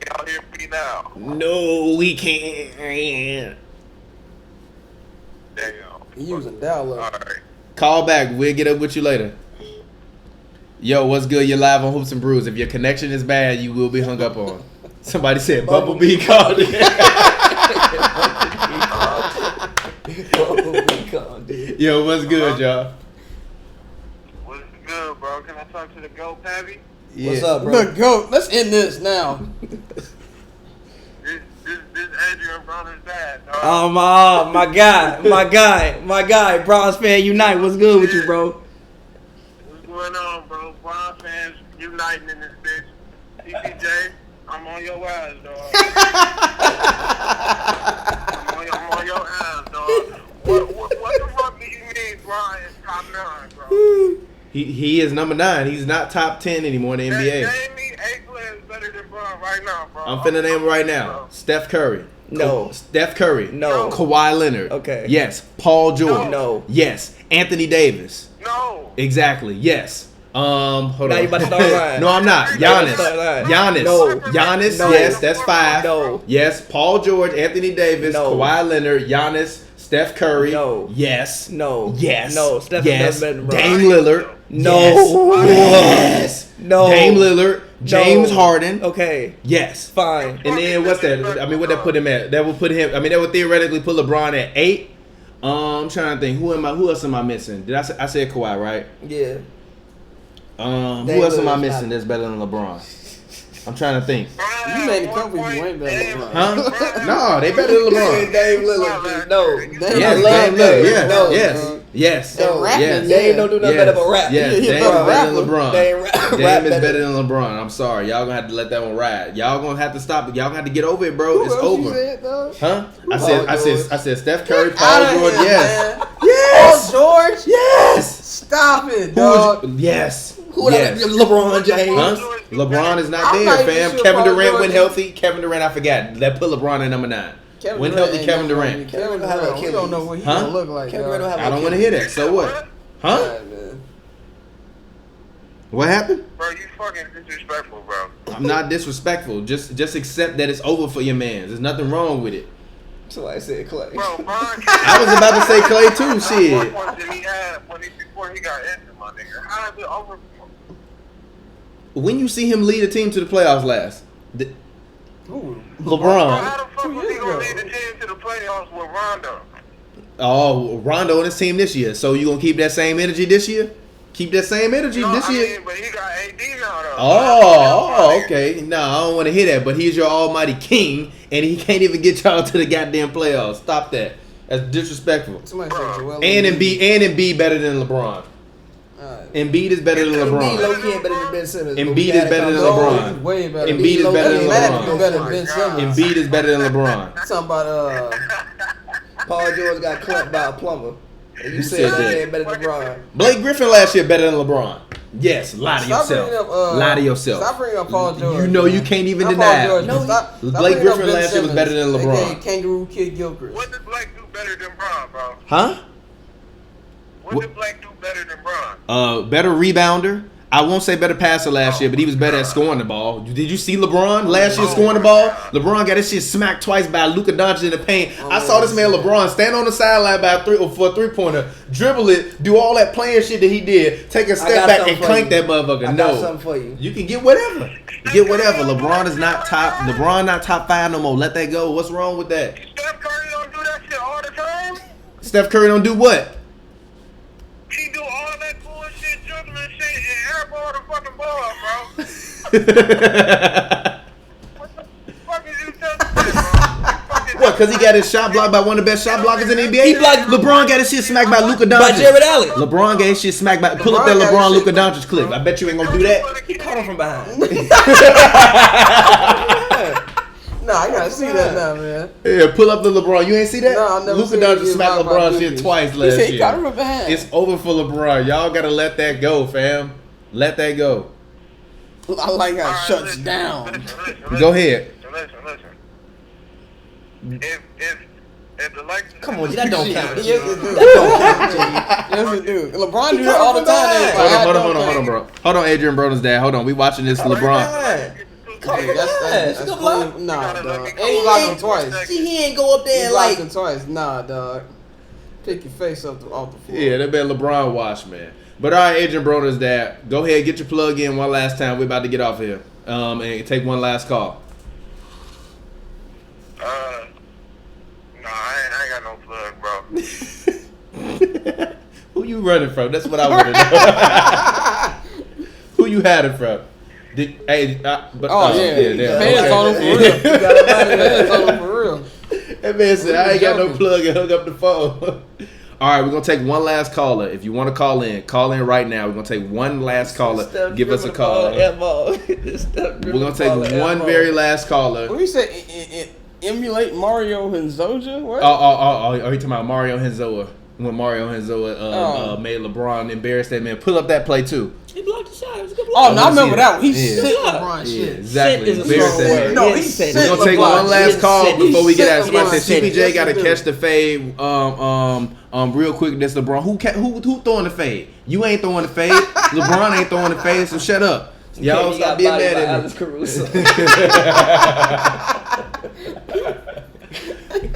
Y'all hear me now? no, we can't. Damn. You using download. All right. Call back. We'll get up with you later. Yo, what's good? You're live on Hoops and Brews. If your connection is bad, you will be hung up on. Somebody said Bumblebee called it. Yo, what's good, y'all? What's good, bro? Can I talk to the GOAT, Pavy? Yeah. What's up, bro? Look, go. Let's end this now. This Adrian brother's dad, dog. Oh my guy, Bronx fan unite. What's good with you, bro? What's going on, bro? Bron fans uniting in this bitch. TPJ, I'm on your ass, dog. I'm on your ass, dog. What the fuck do you mean Bron is top 9, bro? He is number 9. He's not top 10 anymore in the NBA. Name me 8 players better than Bron right now, bro. I'm finna name him right now. Bro. Steph Curry. No. Steph Curry. No. Kawhi Leonard. Okay. Yes. Paul George. No. Yes. Anthony Davis. No. Exactly. Yes. Hold on. Now you about to start lying. No, I'm not. Now you Giannis. about to start lying. Giannis. No. Giannis. No. Yes, that's 5. No. Yes. Paul George, Anthony Davis, No. Kawhi Leonard, Giannis, Steph Curry. No. Yes. No. Yes. No. Steph yes. does better than Bron. Dame Lillard. No. Yes. No. Dame Lillard. James Harden. Okay. Yes. Fine. And then what's that? I mean, what that put him at? That would put him. I mean, that would theoretically put LeBron at 8. I'm trying to think. Who else am I missing? Did I said Kawhi, right? Yeah. Who else am I missing that's better than LeBron? I'm trying to think. You made a couple you ain't better than LeBron. Huh? No, they better than LeBron. Dame Lillard. No. Yes, I love Dame Lillard. Dame. Yes, No. yes, yes, And rapping, yes. yeah. Dame don't do nothing better but rap. Yes, He Dame is better better than rapper. LeBron. Dame rap Dame is better. better than LeBron. I'm sorry, y'all gonna have to let that one ride. Y'all gonna have to stop it. Y'all gonna have to get over it, bro. Who It's else you over. said, though? Huh? Paul I said Steph Curry, Get Paul outta George. here, Yes, man. yes, Paul George? yes. Stop it, Who dog. would you- yes. Who Yes. LeBron James. Huh? LeBron is not I'm there, not even fam. sure Kevin Paul Durant George went is- healthy. Kevin Durant, I forgot. That put LeBron at number 9. Kevin When Durant healthy, ain't Kevin never Durant. gonna be Kevin Durant have Durant. We don't know Achilles. what he Huh? gonna look like, Kevin dog. Durant have I don't want to hear that. So what? Huh? Alright, man. What happened? Bro, you fucking disrespectful, bro. I'm not disrespectful. Just accept that it's over for your man. There's nothing wrong with it. Somebody said Clay. Bro, Bron. I was about to say Clay too. Shit. What did he have before he got injured, my nigga? How is it over? When you see him lead a team to the playoffs last, Ooh. Bro, LeBron. how the fuck 2 was he years gonna ago. lead the team to the playoffs with Rondo? Oh, Rondo on his team this year. So you gonna keep that same energy this year? Keep that same energy this year? But he got AD now, though. Oh, okay. No, I don't want to hear that. But he's your almighty king, and he can't even get y'all to the goddamn playoffs. Stop that. That's disrespectful. Somebody said Joel And Embiid. Embiid better than LeBron. Alright. Embiid is better than Embiid LeBron. low-key ain't better than Ben Simmons. Embiid but we is had a better than conversation. LeBron. He's way better. Embiid is better than Imagine LeBron. he's better than Ben Simmons. Embiid is better than LeBron. Talking about Paul George got clamped by a plumber. And you Who said said that that? ain't better than LeBron. Blake Griffin last year better than LeBron. Yes, lie to Stop bringing yourself. up, Lie to yourself. Stop bringing up Paul George. You know you man. can't even Not deny Paul it. George, No, stop Blake bringing up Griffin Ben last year was better than Simmons, LeBron. aka Kangaroo Kid Gilchrist. What does Blake do better than Bron, bro? Huh? What did Black do better than Bron? Better rebounder. I won't say better passer last year, but he was better at scoring the ball. Did you see LeBron last year scoring the ball? LeBron got his shit smacked twice by Luka Doncic in the paint. I saw this man LeBron stand on the sideline for a 3-pointer, dribble it, do all that playing shit that he did, take a step back and clank that motherfucker. I got something for you. You can get whatever. Get whatever. LeBron is not top. LeBron not top 5 no more. Let that go. What's wrong with that? Steph Curry don't do that shit all the time. Steph Curry don't do what? He do all that bullshit, dribbling shit, and airball the fucking ball, bro. What the fuck is you telling me, bro? What? Because he got his shot blocked by one of the best shot blockers in the NBA. He blocked. LeBron got his shit smacked by Luka Doncic. By Jared Allen. LeBron got his shit smacked by. Pull up that LeBron Luka Doncic clip. I bet you ain't gonna do that. He caught him from behind. Nah, I gotta see that now, man. Yeah, pull up the LeBron. You ain't see that? No, I never Luka seen Doncic it. smacked He was LeBron about shit to twice He last said he caught year. him from behind. It's over for LeBron. Y'all gotta let that go, fam. Let that go. I like how it shuts Listen, down. listen. Go ahead. Listen. If the Lakers... Come on, G, that don't count. Yes, it do. That don't count, G. Yes, it do. LeBron do He that all the caught him from time. behind. Hold on, bro. Hold on, Adrian Broden's dad. Hold on. We watching this LeBron. Caught him Hey, from behind. that's block. clean. Nah, dog. And He he blocked him twice. See, he ain't go up there He and blocked like. him twice. Nah, dog. Pick your face up off the floor. Yeah, that been LeBron wash, man. But all right, Adrian Broden's dad. Go ahead, get your plug in one last time. We're about to get off here. And take one last call. No, I ain't got no plug, bro. Who you running from? That's what I want to know. Who you had it from? Yeah. Fans on him for real. Fans on him for real. That man said, I ain't got no plug and hung up the phone. All right, we're going to take one last caller. If you want to call in right now. We're going to take one last caller. Give us a call. We're going to take one very last caller. What you say? Emulate Mario and Zoja? What? Oh, you talking about Mario Henzoa. When Mario Henzoa made LeBron embarrass that man. Pull up that play, too. He blocked the shot. It was a good block. Oh, no, I remember that one. He Yeah. sick LeBron shit. Exactly. Sit is a Embarrass strong that word. man. No, He he's said sick. We're gonna take LeBron. one last call He's before we get out. sick. Somebody said He's TPJ sick. got to Yes, catch the fade. Real quick. This LeBron. Who throwing the fade? You ain't throwing the fade. LeBron ain't throwing the fade. So shut up. Y'all He stop got being bodied mad by at me. Alex Caruso.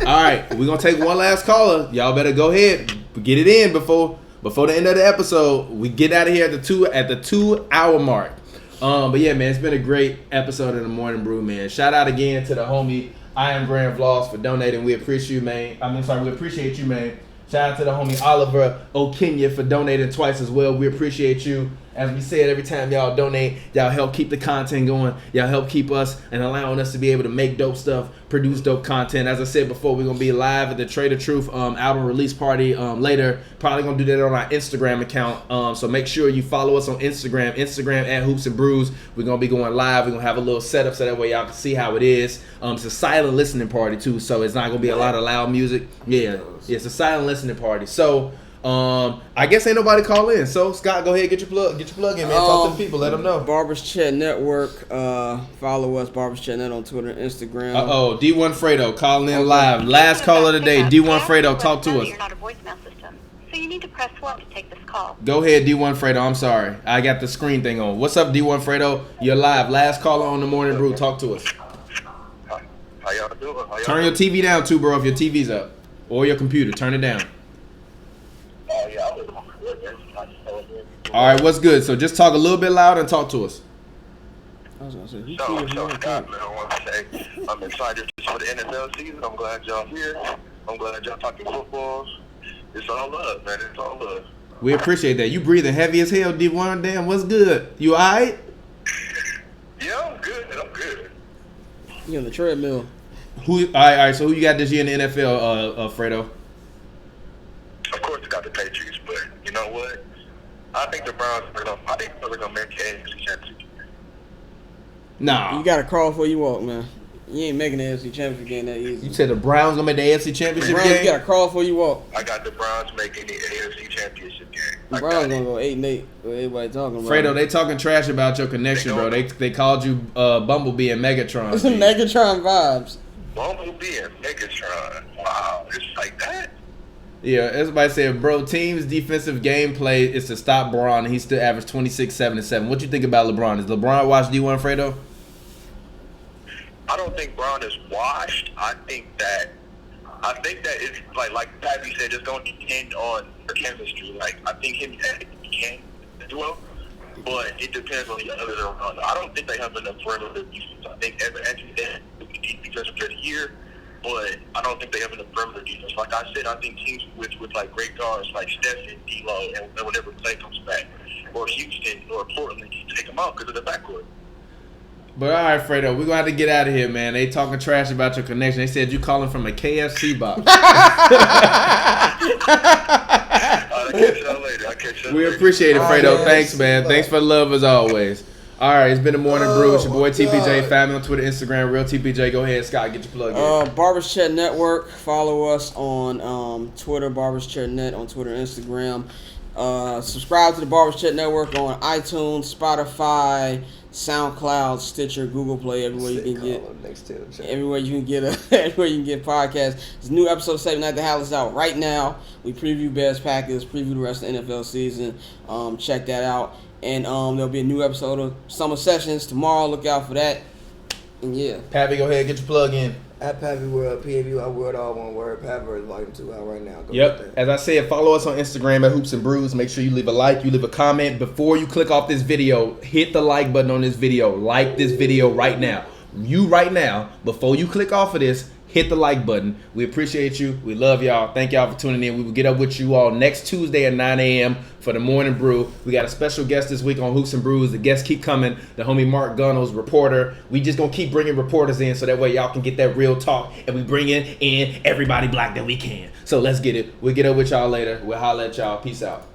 All right, we're gonna take one last caller. Y'all better go ahead, get it in before the end of the episode. We get out of here at the 2-hour mark. But yeah, man, it's been a great episode of the Morning Brew, man. Shout out again to the homie I Am Brand Vlogs for donating. We appreciate you, man. We appreciate you, man. Shout out to the homie Oliver O'Kenya for donating twice as well. We appreciate you. As we said, every time y'all donate, y'all help keep the content going. Y'all help keep us and allowing us to be able to make dope stuff, produce dope content. As I said before, we're going to be live at the Trader Truth album release party later. Probably going to do that on our Instagram account. So make sure you follow us on Instagram at Hoops and Brews. We're going to be going live. We're going to have a little setup so that way y'all can see how it is. It's a silent listening party too, so it's not going to be a lot of loud music. Yeah, it's a silent listening party. So I guess ain't nobody call in. So Scott, go ahead, get your plug in, man. Talk to the people, let them know. Barbers Chat Network. Follow us, Barbers Chat Net on Twitter and Instagram. D1 Fredo calling in live. Last call of the day. D1 Fredo, talk to us. You're not a voicemail system, so you need to press 1 to take this call. Go ahead, D1 Fredo. I'm sorry, I got the screen thing on. What's up, D1 Fredo? You're live. Last caller on the Morning Brew. Talk to us. How y'all doing? Turn your TV down too, bro. If your TV's up or your computer, turn it down. Oh, yeah, I was All right, what's good? So just talk a little bit louder and talk to us. I was gonna say, who So tweeted Scott, man, I want to say I'm excited for the NFL season. I'm glad y'all here. I'm glad y'all talking football. It's all love, man. It's all love. We appreciate that. You breathing heavy as hell, D1. Damn, what's good? You all right? Yeah, I'm good. I'm good. You on the treadmill? All right. So who you got this year in the NFL, Fredo? Of course, I got the Patriots, but you know what? I think the Browns are gonna make the AFC Championship. Nah. You gotta crawl before you walk, man. You ain't making the AFC Championship game that easy. You said the Browns gonna make the AFC Championship Browns, game? you gotta crawl before you walk. I got the Browns making the AFC Championship game. The Browns gonna go 8-8. What everybody talking about? Fredo, they talking trash about your connection, bro. They called you Bumblebee and Megatron. It's some Megatron vibes. Bumblebee and Megatron. Wow, it's like that. Yeah, everybody saying, bro, team's defensive gameplay is to stop Braun, and he still averaged 26, 7, and 7. What you think about LeBron? Is LeBron washed D1, Fredo? I don't think Brown is washed. I think that it's like Pavy said, it's going to depend on the chemistry. Like, I think him and he can duo, but it depends on the others around. I don't think they have enough perimeter defense. I think Evan Andrews will be defensive for the year, but I don't think they have enough perimeter defense. Like I said, I think teams with like great guards like Steph and D'Lo, and whenever Clay comes back, or Houston or Portland, can take them out because of the backcourt. But all right, Fredo, we're going to have to get out of here, man. They talking trash about your connection. They said you calling from a KFC box. I'll catch y'all later. We appreciate it, Fredo. right, Thanks, man. Thanks for the love as always. All right, it's been the Morning Brew. It's your boy TPJ. Find me on Twitter, Instagram, Real TPJ. Go ahead, Scott, get your plug in. Barbers Chat Network. Follow us on Twitter, Barbers Chat Net on Twitter and Instagram. Subscribe to the Barbers Chat Network on iTunes, Spotify, SoundCloud, Stitcher, Google Play, everywhere you can get podcasts. There's a new episode of 7 Night the Howl is out right now. We preview Bears Packers, preview the rest of the NFL season. Check that out. And there'll be a new episode of Summer Sessions tomorrow. Look out for that. And yeah. Pavy, go ahead, get your plug in. At Pavy World, PAVY World, all one word. Pavy Volume 2 out right now. Go Yep. As I said, follow us on Instagram at Hoops and Brews. Make sure you leave a like, you leave a comment. Before you click off this video, hit the like button on this video. Like this video right now. Right now, before you click off of this, hit the like button. We appreciate you. We love y'all. Thank y'all for tuning in. We will get up with you all next Tuesday at 9 a.m. for the Morning Brew. We got a special guest this week on Hoops and Brews. The guests keep coming. The homie Mark Gunnels, reporter. We just going to keep bringing reporters in so that way y'all can get that real talk. And we bring in everybody black that we can. So let's get it. We'll get up with y'all later. We'll holler at y'all. Peace out.